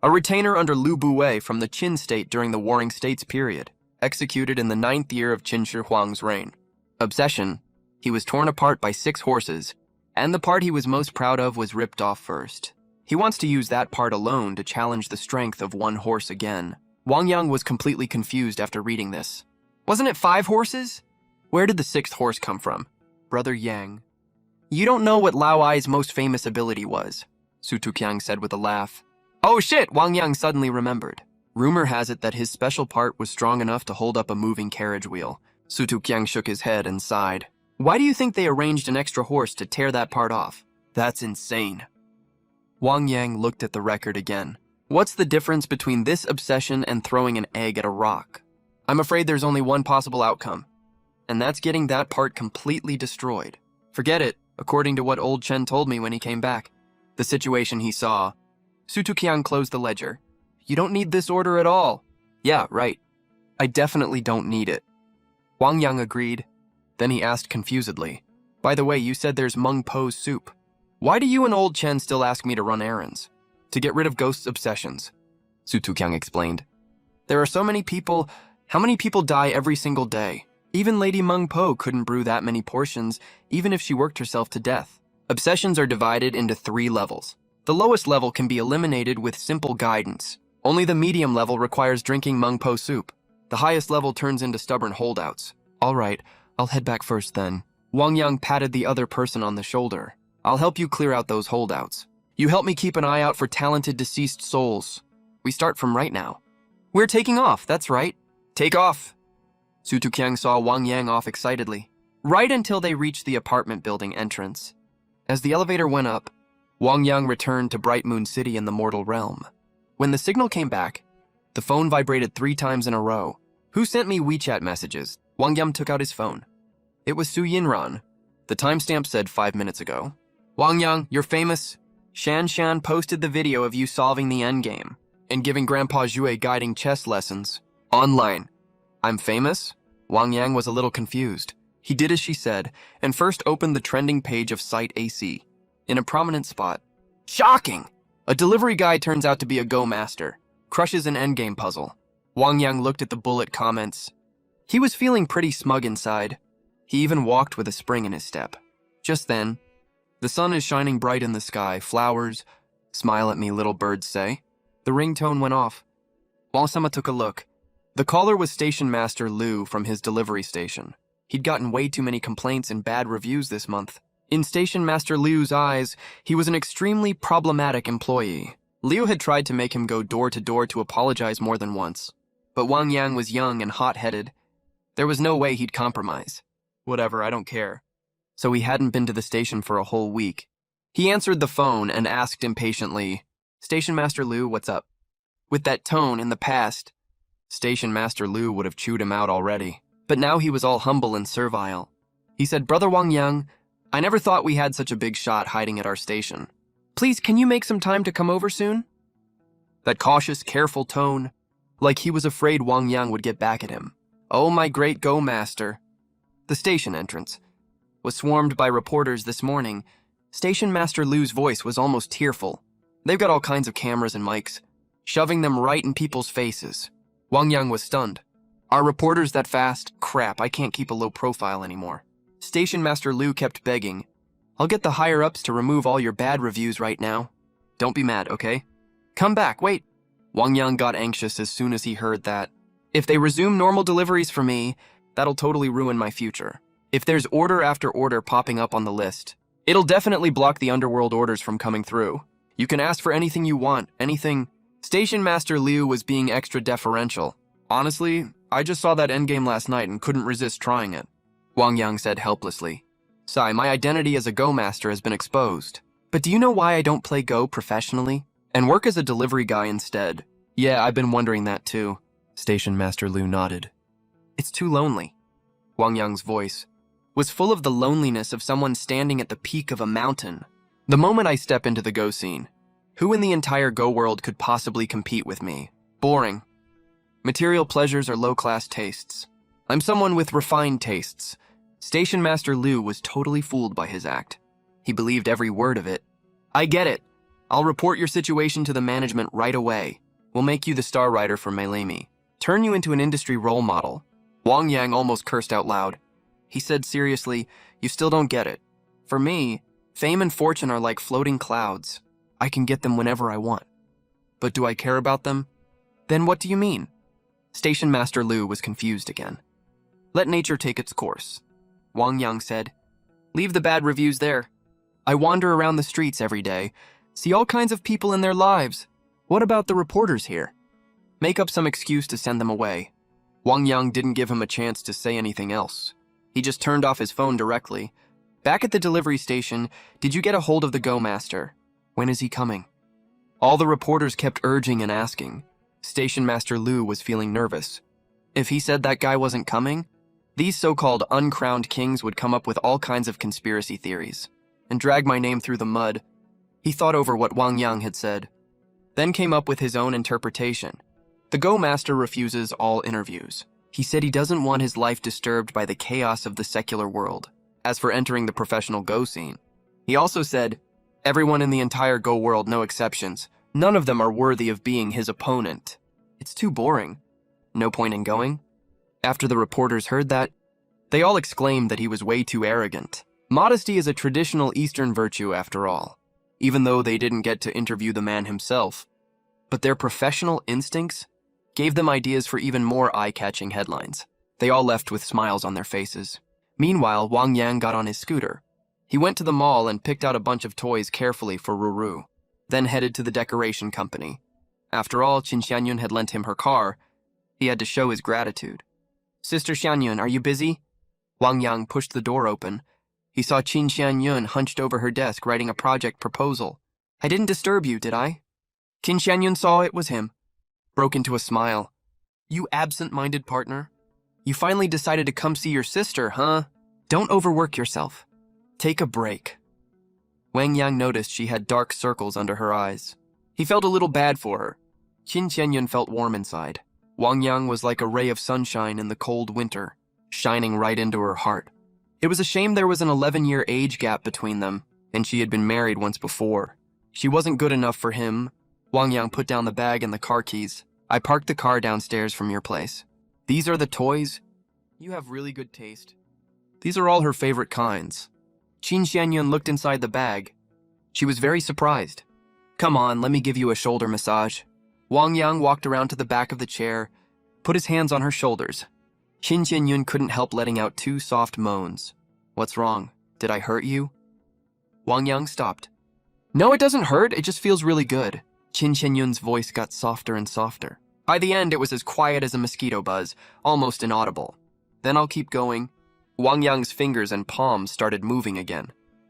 a retainer under Lu Buwei from the Qin state during the Warring States period, executed in the 9th year of Qin Shi Huang's reign. Obsession, he was torn apart by 6 horses, and the part he was most proud of was ripped off first. He wants to use that part alone to challenge the strength of one horse again. Wang Yang was completely confused after reading this. Wasn't it 5 horses? Where did the 6th horse come from? Brother Yang. You don't know what Lao Ai's most famous ability was, Su Tuqiang said with a laugh. Oh shit, Wang Yang suddenly remembered. Rumor has it that his special part was strong enough to hold up a moving carriage wheel. Su Tuqiang shook his head and sighed. Why do you think they arranged an extra horse to tear that part off? That's insane. Wang Yang looked at the record again. What's the difference between this obsession and throwing an egg at a rock? I'm afraid there's only one possible outcome, and that's getting that part completely destroyed. Forget it, according to what old Chen told me when he came back. The situation he saw. Su Tuqiang closed the ledger. You don't need this order at all. Yeah, right. I definitely don't need it. Wang Yang agreed. Then he asked confusedly, By the way, you said there's Meng Po's soup. Why do you and old Chen still ask me to run errands? To get rid of ghosts' obsessions, Su Tuqiang explained. There are so many people. How many people die every single day? Even Lady Meng Po couldn't brew that many portions, even if she worked herself to death. Obsessions are divided into 3 levels. The lowest level can be eliminated with simple guidance. Only the medium level requires drinking Meng Po soup. The highest level turns into stubborn holdouts. All right, I'll head back first then. Wang Yang patted the other person on the shoulder. I'll help you clear out those holdouts. You help me keep an eye out for talented deceased souls. We start from right now. We're taking off, that's right. Take off. Su Tuqiang saw Wang Yang off excitedly, right until they reached the apartment building entrance. As the elevator went up, Wang Yang returned to Bright Moon City in the mortal realm. When the signal came back, the phone vibrated 3 times in a row. Who sent me WeChat messages? Wang Yam took out his phone. It was Su Yinran. The timestamp said 5 minutes ago. Wang Yang, you're famous. Shan Shan posted the video of you solving the endgame and giving Grandpa Jue guiding chess lessons. Online. I'm famous? Wang Yang was a little confused. He did as she said, and first opened the trending page of Site AC. In a prominent spot. Shocking! A delivery guy turns out to be a Go master. Crushes an endgame puzzle. Wang Yang looked at the bullet comments. He was feeling pretty smug inside. He even walked with a spring in his step. Just then, the sun is shining bright in the sky, flowers, smile at me, little birds say. The ringtone went off. Wang Sama took a look. The caller was Station Master Liu from his delivery station. He'd gotten way too many complaints and bad reviews this month. In Station Master Liu's eyes, he was an extremely problematic employee. Liu had tried to make him go door to door to apologize more than once. But Wang Yang was young and hot-headed. There was no way he'd compromise. Whatever, I don't care. So he hadn't been to the station for a whole week. He answered the phone and asked impatiently, Station Master Liu, what's up? With that tone in the past, Station Master Liu would have chewed him out already. But now he was all humble and servile. He said, Brother Wang Yang, I never thought we had such a big shot hiding at our station. Please, can you make some time to come over soon? That cautious, careful tone, like he was afraid Wang Yang would get back at him. Oh, my great Go master. The station entrance was swarmed by reporters this morning. Station Master Liu's voice was almost tearful. They've got all kinds of cameras and mics, shoving them right in people's faces. Wang Yang was stunned. Are reporters that fast? Crap, I can't keep a low profile anymore. Station Master Liu kept begging. I'll get the higher-ups to remove all your bad reviews right now. Don't be mad, okay? Come back, wait. Wang Yang got anxious as soon as he heard that. If they resume normal deliveries for me, that'll totally ruin my future. If there's order after order popping up on the list, it'll definitely block the underworld orders from coming through. You can ask for anything you want, anything. Station Master Liu was being extra deferential. Honestly, I just saw that endgame last night and couldn't resist trying it. Wang Yang said helplessly. Sai, my identity as a Go master has been exposed. But do you know why I don't play Go professionally? And work as a delivery guy instead? Yeah, I've been wondering that too. Station Master Liu nodded. It's too lonely. Wang Yang's voice was full of the loneliness of someone standing at the peak of a mountain. The moment I step into the Go scene, who in the entire Go world could possibly compete with me? Boring. Material pleasures are low-class tastes. I'm someone with refined tastes. Station Master Liu was totally fooled by his act. He believed every word of it. I get it. I'll report your situation to the management right away. We'll make you the star writer for Meilemi. Turn you into an industry role model. Wang Yang almost cursed out loud. He said seriously, you still don't get it. For me, fame and fortune are like floating clouds. I can get them whenever I want. But do I care about them? Then what do you mean? Station Master Liu was confused again. Let nature take its course. Wang Yang said, leave the bad reviews there. I wander around the streets every day, see all kinds of people in their lives. What about the reporters here? Make up some excuse to send them away. Wang Yang didn't give him a chance to say anything else. He just turned off his phone directly. Back at the delivery station, did you get a hold of the Go Master? When is he coming? All the reporters kept urging and asking. Station Master Liu was feeling nervous. If he said that guy wasn't coming, these so-called uncrowned kings would come up with all kinds of conspiracy theories and drag my name through the mud. He thought over what Wang Yang had said, then came up with his own interpretation. The Go Master refuses all interviews. He said he doesn't want his life disturbed by the chaos of the secular world. As for entering the professional Go scene, he also said, everyone in the entire Go world, no exceptions, none of them are worthy of being his opponent. It's too boring. No point in going. After the reporters heard that, they all exclaimed that he was way too arrogant. Modesty is a traditional Eastern virtue after all, even though they didn't get to interview the man himself. But their professional instincts gave them ideas for even more eye-catching headlines. They all left with smiles on their faces. Meanwhile, Wang Yang got on his scooter. He went to the mall and picked out a bunch of toys carefully for Ruru, then headed to the decoration company. After all, Qin Xianyun had lent him her car. He had to show his gratitude. Sister Xianyun, are you busy? Wang Yang pushed the door open. He saw Qin Xianyun hunched over her desk writing a project proposal. I didn't disturb you, did I? Qin Xianyun saw it was him, broke into a smile. You absent-minded partner. You finally decided to come see your sister, huh? Don't overwork yourself. Take a break. Wang Yang noticed she had dark circles under her eyes. He felt a little bad for her. Qin Qianyun felt warm inside. Wang Yang was like a ray of sunshine in the cold winter, shining right into her heart. It was a shame there was an 11-year age gap between them, and she had been married once before. She wasn't good enough for him. Wang Yang put down the bag and the car keys. I parked the car downstairs from your place. These are the toys? You have really good taste. These are all her favorite kinds. Qin Qianyun looked inside the bag. She was very surprised. Come on, let me give you a shoulder massage. Wang Yang walked around to the back of the chair, put his hands on her shoulders. Qin Qianyun couldn't help letting out 2 soft moans. What's wrong? Did I hurt you? Wang Yang stopped. No, it doesn't hurt, it just feels really good. Qin Qianyun's voice got softer and softer. By the end, it was as quiet as a mosquito buzz, almost inaudible. Then I'll keep going. Wang Yang's fingers and palms started moving again.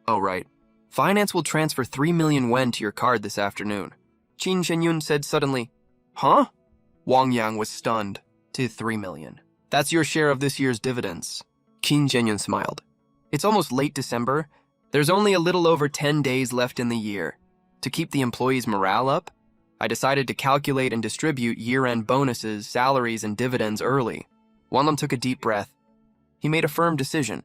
Oh, right. Finance will transfer 3 million yuan to your card this afternoon. Qin Qianyun said suddenly. Huh? Wang Yang was stunned. To 3 million. That's your share of this year's dividends. Qin Qianyun smiled. It's almost late December. There's only a little over 10 days left in the year. To keep the employees' morale up, I decided to calculate and distribute year-end bonuses, salaries, and dividends early. Wang Lam took a deep breath. He made a firm decision.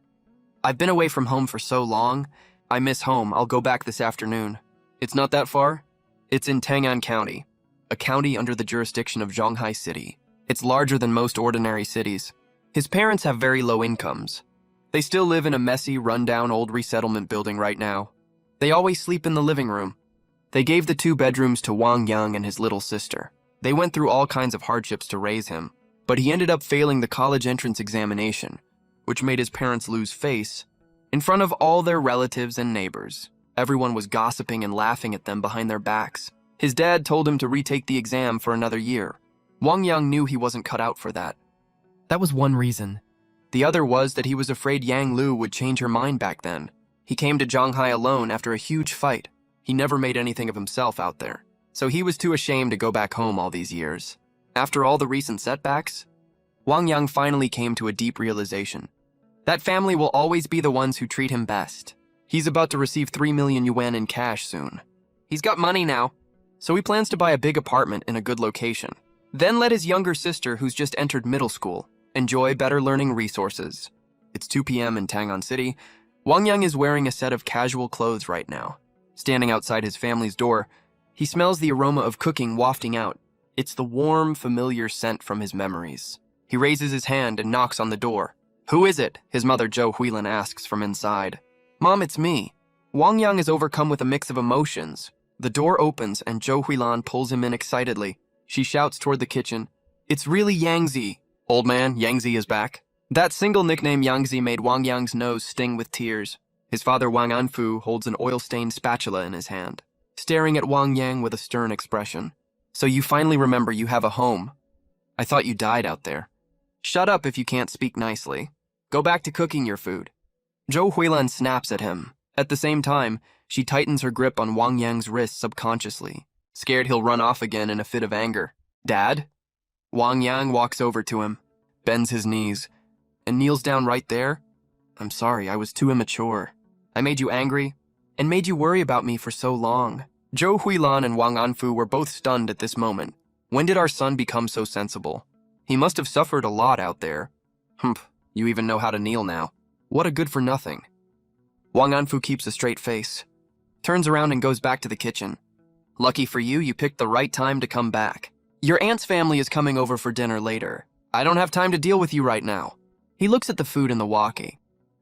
I've been away from home for so long. I miss home. I'll go back this afternoon. It's not that far. It's in Tang'an County, a county under the jurisdiction of Zhonghai City. It's larger than most ordinary cities. His parents have very low incomes. They still live in a messy, run-down old resettlement building right now. They always sleep in the living room. They gave the 2 bedrooms to Wang Yang and his little sister. They went through all kinds of hardships to raise him, but he ended up failing the college entrance examination, which made his parents lose face in front of all their relatives and neighbors. Everyone was gossiping and laughing at them behind their backs. His dad told him to retake the exam for another year. Wang Yang knew he wasn't cut out for that. That was one reason. The other was that he was afraid Yang Lu would change her mind back then. He came to Zhonghai alone after a huge fight. He never made anything of himself out there, so he was too ashamed to go back home all these years. After all the recent setbacks, Wang Yang finally came to a deep realization. That family will always be the ones who treat him best. He's about to receive 3 million yuan in cash soon. He's got money now, so he plans to buy a big apartment in a good location. Then let his younger sister, who's just entered middle school, enjoy better learning resources. It's 2 p.m. in Tang'an City. Wang Yang is wearing a set of casual clothes right now. Standing outside his family's door, he smells the aroma of cooking wafting out. It's the warm, familiar scent from his memories. He raises his hand and knocks on the door. Who is it? His mother Zhou Huilin asks from inside. Mom, it's me. Wang Yang is overcome with a mix of emotions. The door opens and Zhou Huilin pulls him in excitedly. She shouts toward the kitchen. It's really Yangzi. Old man, Yangzi is back. That single nickname Yangzi made Wang Yang's nose sting with tears. His father Wang Anfu holds an oil-stained spatula in his hand, staring at Wang Yang with a stern expression. So you finally remember you have a home. I thought you died out there. Shut up if you can't speak nicely. Go back to cooking your food. Zhou Huilin snaps at him. At the same time, she tightens her grip on Wang Yang's wrist subconsciously, scared he'll run off again in a fit of anger. Dad? Wang Yang walks over to him, bends his knees, and kneels down right there. I'm sorry, I was too immature. I made you angry and made you worry about me for so long. Zhou Huilin and Wang Anfu were both stunned at this moment. When did our son become so sensible? He must have suffered a lot out there. Humph, you even know how to kneel now. What a good-for-nothing. Wang Anfu keeps a straight face, turns around and goes back to the kitchen. Lucky for you, you picked the right time to come back. Your aunt's family is coming over for dinner later. I don't have time to deal with you right now. He looks at the food in the walkie,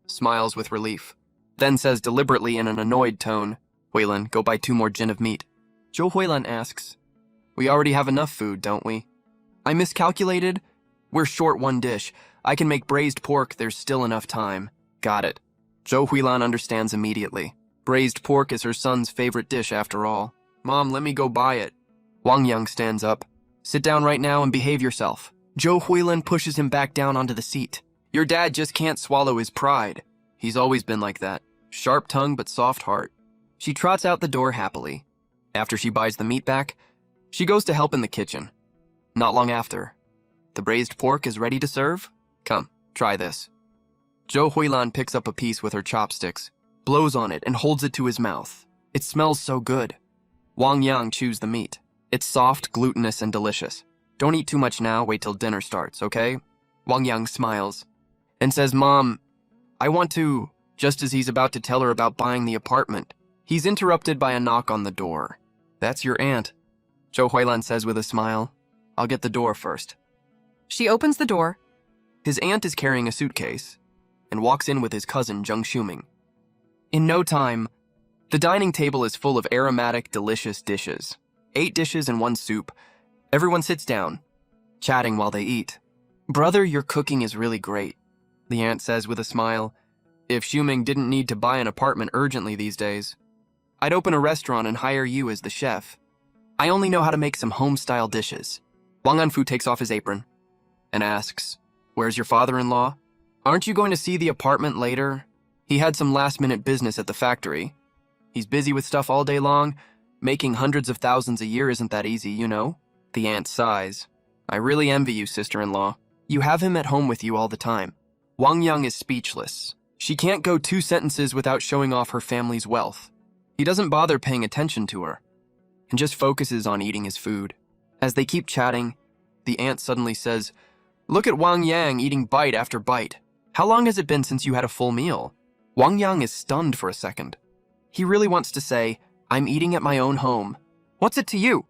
smiles with relief, then says deliberately in an annoyed tone, Huilin, go buy 2 more gin of meat. Zhou Huilin asks, we already have enough food, don't we? I miscalculated. We're short 1 dish. I can make braised pork, there's still enough time. Got it. Zhou Huilin understands immediately. Braised pork is her son's favorite dish after all. Mom, let me go buy it. Wang Yang stands up. Sit down right now and behave yourself. Zhou Huilin pushes him back down onto the seat. Your dad just can't swallow his pride. He's always been like that. Sharp tongue but soft heart. She trots out the door happily. After she buys the meat back, she goes to help in the kitchen. Not long after, The braised pork is ready to serve? Come, try this. Zhou Huilan picks up a piece with her chopsticks, blows on it, and holds it to his mouth. It smells so good. Wang Yang chews the meat. It's soft, glutinous, and delicious. Don't eat too much now, wait till dinner starts, okay? Wang Yang smiles and says, Mom, I want to... Just as he's about to tell her about buying the apartment, he's interrupted by a knock on the door. That's your aunt, Zhou Huilan says with a smile. I'll get the door first. She opens the door. His aunt is carrying a suitcase and walks in with his cousin, Zheng Shuming. In no time, the dining table is full of aromatic, delicious dishes. 8 dishes and 1 soup. Everyone sits down, chatting while they eat. Brother, your cooking is really great, the aunt says with a smile. If Shuming didn't need to buy an apartment urgently these days, I'd open a restaurant and hire you as the chef. I only know how to make some home-style dishes. Wang Anfu takes off his apron and asks, Where's your father-in-law? Aren't you going to see the apartment later? He had some last-minute business at the factory. He's busy with stuff all day long. Making hundreds of thousands a year isn't that easy, you know? The aunt sighs. I really envy you, sister-in-law. You have him at home with you all the time. Wang Yang is speechless. She can't go 2 sentences without showing off her family's wealth. He doesn't bother paying attention to her and just focuses on eating his food. As they keep chatting, the aunt suddenly says, Look at Wang Yang eating bite after bite. How long has it been since you had a full meal? Wang Yang is stunned for a second. He really wants to say, I'm eating at my own home. What's it to you?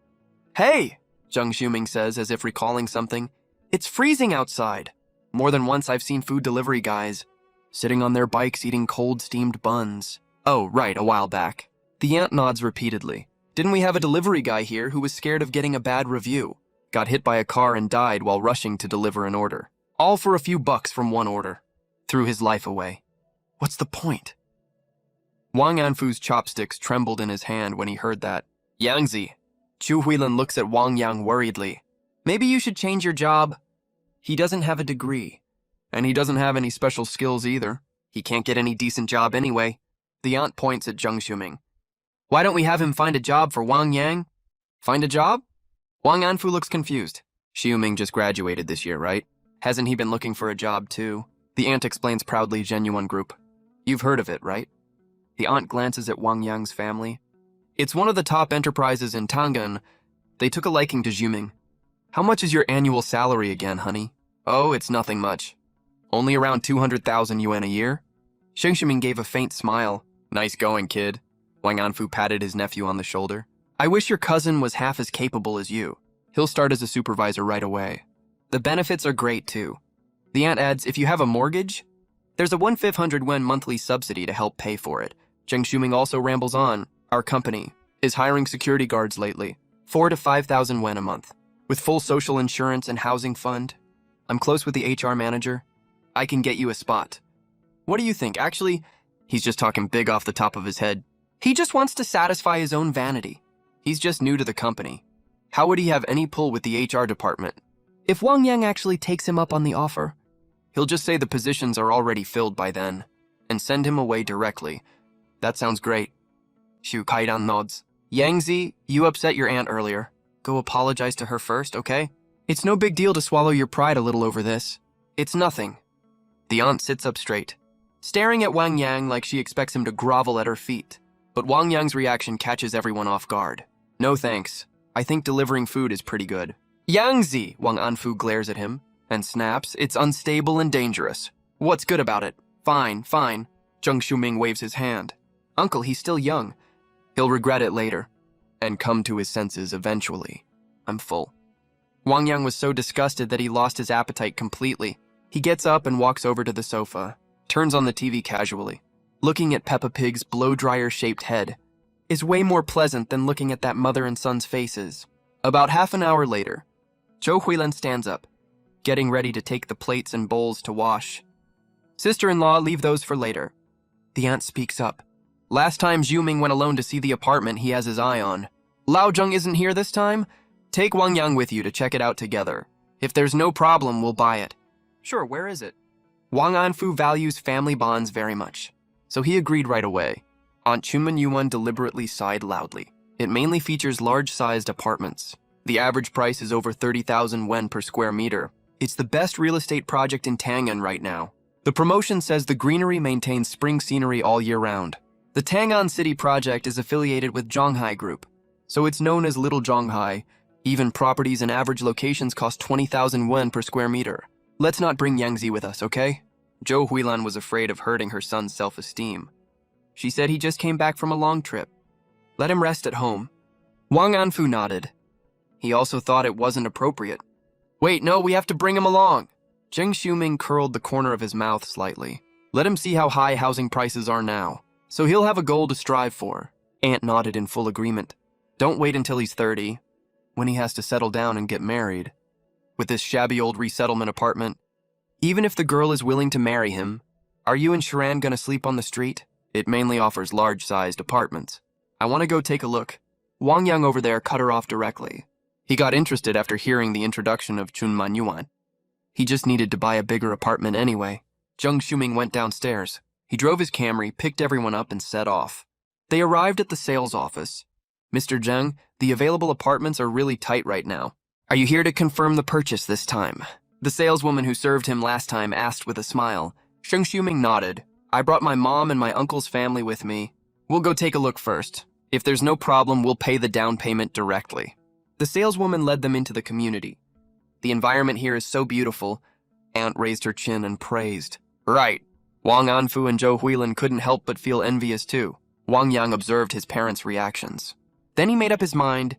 Hey, Zheng Shuming says as if recalling something. It's freezing outside. More than once I've seen food delivery guys sitting on their bikes eating cold steamed buns. Oh, right, a while back. The aunt nods repeatedly. Didn't we have a delivery guy here who was scared of getting a bad review? Got hit by a car and died while rushing to deliver an order. All for a few bucks from one order. Threw his life away. What's the point? Wang Anfu's chopsticks trembled in his hand when he heard that. Yangzi. Chu Huilan looks at Wang Yang worriedly. Maybe you should change your job. He doesn't have a degree. And he doesn't have any special skills either. He can't get any decent job anyway. The aunt points at Zheng Shuming. Why don't we have him find a job for Wang Yang? Find a job? Wang Anfu looks confused. Shuming just graduated this year, right? Hasn't he been looking for a job too? The aunt explains proudly, Genuine Group. You've heard of it, right? The aunt glances at Wang Yang's family. It's one of the top enterprises in Tangan. They took a liking to Shuming. How much is your annual salary again, honey? Oh, it's nothing much. Only around 200,000 yuan a year? Sheng Shuming gave a faint smile. Nice going, kid. Wang Anfu patted his nephew on the shoulder. I wish your cousin was half as capable as you. He'll start as a supervisor right away. The benefits are great, too. The aunt adds, if you have a mortgage, there's a 1/500 yuan monthly subsidy to help pay for it. Zheng Shuming also rambles on. Our company is hiring security guards lately. 4,000 to 5,000 yuan a month. With full social insurance and housing fund. I'm close with the HR manager. I can get you a spot. What do you think? Actually, he's just talking big off the top of his head. He just wants to satisfy his own vanity. He's just new to the company. How would he have any pull with the HR department? If Wang Yang actually takes him up on the offer, he'll just say the positions are already filled by then and send him away directly. That sounds great. Xu Kaidan nods. Yangzi, you upset your aunt earlier. Go apologize to her first, okay? It's no big deal to swallow your pride a little over this. It's nothing. The aunt sits up straight, staring at Wang Yang like she expects him to grovel at her feet. But Wang Yang's reaction catches everyone off guard. No thanks. I think delivering food is pretty good. Yangzi, Wang Anfu glares at him and snaps, it's unstable and dangerous. What's good about it? Fine, fine. Zheng Shuming waves his hand. Uncle, he's still young. He'll regret it later and come to his senses eventually. I'm full. Wang Yang was so disgusted that he lost his appetite completely. He gets up and walks over to the sofa, turns on the TV casually. Looking at Peppa Pig's blow-dryer-shaped head is way more pleasant than looking at that mother and son's faces. About half an hour later, Zhou Huilan stands up, getting ready to take the plates and bowls to wash. Sister-in-law, leave those for later. The aunt speaks up. Last time Zhu Ming went alone to see the apartment he has his eye on. Lao Zheng isn't here this time? Take Wang Yang with you to check it out together. If there's no problem, we'll buy it. Sure, where is it? Wang Anfu values family bonds very much, so he agreed right away. Aunt Chuman Yuan deliberately sighed loudly. It mainly features large-sized apartments. The average price is over 30,000 yuan per square meter. It's the best real estate project in Tang'an right now. The promotion says the greenery maintains spring scenery all year round. The Tang'an City project is affiliated with Zhonghai Group, so it's known as Little Zhonghai. Even properties in average locations cost 20,000 yuan per square meter. Let's not bring Yangzi with us, okay? Zhou Huilan was afraid of hurting her son's self-esteem. She said he just came back from a long trip. Let him rest at home. Wang Anfu nodded. He also thought it wasn't appropriate. Wait, no, we have to bring him along. Zheng Xiuming curled the corner of his mouth slightly. Let him see how high housing prices are now, so he'll have a goal to strive for. Aunt nodded in full agreement. Don't wait until he's 30, when he has to settle down and get married. With this shabby old resettlement apartment, even if the girl is willing to marry him, are you and Sharan gonna sleep on the street? It mainly offers large-sized apartments. I want to go take a look. Wang Yang over there cut her off directly. He got interested after hearing the introduction of Chun Manyuan. He just needed to buy a bigger apartment anyway. Zheng Xiuming went downstairs. He drove his Camry, picked everyone up, and set off. They arrived at the sales office. Mr. Zheng, the available apartments are really tight right now. Are you here to confirm the purchase this time? The saleswoman who served him last time asked with a smile. Zheng Xiuming nodded. I brought my mom and my uncle's family with me. We'll go take a look first. If there's no problem, we'll pay the down payment directly. The saleswoman led them into the community. The environment here is so beautiful. Aunt raised her chin and praised. Right. Wang Anfu and Zhou Huilan couldn't help but feel envious too. Wang Yang observed his parents' reactions. Then he made up his mind.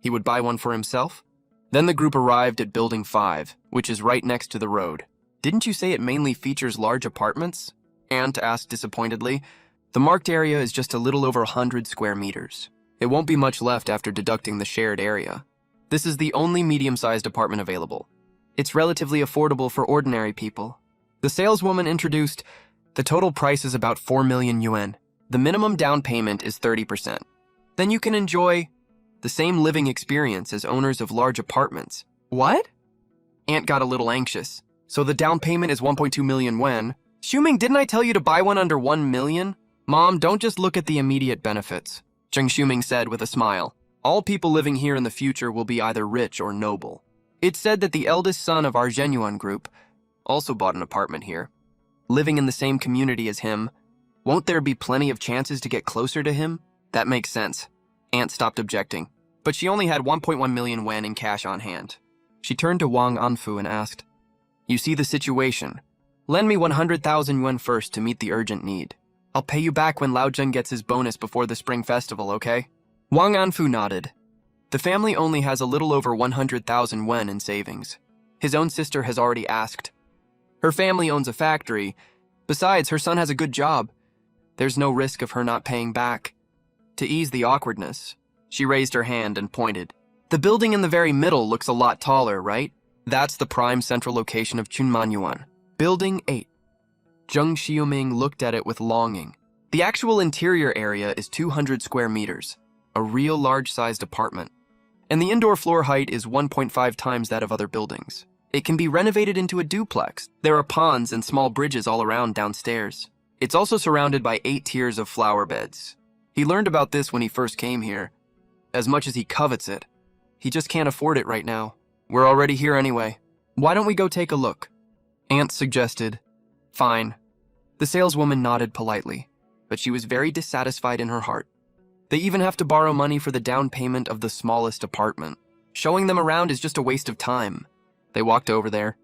He would buy one for himself. Then the group arrived at Building 5, which is right next to the road. Didn't you say it mainly features large apartments? Aunt asked disappointedly. The marked area is just a little over 100 square meters. It won't be much left after deducting the shared area. This is the only medium-sized apartment available. It's relatively affordable for ordinary people. The saleswoman introduced, the total price is about 4 million yuan. The minimum down payment is 30%. Then you can enjoy the same living experience as owners of large apartments. What? Aunt got a little anxious. So the down payment is 1.2 million yuan. Xiuming, didn't I tell you to buy one under 1 million? Mom, don't just look at the immediate benefits, Zheng Xiuming said with a smile. All people living here in the future will be either rich or noble. It's said that the eldest son of our Zhenyuan group also bought an apartment here. Living in the same community as him, won't there be plenty of chances to get closer to him? That makes sense. Aunt stopped objecting, but she only had 1.1 million yuan in cash on hand. She turned to Wang Anfu and asked, You see the situation. Lend me 100,000 yuan first to meet the urgent need. I'll pay you back when Lao Zheng gets his bonus before the Spring Festival, okay? Wang Anfu nodded. The family only has a little over 100,000 yuan in savings. His own sister has already asked. Her family owns a factory. Besides, her son has a good job. There's no risk of her not paying back. To ease the awkwardness, she raised her hand and pointed. The building in the very middle looks a lot taller, right? That's the prime central location of Chunmanyuan. Building 8. Zheng Xiuming looked at it with longing. The actual interior area is 200 square meters, a real large-sized apartment. And the indoor floor height is 1.5 times that of other buildings. It can be renovated into a duplex. There are ponds and small bridges all around downstairs. It's also surrounded by 8 tiers of flower beds. He learned about this when he first came here. As much as he covets it, he just can't afford it right now. We're already here anyway. Why don't we go take a look? Aunt suggested. Fine. The saleswoman nodded politely, but she was very dissatisfied in her heart. They even have to borrow money for the down payment of the smallest apartment. Showing them around is just a waste of time. They walked over there.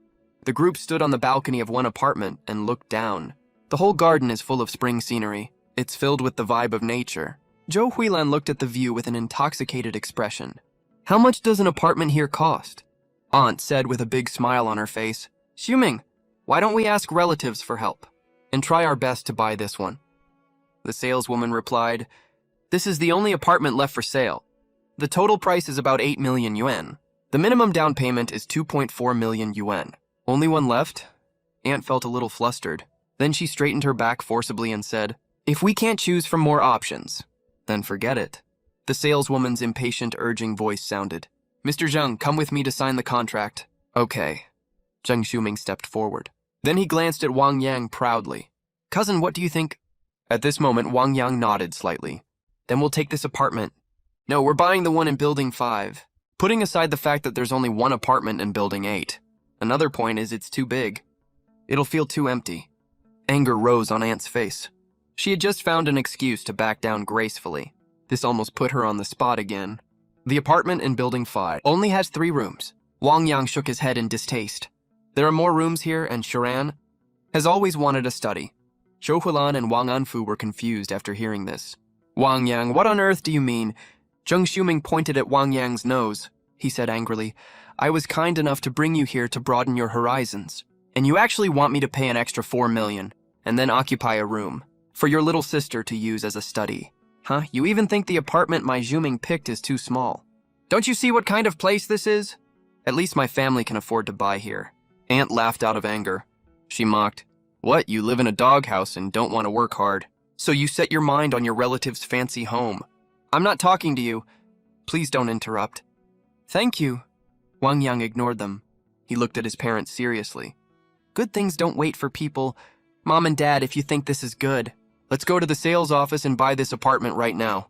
The group stood on the balcony of one apartment and looked down. The whole garden is full of spring scenery. It's filled with the vibe of nature. Zhou Huilan looked at the view with an intoxicated expression. How much does an apartment here cost? Aunt said with a big smile on her face. Xiuming, why don't we ask relatives for help and try our best to buy this one? The saleswoman replied, This is the only apartment left for sale. The total price is about 8 million yuan. The minimum down payment is 2.4 million yuan. Only one left? Aunt felt a little flustered. Then she straightened her back forcibly and said, If we can't choose from more options, then forget it. The saleswoman's impatient, urging voice sounded. Mr. Zheng, come with me to sign the contract. Okay. Zheng Xiuming stepped forward. Then he glanced at Wang Yang proudly. Cousin, what do you think? At this moment, Wang Yang nodded slightly. Then we'll take this apartment. No, we're buying the one in Building 5. Putting aside the fact that there's only one apartment in Building 8. Another point is it's too big. It'll feel too empty. Anger rose on Aunt's face. She had just found an excuse to back down gracefully. This almost put her on the spot again. The apartment in Building 5 only has 3 rooms. Wang Yang shook his head in distaste. There are more rooms here, and Shiran has always wanted a study. Zhou Hulan and Wang Anfu were confused after hearing this. Wang Yang, what on earth do you mean? Zheng Xiuming pointed at Wang Yang's nose. He said angrily, I was kind enough to bring you here to broaden your horizons. And you actually want me to pay an extra 4 million, and then occupy a room, for your little sister to use as a study. Huh? You even think the apartment my Xiuming picked is too small. Don't you see what kind of place this is? At least my family can afford to buy here. Aunt laughed out of anger. She mocked, What, you live in a doghouse and don't want to work hard, so you set your mind on your relative's fancy home. I'm not talking to you. Please don't interrupt. Thank you. Wang Yang ignored them. He looked at his parents seriously. Good things don't wait for people. Mom and Dad, if you think this is good, let's go to the sales office and buy this apartment right now.